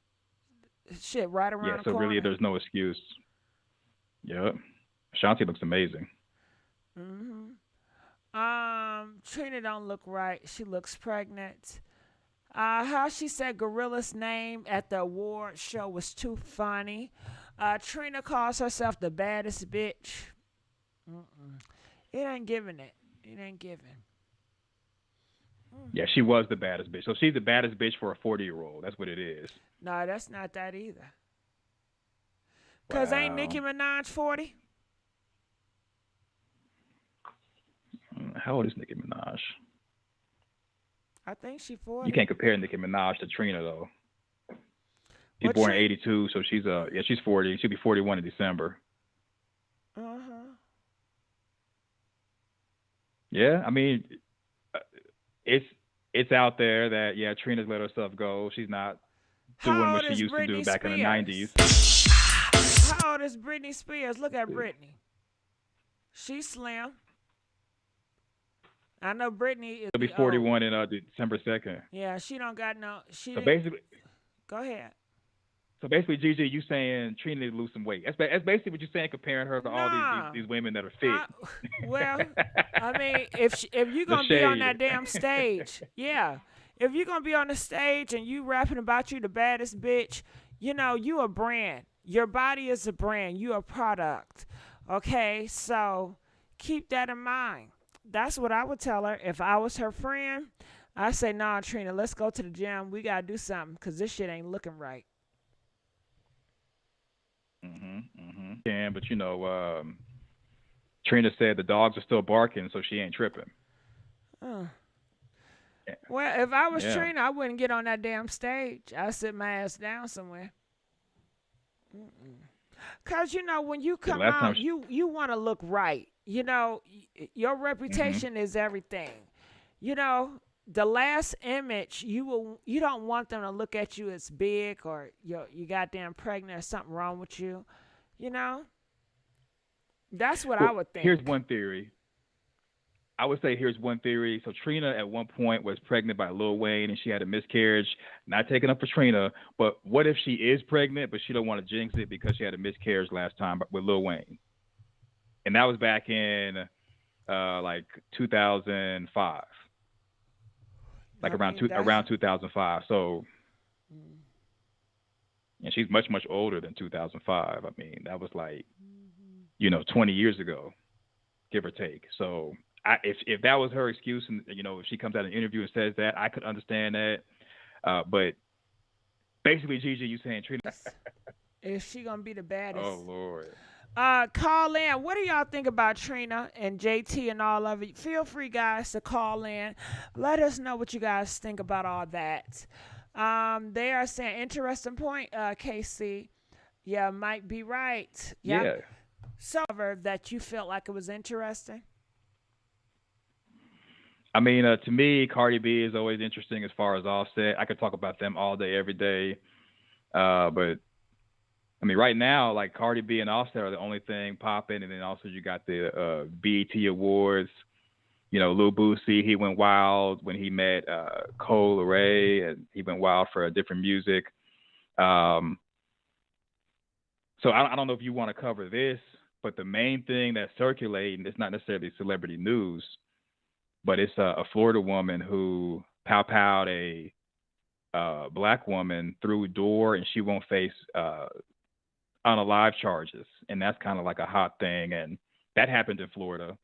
shit right around
Yeah,
the
so
corner.
really there's no excuse. Yep. Ashanti looks amazing.
Mm-hmm. Trina don't look right. She looks pregnant. How she said Gorilla's name at the award show was too funny. Trina calls herself the baddest bitch. Mm-mm. It ain't giving it. It ain't giving.
Yeah, she was the baddest bitch. So she's the baddest bitch for a 40-year-old. That's what it is.
No, that's not that either. Cause ain't Nicki Minaj 40?
How old is Nicki Minaj?
I think she 40.
You can't compare Nicki Minaj to Trina though. She's born in '82, so she's she's 40. She'll be 41 in December. Yeah, I mean, it's out there that Trina's let herself go. She's not doing what she used to do back in the '90s.
How old is Britney Spears? Look at Britney. She's slim. I know Britney is.
She'll be 41 in December 2nd.
Yeah, she don't got no.
So basically,
go ahead.
So basically, Gigi, you saying Trina needs to lose some weight. That's basically what you're saying, comparing her to all these women that are fit.
Well, I mean, if you're gonna be on that damn stage, if you're gonna be on the stage and you rapping about you the baddest bitch, you a brand. Your body is a brand. You a product. Okay, so keep that in mind. That's what I would tell her if I was her friend. I say, nah, Trina, let's go to the gym. We gotta do something because this shit ain't looking right.
Yeah, but Trina said the dogs are still barking, so she ain't tripping.
Well, if I was Trina, I wouldn't get on that damn stage. I'd sit my ass down somewhere. Because, when you come out, you want to look right. Your reputation is everything. The last image, you don't want them to look at you as big or you goddamn pregnant or something wrong with you. That's what I would think.
Here's one theory. I would say here's one theory. So Trina at one point was pregnant by Lil Wayne and she had a miscarriage. Not taking up for Trina, but what if she is pregnant but she don't want to jinx it because she had a miscarriage last time with Lil Wayne? And that was back in like 2005. Like around 2005. So, and she's much, much older than 2005. I mean, that was like, 20 years ago, give or take. So if that was her excuse and, if she comes out in an interview and says that, I could understand that. But basically, Gigi, you saying Trina.
Is she going to be the baddest?
Oh, Lord.
Call in. What do y'all think about Trina and JT and all of it? Feel free, guys, to call in. Let us know what you guys think about all that. They are saying, interesting point, KC. Yeah, might be right.
Yeah.
So that you felt like it was interesting?
I mean, to me, Cardi B is always interesting as far as Offset. I could talk about them all day, every day. But I mean, right now, like Cardi B and Offset are the only thing popping, and then also you got the BET Awards. Lil Boosie, he went wild when he met Chole, and he went wild for different music. So I don't know if you want to cover this, but the main thing that's circulating, it's not necessarily celebrity news, but it's a Florida woman who pow-powed a black woman through a door, and she won't face unalive charges, and that's kind of like a hot thing, and that happened in Florida.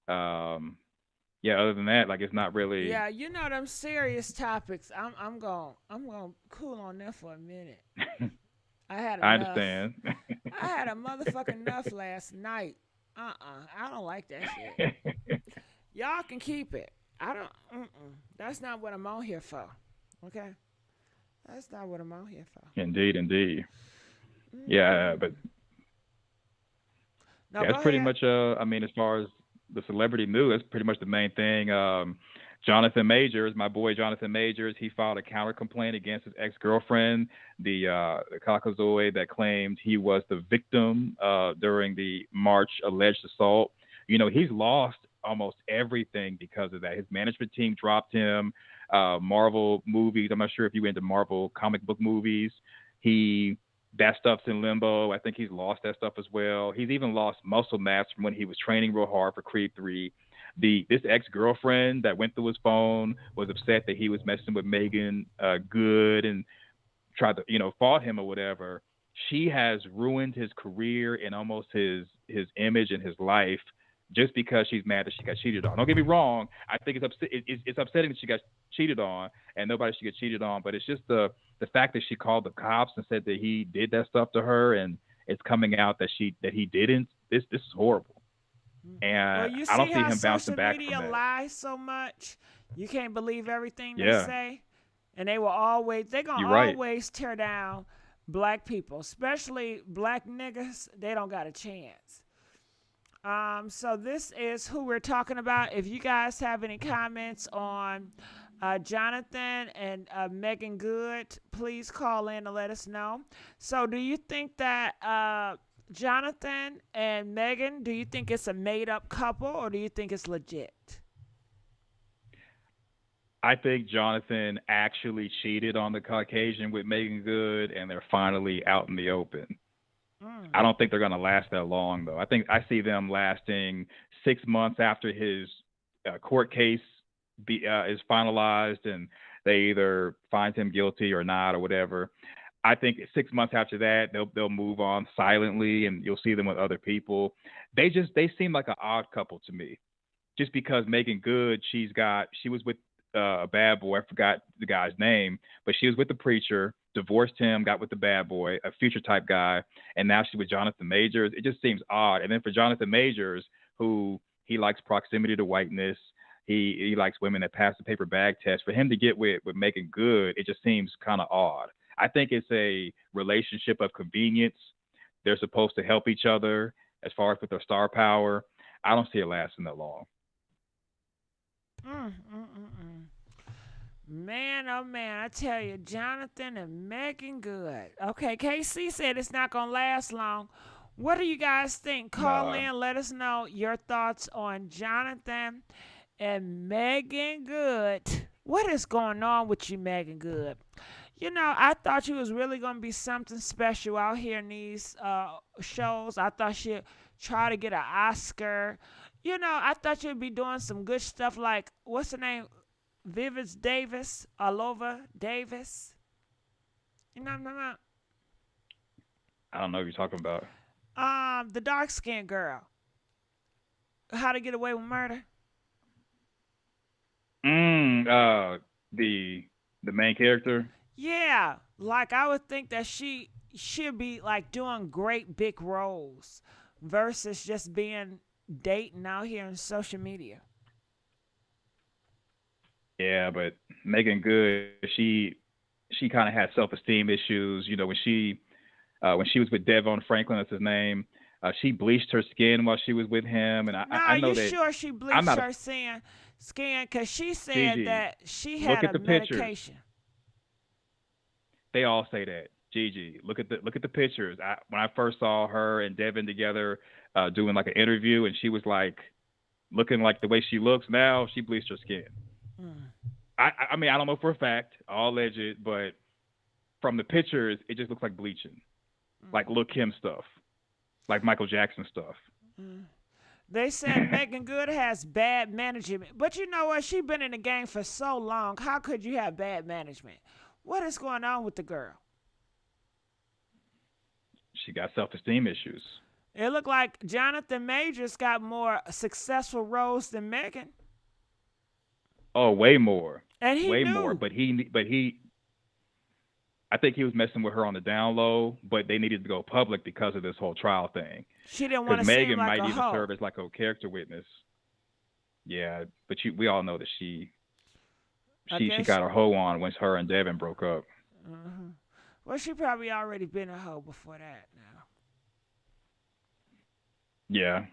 Other than that, like it's not really.
Yeah, them serious topics. I'm going cool on them for a minute. I had enough.
I understand.
I had a motherfucking enough last night. I don't like that shit. Y'all can keep it. I don't. That's not what I'm on here for. Okay, that's not what I'm on here for.
Indeed. Yeah, but that's pretty much. I mean, as far as the celebrity news, that's pretty much the main thing. Jonathan Majors, my boy Jonathan Majors, he filed a counter complaint against his ex-girlfriend, the Caucasoid that claimed he was the victim during the March alleged assault. He's lost almost everything because of that. His management team dropped him. Marvel movies. I'm not sure if you were into Marvel comic book movies. That stuff's in limbo. I think he's lost that stuff as well. He's even lost muscle mass from when he was training real hard for Creed 3. This ex-girlfriend that went through his phone was upset that he was messing with Megan Good and tried to, fought him or whatever. She has ruined his career and almost his image and his life just because she's mad that she got cheated on. Don't get me wrong. I think it's upsetting that she got cheated on, and nobody should get cheated on. But it's just the fact that she called the cops and said that he did that stuff to her, and it's coming out that he didn't. This is horrible. And
you
I don't
see
see
how
him bouncing
social
back
media
from that.
lies so much. You can't believe everything they
Yeah.
say, and they're gonna always tear down black people, especially black niggas. They don't got a chance. So this is who we're talking about. If you guys have any comments on Jonathan and Megan Good, please call in and let us know. So do you think that Jonathan and Megan, do you think it's a made-up couple, or do you think it's legit?
I think Jonathan actually cheated on the Caucasian with Megan Good, and they're finally out in the open. I don't think they're going to last that long, though. I see them lasting 6 months after his court case is finalized, and they either find him guilty or not or whatever. I think 6 months after that, they'll move on silently, and you'll see them with other people. They seem like an odd couple to me, just because Megan Good, she was with a bad boy. I forgot the guy's name, but she was with the preacher, divorced him, got with the bad boy, a future type guy, and now she's with Jonathan Majors. It just seems odd. And then for Jonathan Majors, who he likes proximity to whiteness, he likes women that pass the paper bag test. For him to get with Megan Good, it just seems kind of odd. I think it's a relationship of convenience. They're supposed to help each other as far as with their star power. I don't see it lasting that long.
Man, oh man, I tell you, Jonathan and Megan Good. Okay, KC said it's not going to last long. What do you guys think? Call in, let us know your thoughts on Jonathan and Megan Good. What is going on with you, Megan Good? I thought you was really going to be something special out here in these shows. I thought she'd try to get an Oscar. I thought you'd be doing some good stuff like, what's her name? Vivis Davis, Alova Davis. You know what I'm talking about?
I don't know what you're talking about.
The dark-skinned girl. How to Get Away with Murder.
The main character.
Yeah, like I would think that she should be like doing great big roles versus just being dating out here on social media.
Yeah, but Megan Good, she kind of had self-esteem issues. When she was with Devon Franklin, that's his name. She bleached her skin while she was with him, and I know that.
Sure she bleached her skin? Because she said
GIGI,
that she had a medication.
Pictures. They all say that. GIGI, look at the pictures. When I first saw her and Devin together doing like an interview, and she was like looking like the way she looks now, she bleached her skin. I mean, I don't know for a fact, all alleged, but from the pictures, it just looks like bleaching, like Lil' Kim stuff, like Michael Jackson stuff.
They said Megan Good has bad management, but you know what? She's been in the game for so long. How could you have bad management? What is going on with the girl?
She got self-esteem issues.
It looked like Jonathan Majors got more successful roles than Megan.
Oh, way more.
And he
way
knew.
more. But he, I think he was messing with her on the down low. But they needed to go public because of this whole trial thing.
She didn't want to
Megan
seem like
might
a
even
hoe.
serve as like a character witness. Yeah, but we all know that she got her hoe on once her and Devin broke up.
Well, she probably already been a hoe before that now.
Yeah.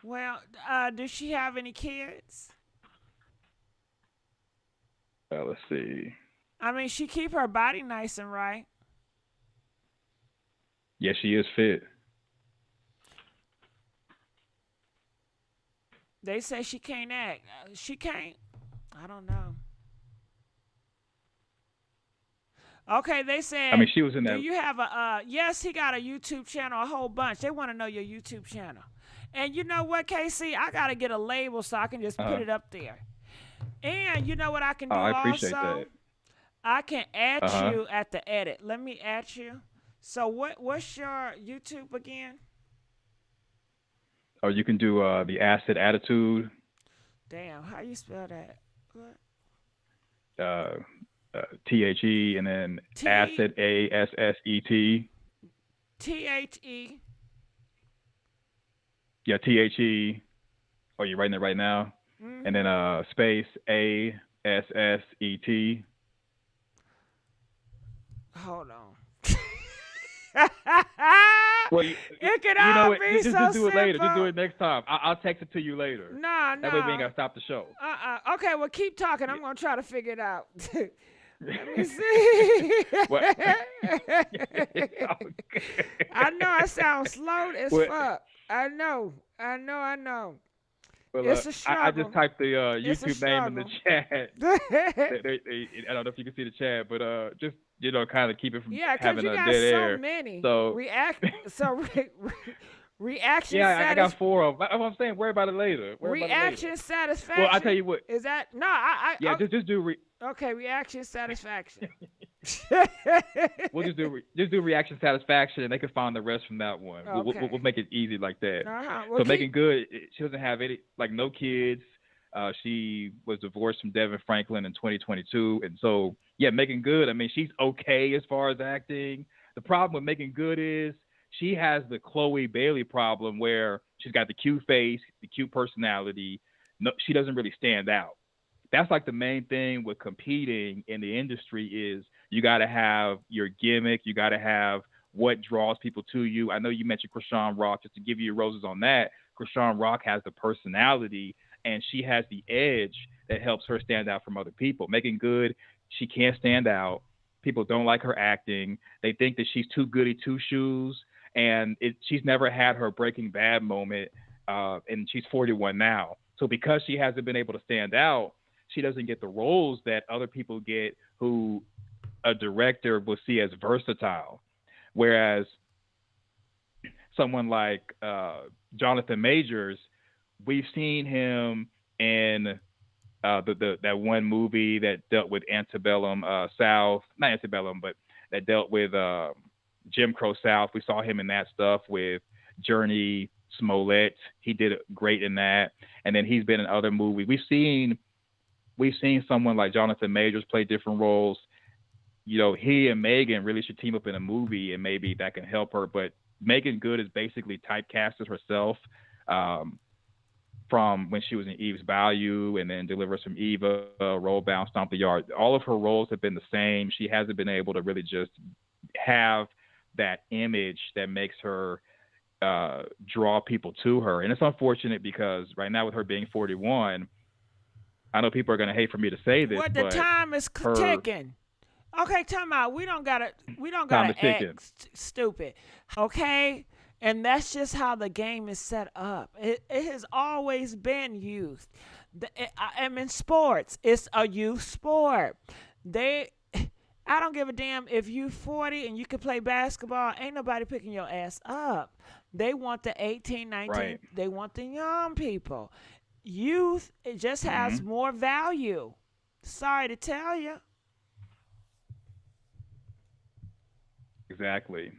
Well, does she have any kids?
Let's see.
I mean, she keep her body nice and right.
Yeah, she is fit.
They say she can't act. She can't. I don't know. Okay, they said.
I mean, she was in that.
Do you have a? Yes, he got a YouTube channel, a whole bunch. They want to know your YouTube channel. And you know what, KC? I gotta get a label so I can just put it up there. And you know what I can do
I appreciate
also?
that.
I can add you at the edit. Let me add you. So what's your YouTube again?
Or you can do the Acid Attitude.
Damn, how you spell that? What?
THE and then Acid ASSET.
THE.
Yeah, THE. Oh, you're writing it right now.
Mm-hmm.
And then space ASSET.
Hold on.
Well,
it could all be so
just do it later.
simple.
Just do it next time. I'll text it to you later.
No.
That way we ain't got to stop the show.
Okay, well, keep talking. I'm going to try to figure it out. Let me see. I know I sound slow as fuck. I know.
Well,
It's a struggle.
I just typed the YouTube name in the chat. I don't know if you can see the chat, but just kind of keep it from having
you
a
got
dead
so
air.
many.
So
reaction.
Yeah, I got 4 of them. I'm saying, worry about it later.
Reaction satisfaction.
Well, I tell you what.
Is that no?
Just do.
Okay, reaction satisfaction.
We'll just do reaction satisfaction, and they can find the rest from that one.
Okay.
We'll make it easy like that.
Well,
so Making Good, she doesn't have any, like, no kids. She was divorced from Devin Franklin in 2022, and so Making Good. I mean, she's okay as far as acting. The problem with Making Good is she has the Chloe Bailey problem, where she's got the cute face, the cute personality. No, she doesn't really stand out. That's like the main thing with competing in the industry is you got to have your gimmick. You got to have what draws people to you. I know you mentioned Krishan Rock. Just to give you your roses on that, Krishan Rock has the personality, and she has the edge that helps her stand out from other people. Making Good, she can't stand out. People don't like her acting. They think that she's too goody two-shoes, and she's never had her Breaking Bad moment, and she's 41 now. So because she hasn't been able to stand out, she doesn't get the roles that other people get who a director will see as versatile. Whereas someone like Jonathan Majors, we've seen him in that one movie that dealt with Antebellum South, not Antebellum, but that dealt with Jim Crow South. We saw him in that stuff with Journey Smollett. He did great in that. And then he's been in other movies. We've seen someone like Jonathan Majors play different roles. He and Megan really should team up in a movie, and maybe that can help her. But Megan Good is basically typecasted herself from when she was in Eve's Bayou, and then Deliver Some Eva, Roll Bound, Stomp the Yard. All of her roles have been the same. She hasn't been able to really just have that image that makes her draw people to her. And it's unfortunate because right now, with her being 41, I know people are going to hate for me to say this,
the time is ticking. Okay, time out. We don't gotta act stupid. Okay, and that's just how the game is set up. It has always been youth. I'm in sports. It's a youth sport. I don't give a damn if you 40 and you can play basketball. Ain't nobody picking your ass up. They want the 18, 19. Right. They want the young people. Youth, it just has more value. Sorry to tell you.
Exactly.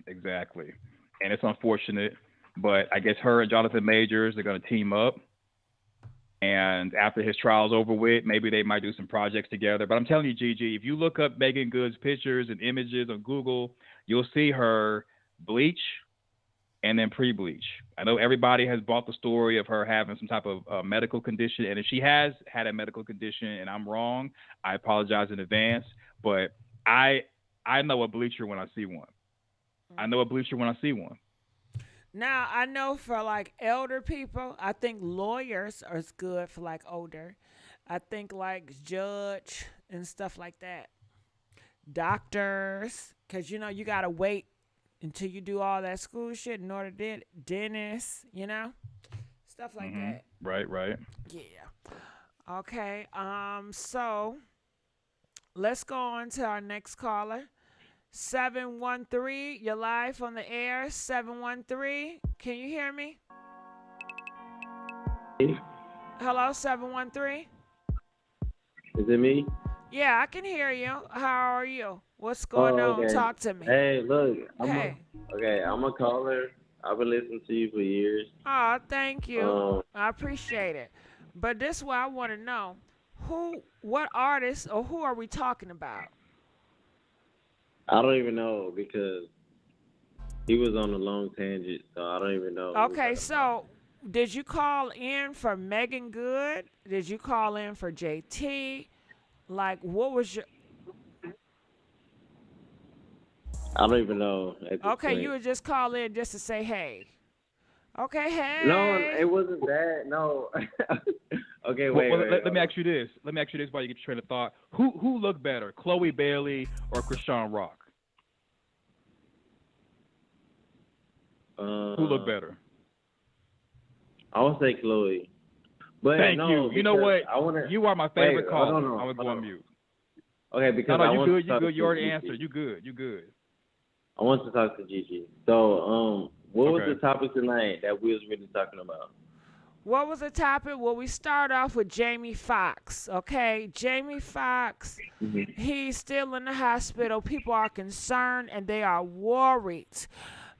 And it's unfortunate, but I guess her and Jonathan Majors are going to team up. And after his trial's over with, maybe they might do some projects together. But I'm telling you, Gigi, if you look up Megan Good's pictures and images on Google, you'll see her bleach and then pre-bleach. I know everybody has bought the story of her having some type of medical condition. And if she has had a medical condition and I'm wrong, I apologize in advance. But I know a bleacher when I see one. I know a bleacher when I see one.
Now, I know for like elder people, I think lawyers are good for like older. I think like judge and stuff like that. Doctors, because you got to wait until you do all that school shit in order to dentists, stuff like that.
Right.
Yeah. Okay. So let's go on to our next caller. 713. You're live on the air. 713. Can you hear me? Hello, 713.
Is it me?
Yeah, I can hear you. How are you? What's going on?
Okay.
Talk to me.
Hey, look. I'm a caller. I've been listening to you for years.
Oh, thank you. I appreciate it. But this is what I want to know. What artist or who are we talking about?
I don't even know because he was on a long tangent, so I don't even know.
Okay, so did you call in for Megan Good? Did you call in for JT? Like, what was your...
I don't even know.
Okay, you would just call in just to say hey. Okay, hey.
No, it wasn't that. No. Okay, wait.
Let me ask you this. Let me ask you this while you get your train of thought. Who looked better, Chloe Bailey or Krishan Rock? Who looked better?
I would say Chloe. But
Thank you. You know what? You are my favorite caller. I'm gonna go on mute.
Okay, because
no,
you
good.
You
You already answered. You good.
I want to talk to Gigi. So, what was the topic tonight that we was really talking about?
What was the topic? Well, we start off with Jamie Foxx, okay? Jamie Foxx, he's still in the hospital. People are concerned and they are worried.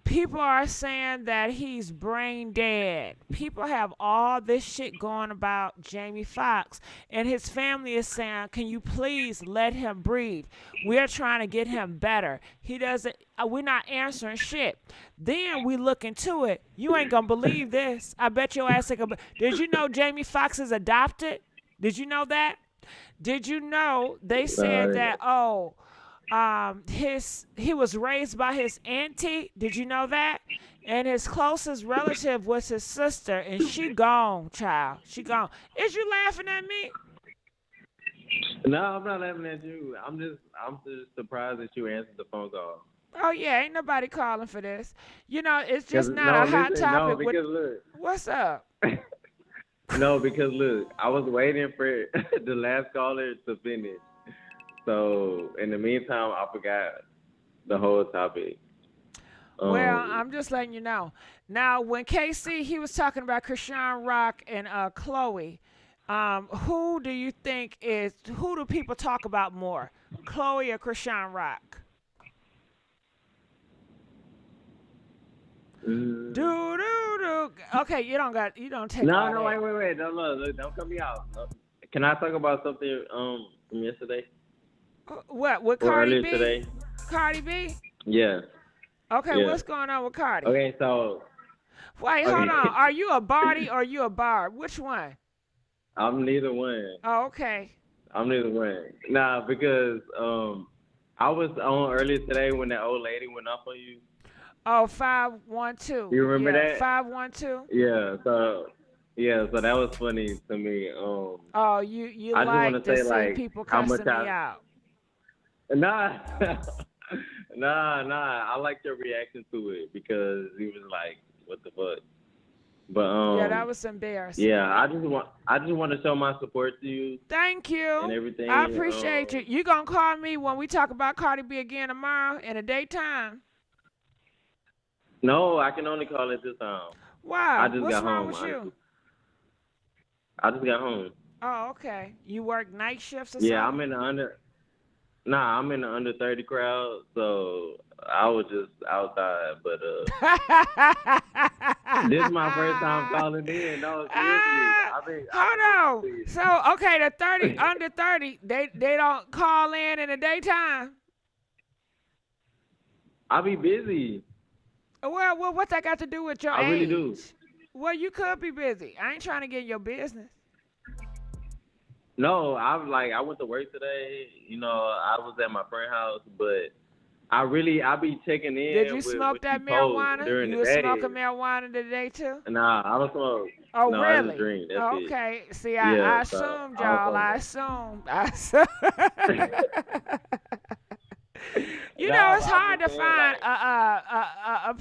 People are saying that he's brain dead. People have all this shit going about Jamie Foxx, and his family is saying, can you please let him breathe? We're trying to get him better. He doesn't, we're not answering shit. Then we look into it. You ain't gonna believe this. I bet your ass ain't gonna. Did you know Jamie Foxx is adopted? Did you know that? Did you know they said that, he was raised by his auntie. Did you know that? And his closest relative was his sister, and she gone, child. She gone. Is you laughing at me?
No, I'm not laughing at you. I'm just surprised that you answered the phone call.
Oh yeah, ain't nobody calling for this. You know, it's just not a hot topic.
No, because look.
What's up?
No, because look, I was waiting for the last caller to finish. So, in the meantime, I forgot the whole topic.
Well, I'm just letting you know. Now, when KC, he was talking about Krishan Rock and Chloe, who do you think who do people talk about more, Chloe or Krishan Rock? Okay, you don't take all
No,
that.
wait. Don't cut me out. No. Can I talk about something from yesterday?
What, with
or
Cardi
earlier
B?
Today?
Cardi B?
Yeah.
Okay,
Yeah.
what's going on with Cardi?
Okay, so.
Wait, hold on. Are you a Barty or you a Barb? Which one?
I'm neither one.
Oh, okay.
I'm neither one. Nah, because I was on earlier today when that old lady went off on you.
Oh, 512.
You remember that?
512?
Yeah, so that was funny to me.
Oh, you
I just
like
want
to
say,
see
like,
people
how
cussing
much
me out.
Nah. Nah. I liked your reaction to it because he was like, what the fuck? But
yeah, that was embarrassing.
Yeah, I just want to show my support to you.
Thank you.
And everything.
I appreciate you. You gonna call me when we talk about Cardi B again tomorrow in the daytime?
No, I can only call it this time.
Wow.
I just
What's
got
wrong
home.
with you?
I just got home.
Oh, okay. You work night shifts or something?
Yeah, I'm in the under 30 crowd, so I was just outside. But this is my first time calling in. No, seriously.
Hold on. So okay, the 30 under 30, they don't call in the daytime.
I be busy.
Well, what's that got to do with your age?
I really do.
Well, you could be busy. I ain't trying to get in your business.
No, I went to work today. You know, I was at my friend's house, but I be checking in.
Did you smoke that marijuana?
During
You
the
was
day.
smoking marijuana today too?
Nah, I don't smoke.
Oh,
no,
really?
I just drink. That's it.
Okay. See,
Yeah,
I
so
assumed,
I don't
y'all.
smoke.
I assumed. You know, it's hard to find a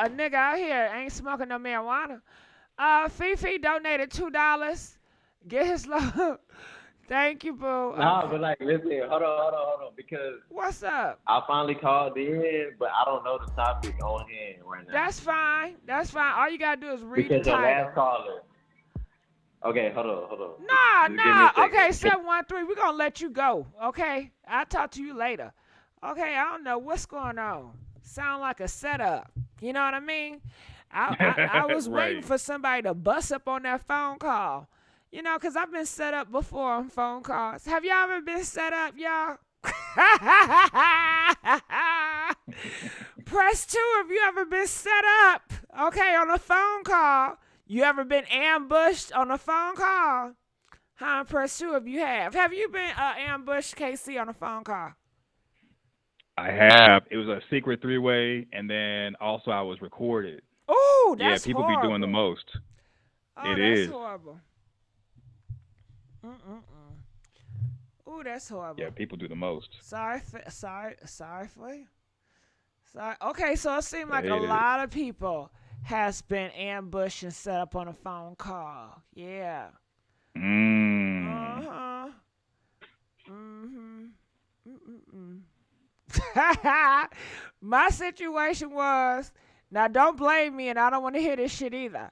nigga out here ain't smoking no marijuana. Fifi donated $2. Get his Thank you, boo.
Nah, but like, listen, hold on, because
what's up?
I finally called in, but I don't know the topic on hand right now.
That's fine. That's fine. All you gotta do is read
Because
the
your
title.
last caller. Okay, hold on.
Nah.
Just give me a second.
Okay, 713. We're gonna let you go. Okay, I'll talk to you later. Okay, I don't know what's going on. Sound like a setup. You know what I mean? I was waiting for somebody to bust up on that phone call. You know, because I've been set up before on phone calls. Have y'all ever been set up, y'all? Press 2 if you ever been set up, okay, on a phone call. You ever been ambushed on a phone call? Press 2 if you have. Have you been ambushed, KC, on a phone call?
I have. It was a secret 3-way, and then also I was recorded.
Oh, that's
people
horrible.
be doing the most.
Oh,
it
that's
is.
horrible. Ooh, that's horrible.
Yeah, people do the most.
Sorry for you. Sorry. Okay, so it seems like a lot of people has been ambushed and set up on a phone call. Yeah. My situation was, now don't blame me, and I don't want to hear this shit either.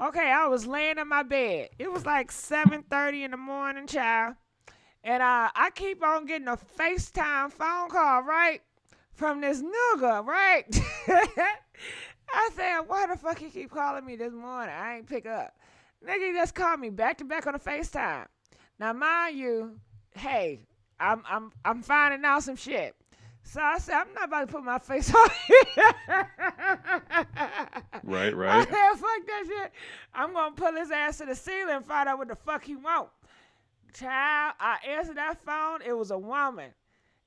Okay, I was laying in my bed. It was like 7:30 in the morning, child. And I keep on getting a FaceTime phone call, right? From this nigga, right? I said, why the fuck he keep calling me this morning? I ain't pick up. Nigga, he just called me back to back on the FaceTime. Now, mind you, hey, I'm finding out some shit. So I said, I'm not about to put my face on here.
Right.
I said, fuck that shit. I'm going to pull his ass to the ceiling and find out what the fuck he want. Child, I answered that phone. It was a woman.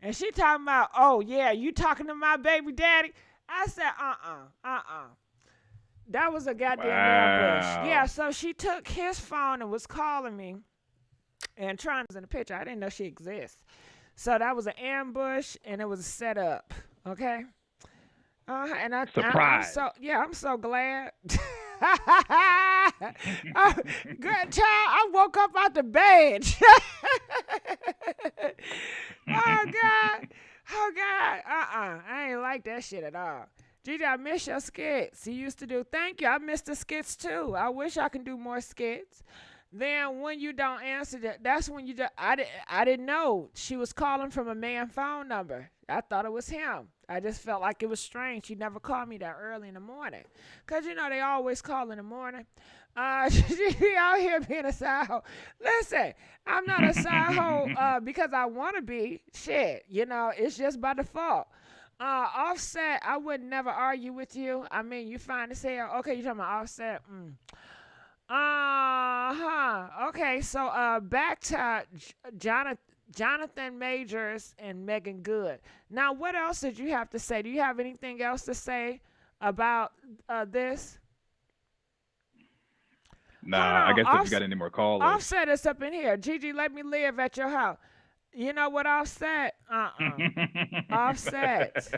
And she talking about, oh, yeah, you talking to my baby daddy? I said, That was a goddamn ambush. Yeah, so she took his phone and was calling me. And Trina was in the picture. I didn't know she exists. So that was an ambush, and it was a setup, okay? And
Surprise.
I'm so glad. Good child, I woke up out the bed. Oh, God. I ain't like that shit at all. Gigi, I miss your skits. You used to do. Thank you. I miss the skits, too. I wish I could do more skits. Then when you don't answer that's when you just, I didn't know she was calling from a man phone number. I thought it was him. I just felt like it was strange. She never called me that early in the morning. Because, they always call in the morning. She out here being a side hoe. Listen, I'm not a side hoe because I want to be. Shit, it's just by default. Offset, I would never argue with you. I mean, you fine as hell. Okay, you talking about Offset? Okay, so back to Jonathan Majors and Megan Good. Now, what else did you have to say? Do you have anything else to say about this?
Nah, I guess if you got any more callers.
Offset is up in here. Gigi, let me live at your house. You know what, Offset? Offset.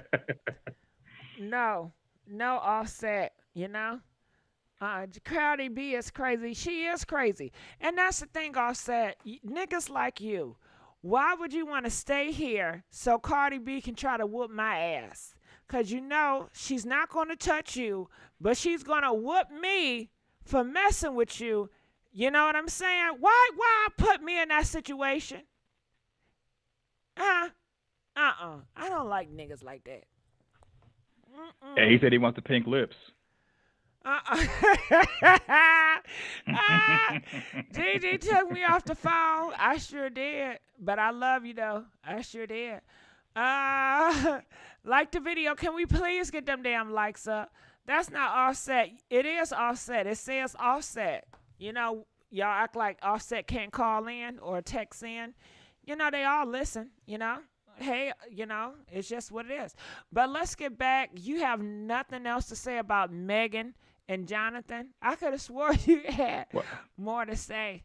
No, Offset, Cardi B is crazy. She is crazy. And that's the thing, Offset. Niggas like you, why would you want to stay here so Cardi B can try to whoop my ass? Because she's not going to touch you, but she's going to whoop me for messing with you. You know what I'm saying? Why put me in that situation? I don't like niggas like that.
Yeah, he said he wants the pink lips.
Gigi took me off the phone. I sure did. But I love you, though. I sure did. Like the video. Can we please get them damn likes up? That's not Offset. It is Offset. It says Offset. Y'all act like Offset can't call in or text in. They all listen, Hey, it's just what it is. But let's get back. You have nothing else to say about Megan and Jonathan? I could have swore you had more to say.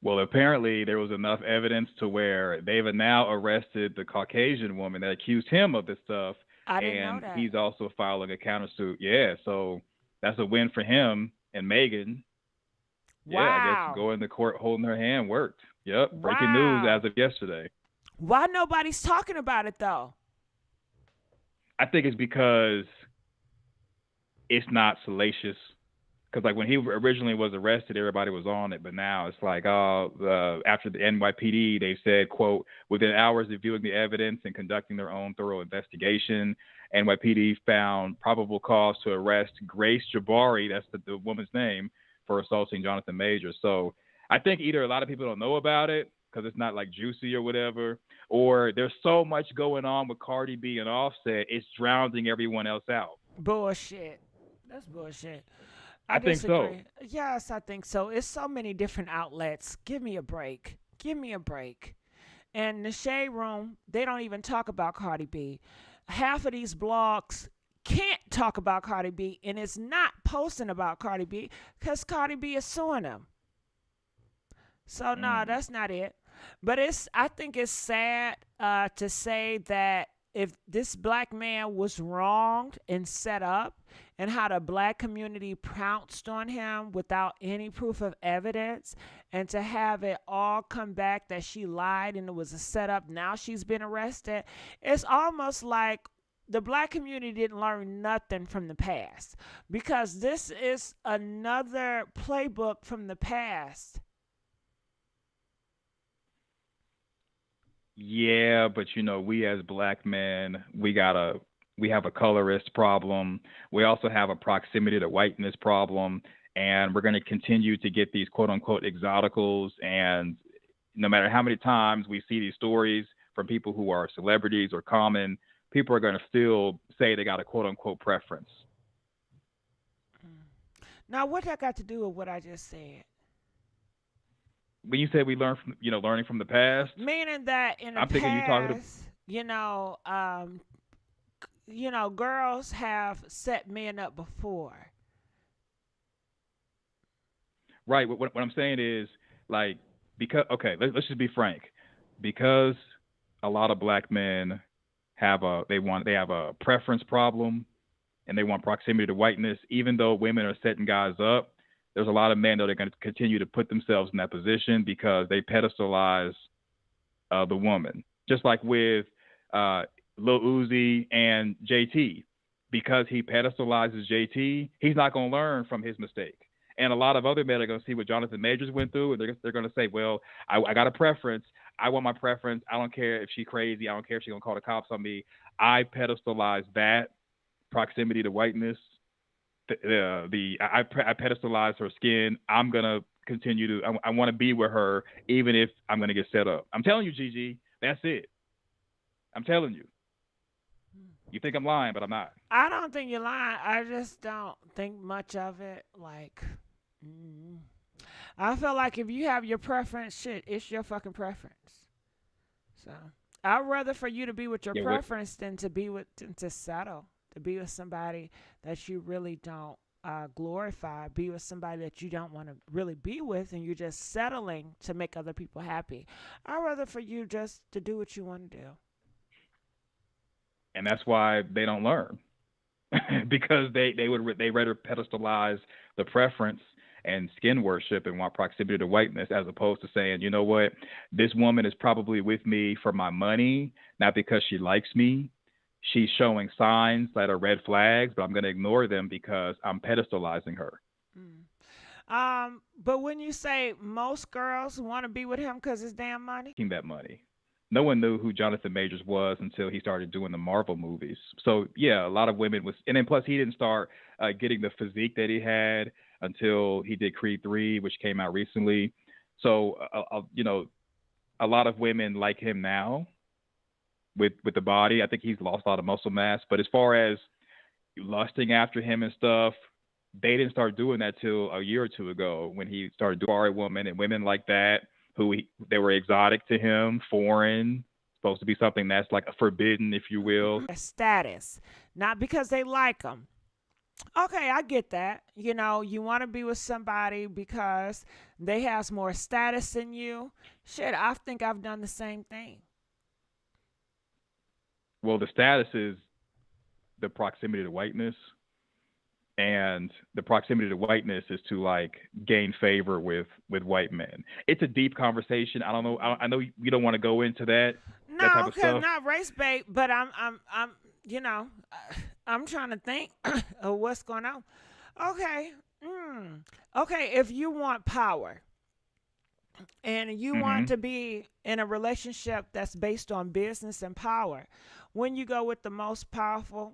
Well, apparently there was enough evidence to where they've now arrested the Caucasian woman that accused him of this stuff.
I didn't know that.
And he's also filing a countersuit. Yeah, so that's a win for him and Megan. Yeah, I guess
Wow.
going to court holding her hand worked. Yep. Breaking news
Wow.
as of yesterday.
Why nobody's talking about it though?
I think it's because it's not salacious. Because like when he originally was arrested, everybody was on it, but now it's like, after the NYPD, they said, quote, within hours of viewing the evidence and conducting their own thorough investigation, NYPD found probable cause to arrest Grace Jabari, that's the woman's name, for assaulting Jonathan Majors. So I think either a lot of people don't know about it because it's not like juicy or whatever, or there's so much going on with Cardi B and Offset, it's drowning everyone else out.
Bullshit. That's bullshit.
I think so.
disagree. Yes, I think so. It's so many different outlets. Give me a break. Give me a break. And the Shade Room, they don't even talk about Cardi B. Half of these blogs can't talk about Cardi B, and it's not posting about Cardi B because Cardi B is suing them. So no, that's not it. But I think it's sad to say that if this black man was wronged and set up, and how the black community pounced on him without any proof of evidence, and to have it all come back that she lied and it was a setup, now she's been arrested, it's almost like the black community didn't learn nothing from the past, because this is another playbook from the past.
Yeah, but we as black men, we have a colorist problem. We also have a proximity to whiteness problem, and we're going to continue to get these quote unquote exoticals. And no matter how many times we see these stories from people who are celebrities or common, people are going to still say they got a quote unquote preference.
Now, what that got to do with what I just said?
When you said we learn from, learning from the past,
meaning that in the
I'm thinking
past,
you're talking to,
girls have set men up before.
Right. What I'm saying is, like, because, okay, let's just be frank. Because a lot of black men have a preference problem, and they want proximity to whiteness. Even though women are setting guys up, there's a lot of men that are going to continue to put themselves in that position because they pedestalize the woman. Just like with Lil Uzi and JT, because he pedestalizes JT, he's not going to learn from his mistake. And a lot of other men are going to see what Jonathan Majors went through, and they're going to say, well, I got a preference. I want my preference. I don't care if she's crazy. I don't care if she's going to call the cops on me. I pedestalize that proximity to whiteness. I pedestalize her skin. I'm going to continue to, I want to be with her, even if I'm going to get set up. I'm telling you, GIGI, that's it. I'm telling you. You think I'm lying, but I'm not.
I don't think you're lying. I just don't think much of it. Like, I feel like if you have your preference, shit, it's your fucking preference. So I'd rather for you to be with your preference than to be with, to settle, to be with somebody that you really don't glorify, be with somebody that you don't want to really be with, and you're just settling to make other people happy. I'd rather for you just to do what you want to do.
And that's why they don't learn, because they rather pedestalize the preference and skin worship and want proximity to whiteness, as opposed to saying, you know what, this woman is probably with me for my money, not because she likes me. She's showing signs that are red flags, but I'm going to ignore them because I'm pedestalizing her.
But when you say most girls want to be with him because it's damn money,
that money. No one knew who Jonathan Majors was until he started doing the Marvel movies. So yeah, a lot of women and then plus he didn't start getting the physique that he had until he did Creed 3, which came out recently. So a lot of women like him now with the body. I think he's lost a lot of muscle mass. But as far as lusting after him and stuff, they didn't start doing that till a year or two ago when he started doing a woman and women like that. They were exotic to him, foreign, supposed to be something that's like a forbidden, if you will.
A status, not because they like them. Okay, I get that. You want to be with somebody because they have more status than you. Shit, I think I've done the same thing.
Well, the status is the proximity to whiteness. and the proximity to whiteness is to like gain favor with white men. It's a deep conversation. I don't know. I know you don't want to go into that type
No,
of
cause
stuff.
not race bait, but I'm trying to think of what's going on. Okay, okay. If you want power and you
Mm-hmm.
want to be in a relationship that's based on business and power, when you go with the most powerful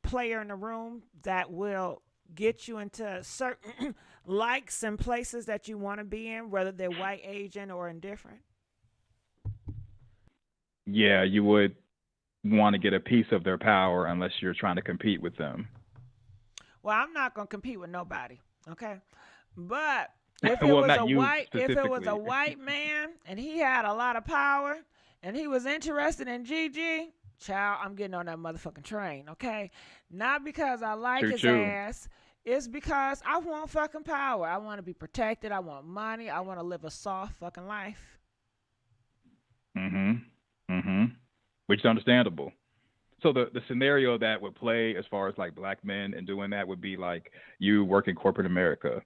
player in the room that will get you into certain likes and places that you want to be in, whether they're white, Asian, or indifferent.
Yeah, you would want to get a piece of their power unless you're trying to compete with them.
Well, I'm not gonna compete with nobody, okay? But if it
Well,
was
not
a
you
white, if it was a
specifically.
white man and he had a lot of power and he was interested in GG, child, I'm getting on that motherfucking train, okay? Not because I like
True,
his
true.
ass. It's because I want fucking power. I want to be protected. I want money. I want to live a soft fucking life.
Mm-hmm. Mm-hmm. Which is understandable. So the scenario that would play as far as like black men and doing that would be like you work in corporate America.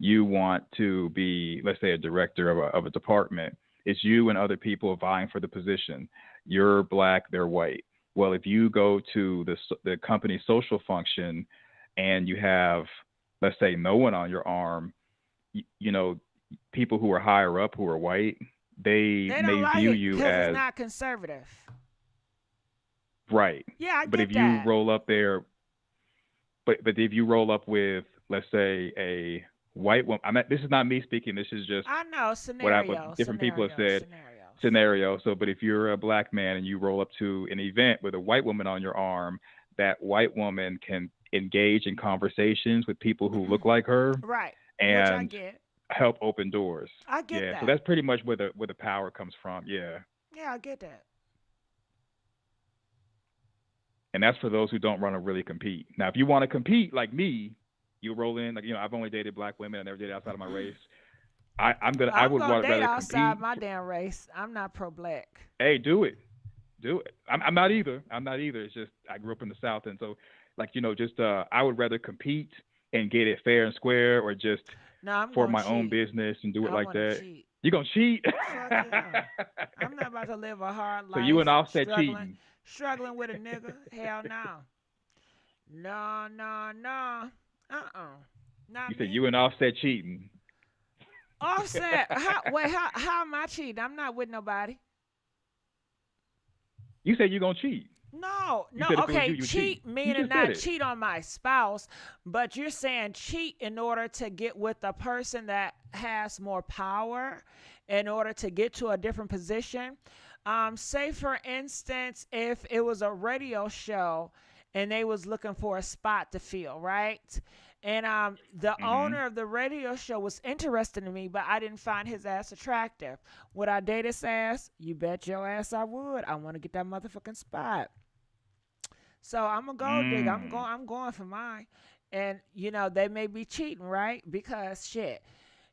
You want to be, let's say, a director of a department. It's you and other people vying for the position. You're black, they're white. Well, if you go to the company social function and you have, let's say, no one on your arm, you know, people who are higher up who are white, they
They don't
may
like
view
it
you
because it's
as
not conservative.
right.
Yeah, I
But
get
if you
that.
roll up there, but if you roll up with, let's say, a white woman, this is not me speaking. This is just
I know
what different people have said. Scenario. So, but if you're a black man and you roll up to an event with a white woman on your arm, that white woman can engage in conversations with people who look like her
Right. Which I
and
get.
help open doors.
I get
Yeah.
that.
So that's pretty much where the power comes from. Yeah.
Yeah, I get that.
And that's for those who don't want to really compete. Now, if you want to compete like me, you roll in. Like, I've only dated black women. I never dated outside of my race. I
I'm
would
gonna date
rather
outside
compete.
my damn race. I'm not pro-black.
Hey, do it. I'm not either. It's just I grew up in the South, and so I would rather compete and get it fair and square, or just
No, I'm
for
gonna
my own
cheat.
business and do it
I
like
wanna
that.
cheat.
You gonna cheat?
Fuck yeah. I'm not about to live a hard
So
life.
you and Offset
struggling,
cheating?
struggling with a nigga. Hell no. No, no, no. Not
You said
me.
you and Offset cheating.
Offset. How am I cheating? I'm not with nobody.
You said you gonna cheat.
No,
You said if it was
okay,
you, you
cheat
You
meaning
just
not
said it.
cheat on my spouse, but you're saying cheat in order to get with a person that has more power, in order to get to a different position. Say for instance, if it was a radio show and they was looking for a spot to fill, right? And the owner of the radio show was interested in me, but I didn't find his ass attractive. Would I date his ass? You bet your ass I would. I want to get that motherfucking spot. So I'm a gold digger. I'm going for mine. And they may be cheating, right? Because shit,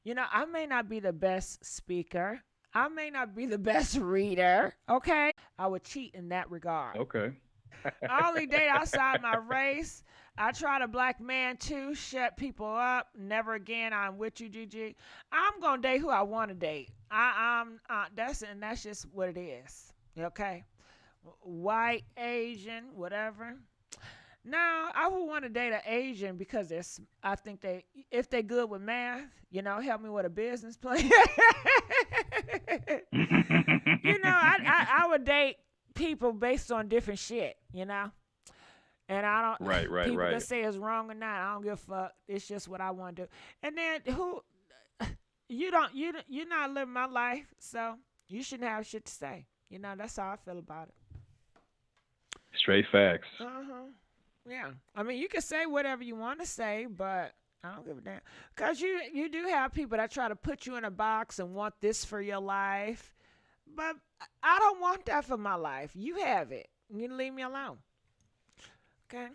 I may not be the best speaker. I may not be the best reader. Okay, I would cheat in that regard.
Okay.
I only date outside my race. I try to black man too. Shut people up. Never again. I'm with you, GG. I'm gonna date who I want to date. That's just what it is. Okay, white, Asian, whatever. Now I would want to date an Asian because I think if they good with math, help me with a business plan. I would date people based on different shit, And I don't.
Right.
People can say it's wrong or not. I don't give a fuck. It's just what I want to do. And then you're not living my life, so you shouldn't have shit to say. That's how I feel about it.
Straight facts.
Yeah. I mean, you can say whatever you want to say, but I don't give a damn. Because you do have people that try to put you in a box and want this for your life. But I don't want that for my life. You have it. You leave me alone. Okay?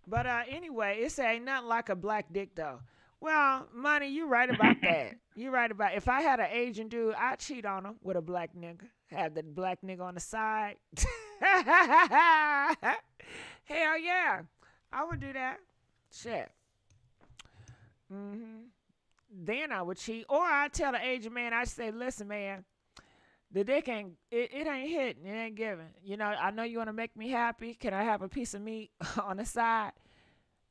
But anyway, it ain't nothing like a black dick, though. Well, Money, you right about that. You right about if I had an Asian dude, I'd cheat on him with a black nigga. Have the black nigga on the side. Hell yeah. I would do that. Shit. Then I would cheat, or I'd tell the agent man. I say, listen, man, the dick ain't it ain't hitting, it ain't giving. You know, I know you want to make me happy. Can I have a piece of meat on the side?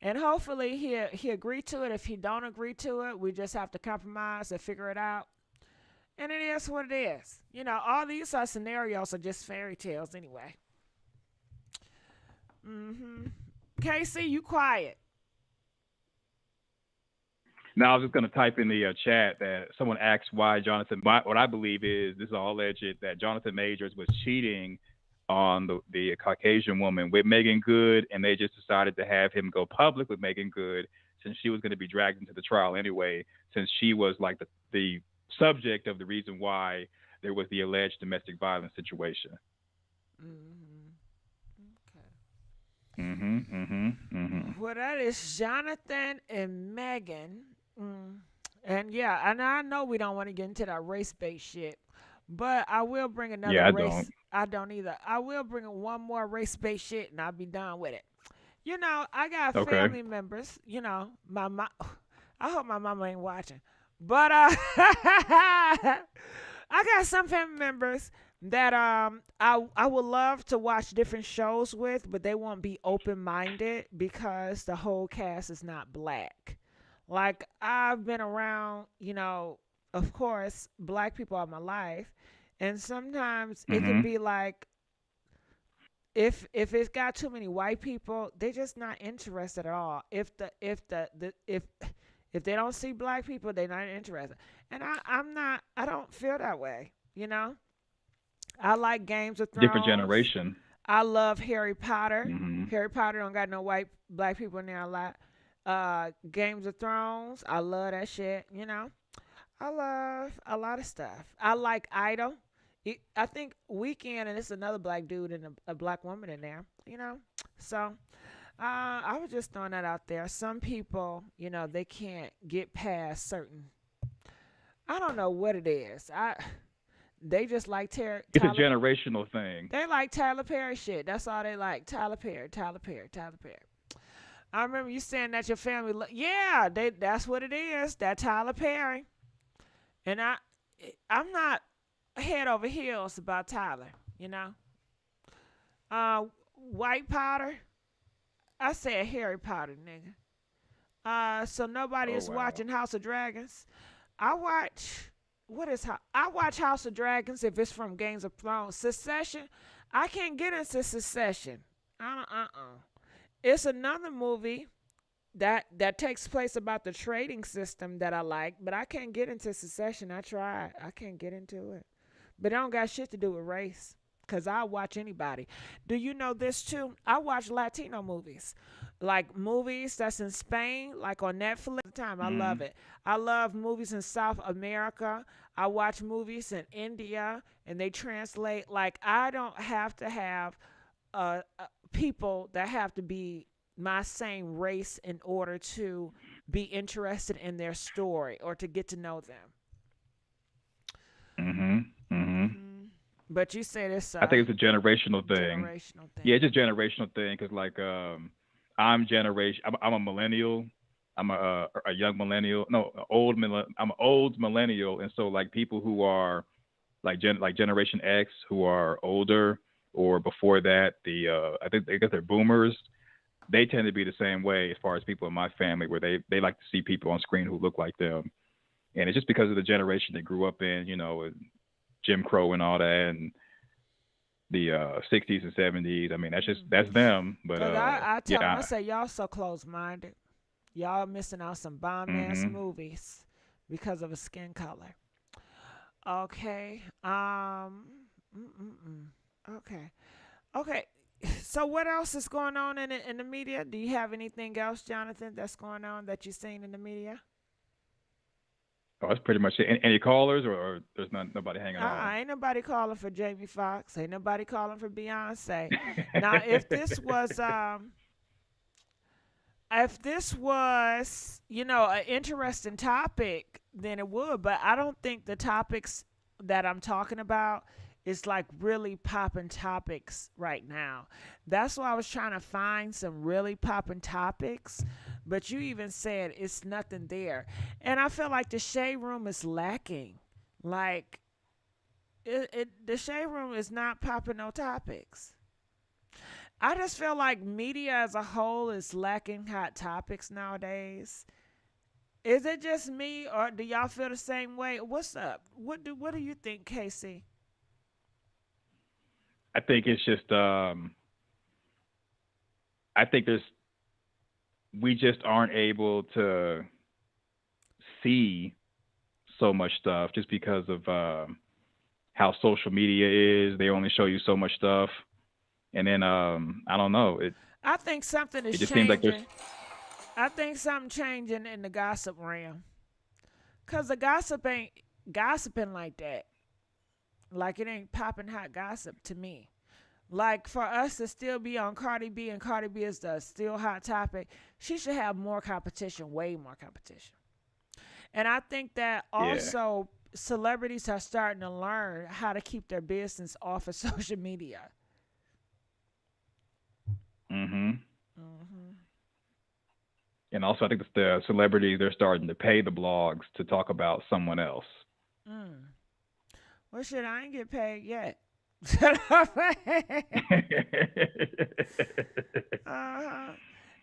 And hopefully he agree to it. If he don't agree to it, we just have to compromise and figure it out. And it is what it is. You know, all these scenarios are just fairy tales anyway. KC, you quiet.
Now, I was just going to type in the chat that someone asked why Jonathan, what I believe is, this is all alleged, that Jonathan Majors was cheating on the Caucasian woman with Megan Good, and they just decided to have him go public with Megan Good since she was going to be dragged into the trial anyway, since she was like the subject of the reason why there was the alleged domestic violence situation.
Well, that is Jonathan and Megan. And yeah, and I know we don't want to get into that race-based shit, but I will bring another race. I don't either. I will bring one more race-based shit, and I'll be done with it. You know, I got family members. You know, my mom. I hope my mama ain't watching, but I got some family members that I would love to watch different shows with, but they won't be open-minded because the whole cast is not black. Like, I've been around, you know, of course, black people all my life, and sometimes it can be like, if it's got too many white people, they're just not interested at all. If they don't see black people, they're not interested. And I don't feel that way, you know? I like Games of Thrones.
Different generation.
I love Harry Potter. Harry Potter don't got no black people in there a lot. Games of Thrones, I love that shit, you know. I love a lot of stuff. I like Idol. I think Weekend, and it's another black dude and a black woman in there, you know. So I was just throwing that out there. Some people, you know, they can't get past certain, I don't know what it is. They just like Tyler.
It's a generational thing.
They like Tyler Perry shit. That's all they like. Tyler Perry. I remember you saying that your family, yeah, that's what it is. That Tyler Perry. And I'm not head over heels about Tyler, you know. White Potter. I said Harry Potter, nigga. So nobody is watching House of Dragons. I watch House of Dragons if it's from Games of Thrones. Succession, I can't get into Succession. It's another movie that takes place about the trading system that I like, but I can't get into Succession. I tried. I can't get into it. But it don't got shit to do with race, because I'll watch anybody. Do you know this too? I watch Latino movies. Like movies that's in Spain, like on Netflix. At the time, I love it. I love movies in South America. I watch movies in India, and they translate. Like, I don't have to have people that have to be my same race in order to be interested in their story or to get to know them. But you say this.
I think it's a generational thing. Yeah, it's a generational thing because, like, I'm a millennial. I'm a young millennial. No, I'm an old millennial, and so like people who are like Generation X, who are older or before that, I guess they're boomers. They tend to be the same way as far as people in my family, where they like to see people on screen who look like them, and it's just because of the generation they grew up in, you know, Jim Crow and all that, and the 60s and 70s. I mean, that's them. But
I tell them, I say, y'all so close-minded. Y'all missing out some bomb-ass movies because of a skin color. Okay. Okay. So what else is going on in the media? Do you have anything else, Jonathan, that's going on that you've seen in the media?
Oh, that's pretty much it. Any callers, or there's nobody hanging on?
Ain't nobody calling for Jamie Foxx. Ain't nobody calling for Beyonce. Now, if this was, you know, an interesting topic, then it would. But I don't think the topics that I'm talking about is like really popping topics right now. That's why I was trying to find some really popping topics. But you even said it's nothing there. And I feel like the shade room is lacking. Like, the shade room is not popping no topics. I just feel like media as a whole is lacking hot topics nowadays. Is it just me, or do y'all feel the same way? What's up? What do you think, Casey?
I think it's just I think we just aren't able to see so much stuff just because of how social media is. They only show you so much stuff, and then I don't know.
I think something is
It just
changing.
seems like there's.
I think something changing in the gossip realm. Cause the gossip ain't gossiping like that. Like it ain't popping hot gossip to me. Like for us to still be on Cardi B and Cardi B is the still hot topic, she should have more competition, way more competition. And I think that also celebrities are starting to learn how to keep their business off of social media.
Mhm. And also, I think the celebrities, they're starting to pay the blogs to talk about someone else.
Well, shit, I ain't get paid yet.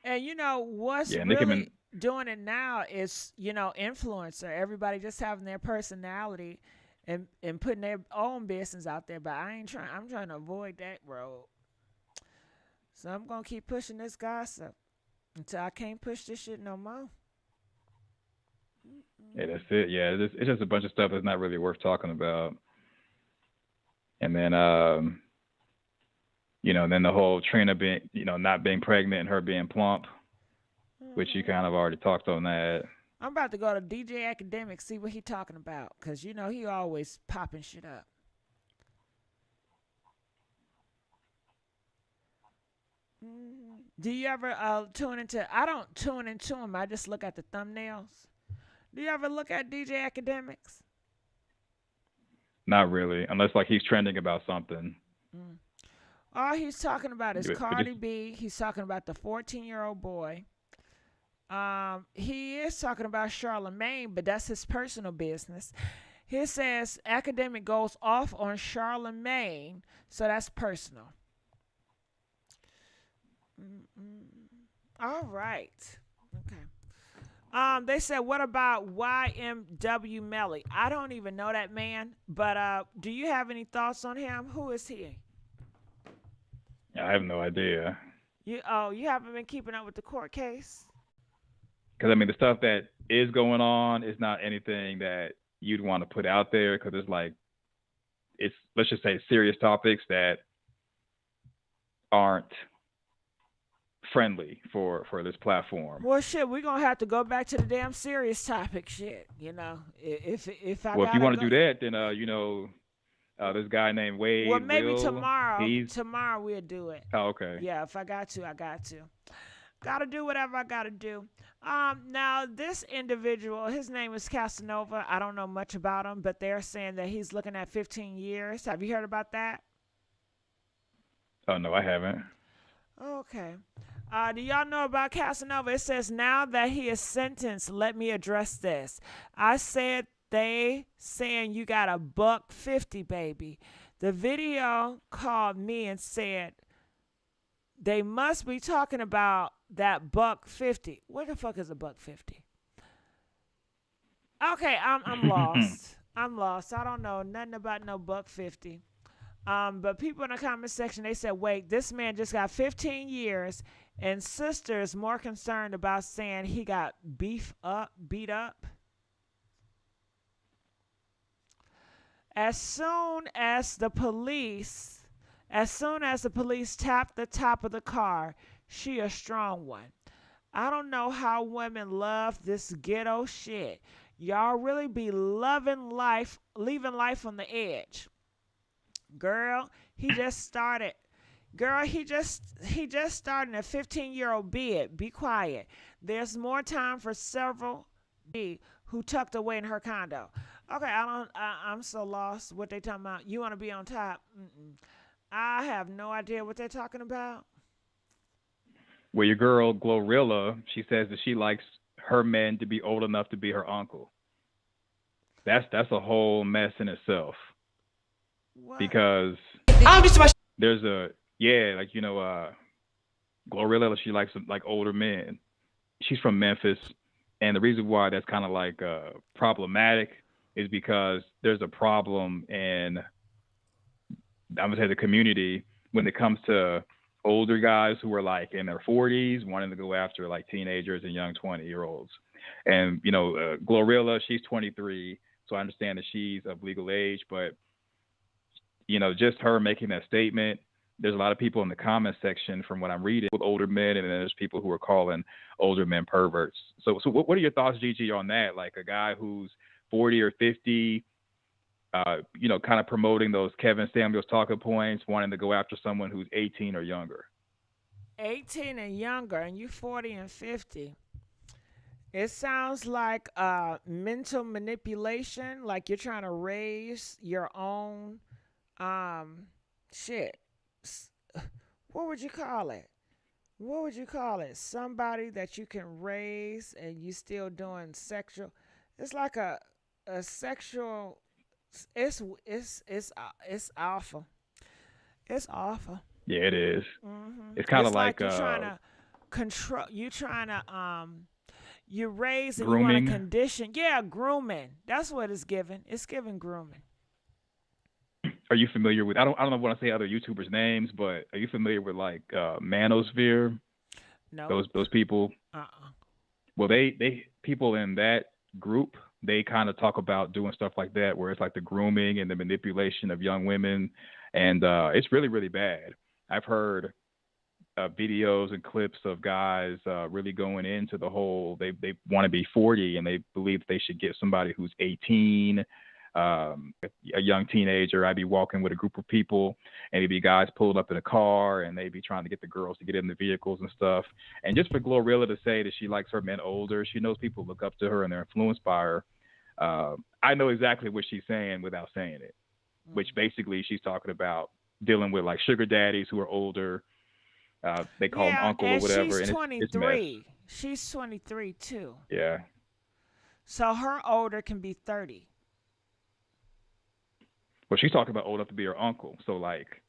And you know what's really doing it now is, influencer. Everybody just having their personality and putting their own business out there. But I'm trying to avoid that road. So I'm gonna keep pushing this gossip until I can't push this shit no more.
Yeah, that's it. Yeah, it's just a bunch of stuff that's not really worth talking about. And then, then the whole Trina being, not being pregnant and her being plump, which you kind of already talked on that.
I'm about to go to DJ Academic, see what he talking about, because, he always popping shit up. Do you ever tune into, I don't tune into him, I just look at the thumbnails. Do you ever look at DJ Academics?
Not really, unless like he's trending about something.
All he's talking about is Cardi B. He's talking about the 14-year-old boy. He is talking about Charlamagne, but that's his personal business. He says Academic goes off on Charlamagne, so that's personal. All right. Okay. They said, what about YMW Melly? I don't even know that man, but do you have any thoughts on him? Who is he?
I have no idea.
You haven't been keeping up with the court case?
Because, the stuff that is going on is not anything that you'd want to put out there because it's, let's just say, serious topics that aren't friendly for this platform.
Well, shit, we're gonna have to go back to the damn serious topic shit. If I
if you want to do that, then this guy named Wade.
Well, maybe tomorrow we'll do it.
Oh, okay.
Yeah, if I got to, I got to. Gotta do whatever I gotta do. Now this individual, his name is Casanova. I don't know much about him, but they're saying that he's looking at 15 years. Have you heard about that?
Oh no, I haven't.
Okay. Do y'all know about Casanova? It says, now that he is sentenced, let me address this. I said they saying you got $150, baby. The video called me and said they must be talking about that $150. What the fuck is $150? Okay, I'm lost. I'm lost. I don't know nothing about no $150. But people in the comment section, they said, wait, this man just got 15 years, and sister is more concerned about saying he got beat up. As soon as the police tap the top of the car, she a strong one. I don't know how women love this ghetto shit. Y'all really be leaving life on the edge. Girl, he just started. Girl, he just started a 15-year-old bid. Be quiet. There's more time for several who tucked away in her condo. Okay, I'm so lost. What they talking about? You want to be on top? I have no idea what they're talking about.
Well, your girl Glorilla, she says that she likes her men to be old enough to be her uncle. That's a whole mess in itself.
What?
Because there's Glorilla, she likes like older men. She's from Memphis, and the reason why that's kind of like problematic is because there's a problem in, I'm gonna say, the community when it comes to older guys who are like in their 40s wanting to go after like teenagers and young 20-year-olds. And Glorilla, she's 23, so I understand that she's of legal age, but just her making that statement, there's a lot of people in the comment section from what I'm reading with older men, and then there's people who are calling older men perverts. So what are your thoughts, Gigi, on that? Like a guy who's 40 or 50, kind of promoting those Kevin Samuels talking points, wanting to go after someone who's 18 or younger.
18 and younger, and you 40 and 50. It sounds like mental manipulation, like you're trying to raise your own shit. What would you call it? What would you call it? Somebody that you can raise and you still doing sexual. It's like a sexual. It's awful. It's awful.
Yeah, it is.
Mm-hmm.
It's kind of
like you're trying to control. You're trying to you raise and
grooming.
You want to condition. Yeah, grooming. That's what it's giving. It's giving grooming.
Are you familiar with? I don't know what I say other YouTubers' names, but are you familiar with like Manosphere?
No.
Those people. Well, they people in that group, they kind of talk about doing stuff like that, where it's like the grooming and the manipulation of young women, and it's really, really bad. I've heard videos and clips of guys really going into the whole. They want to be 40 and they believe they should get somebody who's 18. A young teenager. I'd be walking with a group of people, and it'd be guys pulled up in a car, and they'd be trying to get the girls to get in the vehicles and stuff. And just for Glorilla to say that she likes her men older, she knows people look up to her and they're influenced by her. I know exactly what she's saying without saying it, which basically she's talking about dealing with like sugar daddies who are older. They call them uncle or whatever.
She's
and
23. She's 23 too.
Yeah.
So her older can be 30.
Well, she's talking about old enough to be her uncle, so like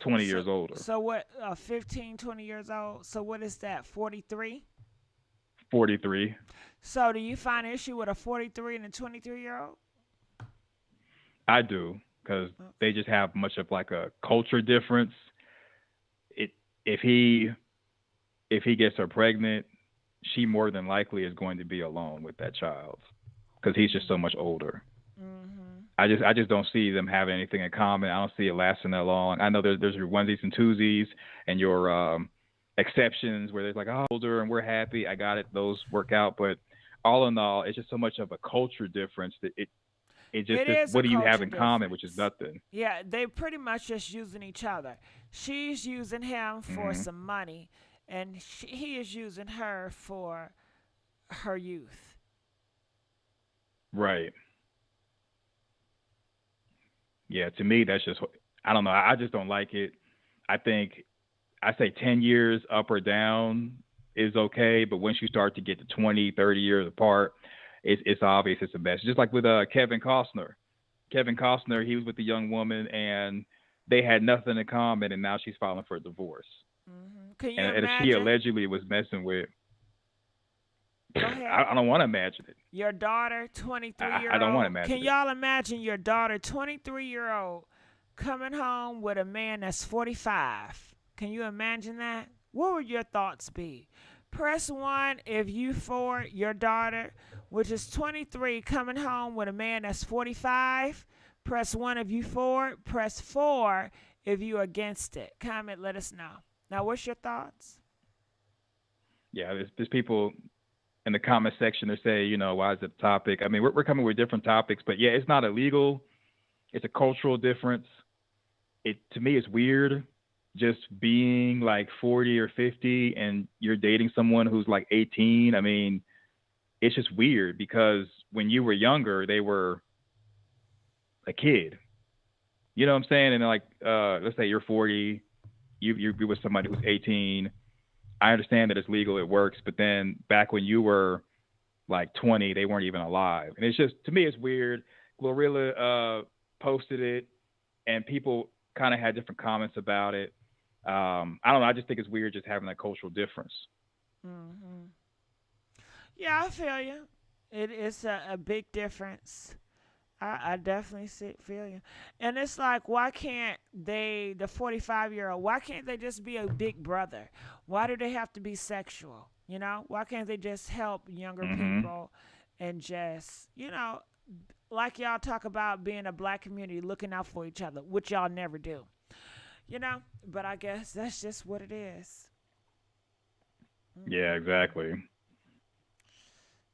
20 years older.
So what, 15, 20 years old? So what is that, 43?
43.
So do you find an issue with a 43 and a 23-year-old?
I do, because they just have much of like a culture difference. If he gets her pregnant, she more than likely is going to be alone with that child, because he's just so much older.
Mm-hmm.
I just don't see them having anything in common. I don't see it lasting that long. I know there's your onesies and twosies and your exceptions where there's like, oh, older and we're happy. I got it. Those work out. But all in all, it's just so much of a culture difference that it just is, what do you have in common, which is nothing.
Yeah, they pretty much just using each other. She's using him for some money, and he is using her for her youth.
Right. Yeah, to me, that's just, I don't know. I just don't like it. I say 10 years up or down is okay, but once you start to get to 20, 30 years apart, it's obvious it's a mess. Just like with Kevin Costner. Kevin Costner, he was with the young woman, and they had nothing in common, and now she's filing for a divorce.
Mm-hmm. Can you
and
imagine?
She allegedly was messing with.
Go ahead.
I don't want to imagine it.
Your daughter, 23-year-old.
I don't want to imagine
Can y'all imagine your daughter, 23-year-old, coming home with a man that's 45? Can you imagine that? What would your thoughts be? Press 1 if you for your daughter, which is 23, coming home with a man that's 45. Press 1 if you for it. Press 4 if you against it. Comment, let us know. Now, what's your thoughts?
Yeah, there's people in the comment section that say, why is it a topic? I mean, we're coming with different topics, but yeah, it's not illegal. It's a cultural difference. To me, it's weird just being like 40 or 50 and you're dating someone who's like 18. I mean, it's just weird because when you were younger, they were a kid. You know what I'm saying? And like, let's say you're 40, you're with somebody who's 18. I understand that it's legal, it works, but then back when you were like 20, they weren't even alive. And it's just, to me, it's weird. Glorilla posted it, and people kind of had different comments about it. I don't know. I just think it's weird just having that cultural difference.
Hmm. Yeah, I feel you. It is a big difference. I definitely feel you. And it's like, why can't they, the 45-year-old, why can't they just be a big brother? Why do they have to be sexual? You know, why can't they just help younger
Hmm.
people and just, like y'all talk about being a black community, looking out for each other, which y'all never do, But I guess that's just what it is.
Yeah, exactly.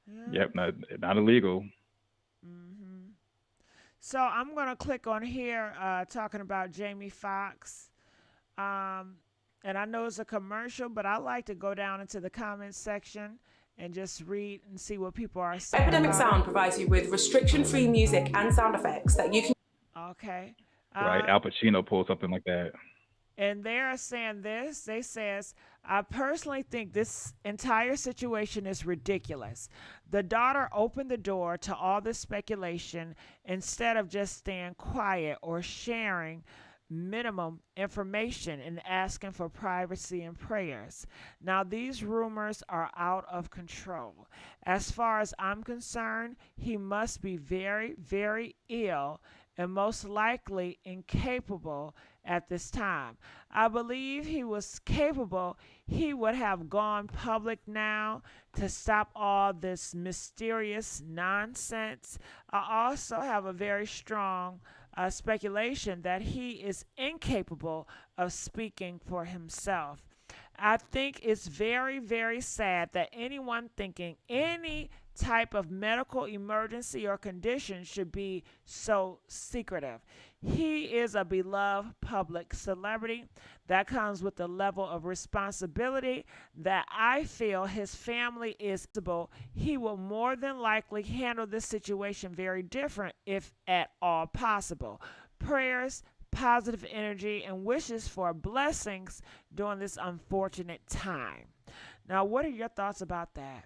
Yeah.
Yep, not illegal.
Hmm. So I'm gonna click on here, talking about Jamie Foxx. Um, and I know it's a commercial, but I like to go down into the comments section and just read and see what people are saying.
Epidemic
about
Sound
it.
provides you with restriction-free music and sound effects that you can.
Okay.
Right? Al Pacino pulled something like that.
And they're saying this. They says, I personally think this entire situation is ridiculous. The daughter opened the door to all this speculation instead of just staying quiet or sharing minimum information and asking for privacy and prayers. Now, these rumors are out of control. As far as I'm concerned, he must be very, very ill and most likely incapable at this time. I believe he was capable, he would have gone public now to stop all this mysterious nonsense. I also have a very strong speculation that he is incapable of speaking for himself. I think it's very, very sad that anyone thinking any type of medical emergency or condition should be so secretive. He is a beloved public celebrity that comes with a level of responsibility that I feel his family is. He will more than likely handle this situation very different if at all possible. Prayers, positive energy, and wishes for blessings during this unfortunate time. Now, what are your thoughts about that?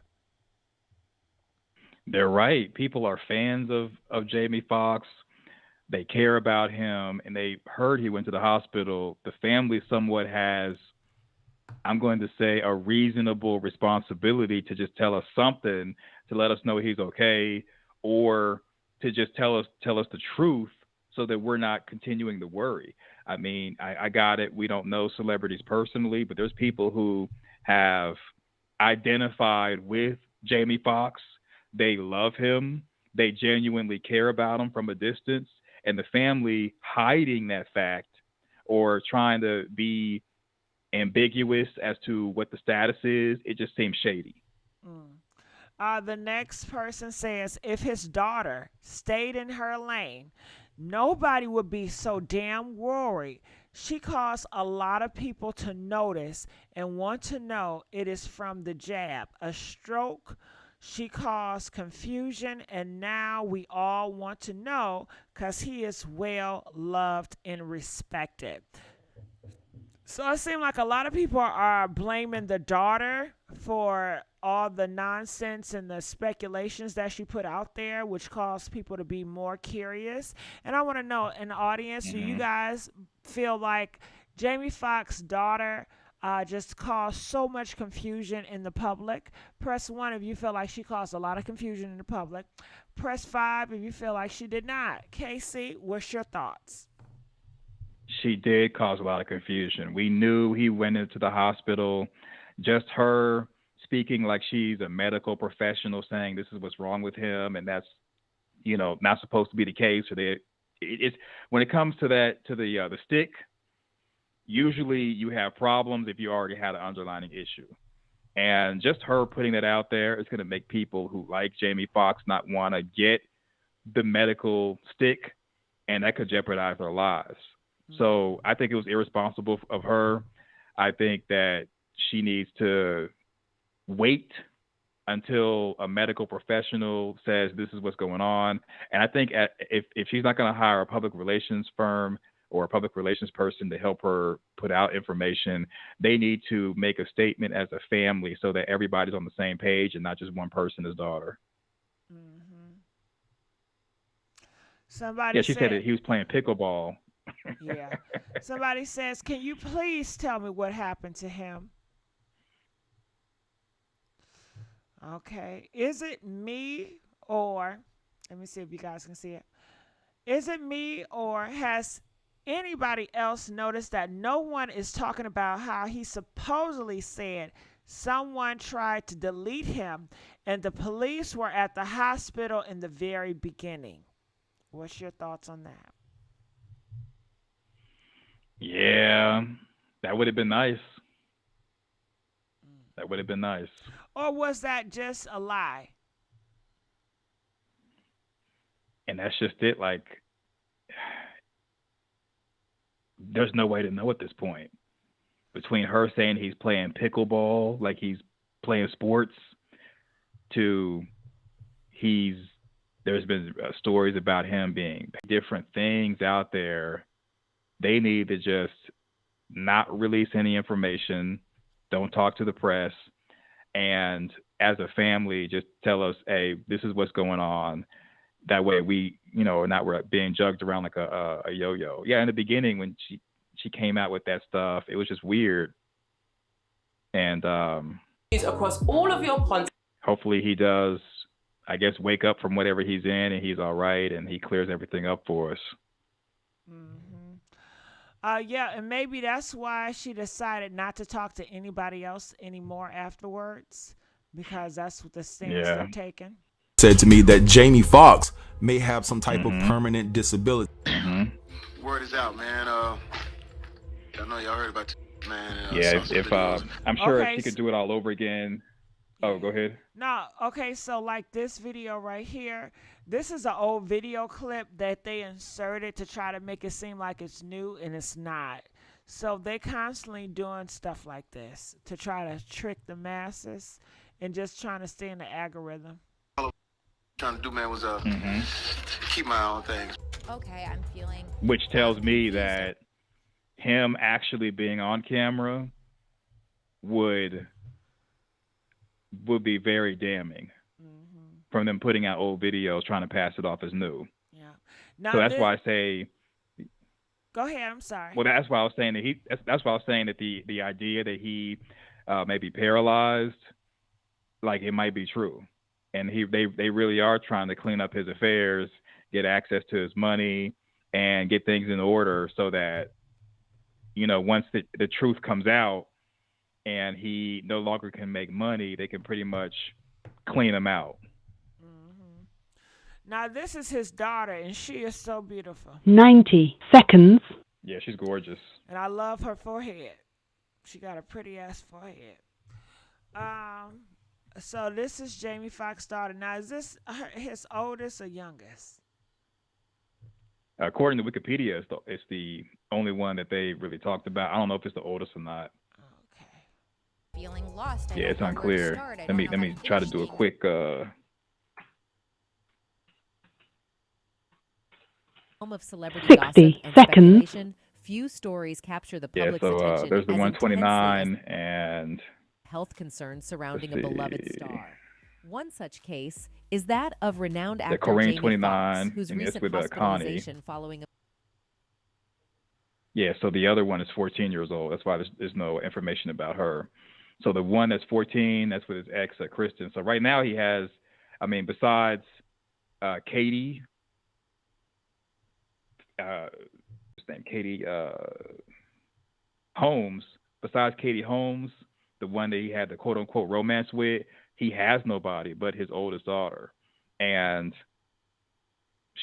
They're right. People are fans of Jamie Foxx. They care about him, and they heard he went to the hospital. The family somewhat has, I'm going to say, a reasonable responsibility to just tell us something, to let us know he's okay, or to just tell us the truth so that we're not continuing to worry. I mean, I got it. We don't know celebrities personally, but there's people who have identified with Jamie Foxx. They love him. They genuinely care about him from a distance. And the family hiding that fact or trying to be ambiguous as to what the status is, it just seems shady.
The next person says if his daughter stayed in her lane, nobody would be so damn worried. She caused a lot of people to notice and want to know it is from the jab, a stroke. She caused confusion, and now we all want to know because he is well loved and respected. So it seems like a lot of people are blaming the daughter for all the nonsense and the speculations that she put out there, which caused people to be more curious. And I want to know, in the audience, do you guys feel like Jamie Foxx's daughter just caused so much confusion in the public? Press 1 if you feel like she caused a lot of confusion in the public. Press 5 if you feel like she did not. Casey, what's your thoughts?
She did cause a lot of confusion. We knew he went into the hospital. Just her speaking like she's a medical professional, saying this is what's wrong with him, and that's not supposed to be the case. Or it's when it comes to the stick. Usually, you have problems if you already had an underlying issue, and just her putting that out there is going to make people who like Jamie Foxx not want to get the medical stick, and that could jeopardize their lives. So I think it was irresponsible of her. I think that she needs to wait until a medical professional says this is what's going on. And I think if she's not going to hire a public relations firm, or a public relations person to help her put out information. They need to make a statement as a family so that everybody's on the same page and not just one person's daughter.
Somebody
Yeah, she said that he was playing pickleball.
Yeah. Somebody says, can you please tell me what happened to him? Okay. Is it me or, let me see if you guys can see it. Is it me or has anybody else noticed that no one is talking about how he supposedly said someone tried to delete him and the police were at the hospital in the very beginning? What's your thoughts on that?
Yeah, that would have been nice. That would have been nice.
Or was that just a lie?
And that's just it. Like, there's no way to know at this point. Between her saying he's playing pickleball, like he's playing sports, to there's been stories about him being different things out there. They need to just not release any information. Don't talk to the press. And as a family, just tell us, hey, this is what's going on. That way we, are not being jugged around like a yo-yo. Yeah, in the beginning when she came out with that stuff, it was just weird. And
across all of your content.
Hopefully he does, I guess, wake up from whatever he's in and he's all right and he clears everything up for us.
Yeah, and maybe that's why she decided not to talk to anybody else anymore afterwards, because that's what the stance they're taking.
Said to me that Jamie Foxx may have some type of permanent disability.
Word is out, man. I know y'all heard about this, man.
Yeah, if I'm sure if she could do it all over again. Oh, go ahead.
No, okay, so like this video right here, this is an old video clip that they inserted to try to make it seem like it's new, and it's not. So they constantly doing stuff like this to try to trick the masses and just trying to stay in the algorithm.
Trying to do, man, was keep my own things.
Okay, I'm feeling.
Which tells me that him actually being on camera would be very damning from them putting out old videos trying to pass it off as new.
Yeah. Now
so that's why I say.
Go ahead. I'm sorry.
Well, that's why I was saying that that's why I was saying that the idea that he may be paralyzed, like it might be true, and they really are trying to clean up his affairs, get access to his money, and get things in order so that once the truth comes out and he no longer can make money, they can pretty much clean him out.
Now, this is his daughter, and she is so beautiful.
90 seconds.
Yeah, she's gorgeous.
And I love her forehead. She got a pretty-ass forehead. So this is Jamie Foxx's daughter. Now, is this his oldest or youngest?
According to Wikipedia, it's the only one that they really talked about. I don't know if it's the oldest or not.
Feeling lost.
Yeah, it's unclear. Let me try to do a quick.
60 seconds.
Few stories capture the public's
so
attention.
There's the
as
129 and
health concerns surrounding a beloved star. One such case is that of renowned actor Jamie
29,
Foxx, whose
and it's
recent
with
hospitalization
Connie.
following a
Yeah, so the other one is 14 years old. That's why there's no information about her. So the one that's 14, that's with his ex, Kristen. So right now he has, besides Katie, Katie Holmes, besides Katie Holmes, the one that he had the quote unquote romance with, he has nobody but his oldest daughter. And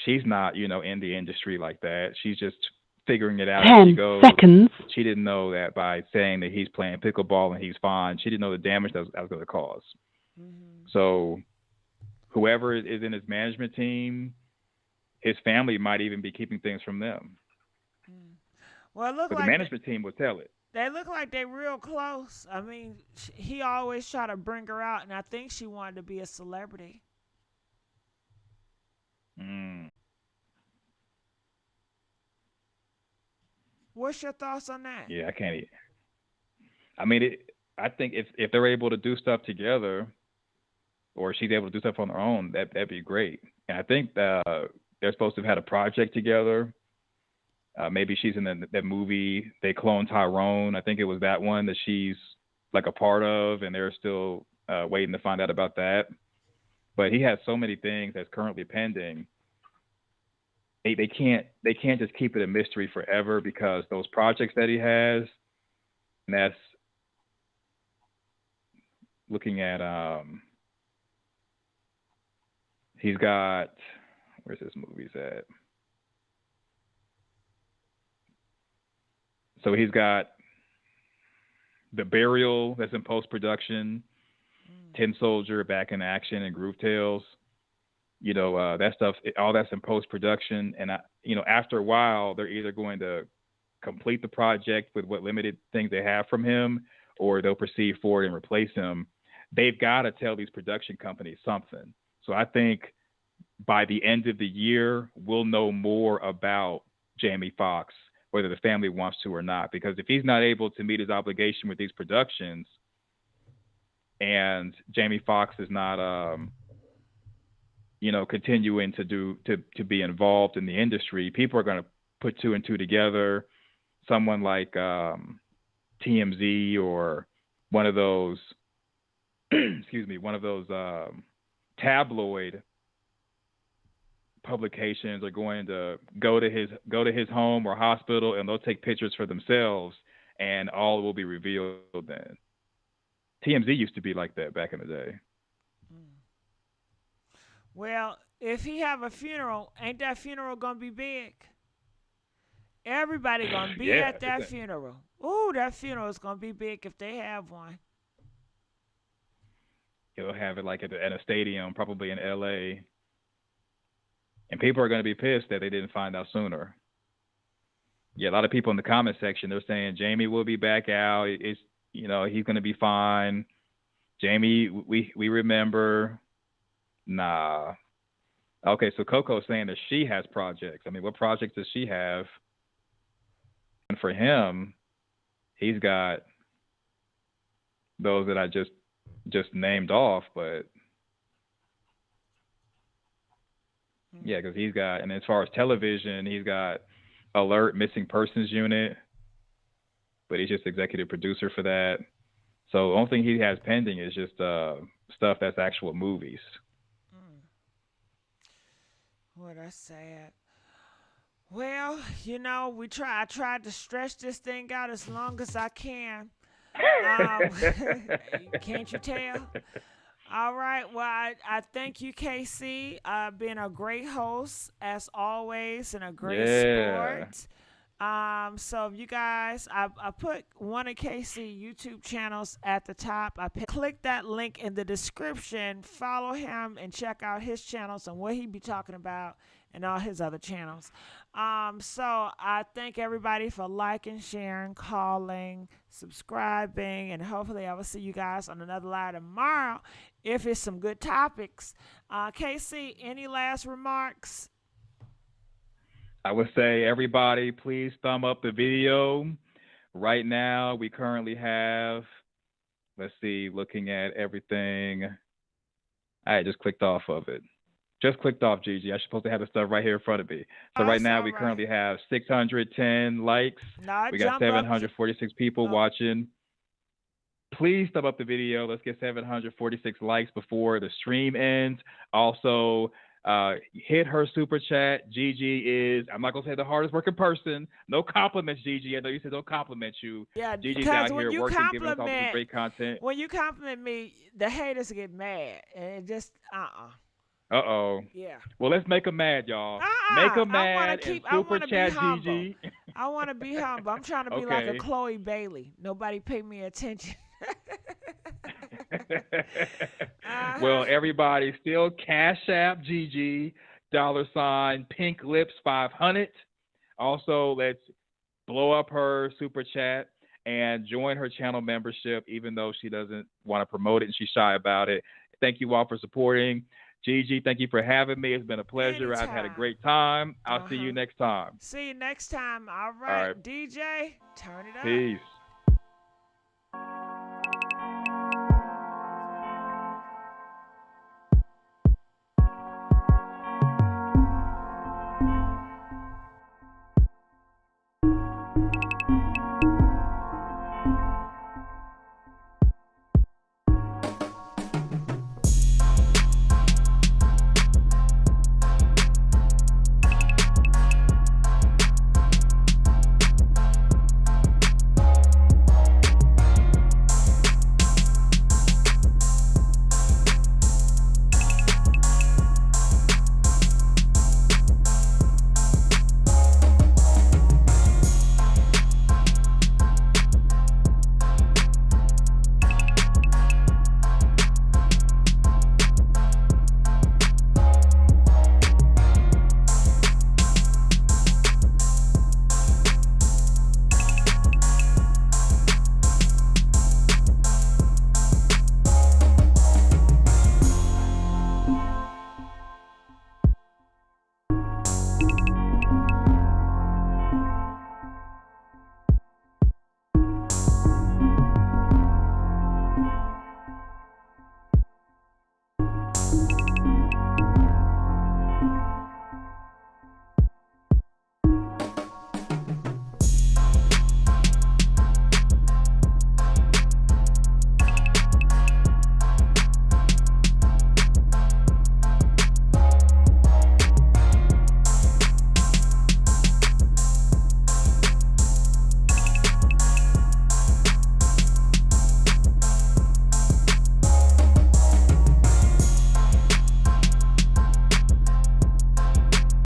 she's not, in the industry like that. She's just figuring it out as she
10
goes.
seconds.
She didn't know that by saying that he's playing pickleball and he's fine, she didn't know the damage that was going to cause. So whoever is in his management team, his family might even be keeping things from them.
Well, it look
But
like
the management team will tell it.
they look like they're real close. He always try to bring her out, and I think she wanted to be a celebrity. What's your thoughts on that?
Yeah, I can't. I mean, I think if they're able to do stuff together, or she's able to do stuff on her own, that'd be great. And I think they're supposed to have had a project together. Maybe she's in that movie They Clone Tyrone. I think it was that one that she's like a part of, and they're still waiting to find out about that. But he has so many things that's currently pending. They can't just keep it a mystery forever, because those projects that he has, and that's looking at he's got, where's his movies at? So he's got The Burial that's in post-production, Tin Soldier, Back in Action, and Groove Tales. You know, that stuff, all that's in post-production. And, after a while, they're either going to complete the project with what limited things they have from him, or they'll proceed forward and replace him. They've got to tell these production companies something. So I think by the end of the year, we'll know more about Jamie Foxx, whether the family wants to or not. Because if he's not able to meet his obligation with these productions, and Jamie Foxx is not, continuing to be involved in the industry, people are going to put two and two together. Someone like TMZ or one of those, tabloid publications are going to go to his home or hospital, and they'll take pictures for themselves, and all will be revealed then. TMZ used to be like that back in the day.
Well, if he have a funeral, ain't that funeral gonna be big? Everybody gonna be at that funeral. Ooh, that funeral is gonna be big if they have one.
He'll have it like at a stadium, probably in LA. And people are going to be pissed that they didn't find out sooner. Yeah, a lot of people in the comment section, they're saying Jamie will be back out. It's, he's going to be fine. Jamie, we remember. Nah. Okay, so Coco's saying that she has projects. I mean, what projects does she have? And for him, he's got those that I just named off, but yeah, because he's got, and as far as television, he's got Alert, Missing Persons Unit, but he's just executive producer for that. So the only thing he has pending is just stuff that's actual movies.
Well, that's sad. Well, I tried to stretch this thing out as long as I can. Can't you tell? All right. Well, I thank you, KC, being a great host as always and a great sport. So you guys, I put one of KC YouTube channels at the top. Click that link in the description. Follow him and check out his channels and what he be talking about and all his other channels. So I thank everybody for liking, sharing, calling, subscribing, and hopefully I will see you guys on another live tomorrow if it's some good topics. KC, any last remarks?
I would say, everybody, please thumb up the video. Right now, we currently have, looking at everything. I just clicked off of it. Just clicked off, Gigi. I'm supposed to have the stuff right here in front of me. So right now, we currently have 610 likes. We got 746 people watching. Please thumb up the video. Let's get 746 likes before the stream ends. Also, hit her super chat. Gigi is, I'm not going to say the hardest working person. No compliments, Gigi. I know you said don't compliment you.
Yeah,
Gigi's out here working, giving us all this great content.
When you compliment me, the haters get mad. And it just,
Uh-oh.
Yeah.
Well, let's make them mad, y'all. Make them mad and super chat Gigi.
I want to be humble. I'm trying to be like a Chloe Bailey. Nobody pay me attention.
Well, everybody, still Cashapps GG, $ Pink Lips 500. Also, let's blow up her super chat and join her channel membership, even though she doesn't want to promote it and she's shy about it. Thank you all for supporting. Gigi, thank you for having me. It's been a pleasure. I've had a great time. I'll see you next time.
See you next time. All right. DJ, turn it up.
Peace.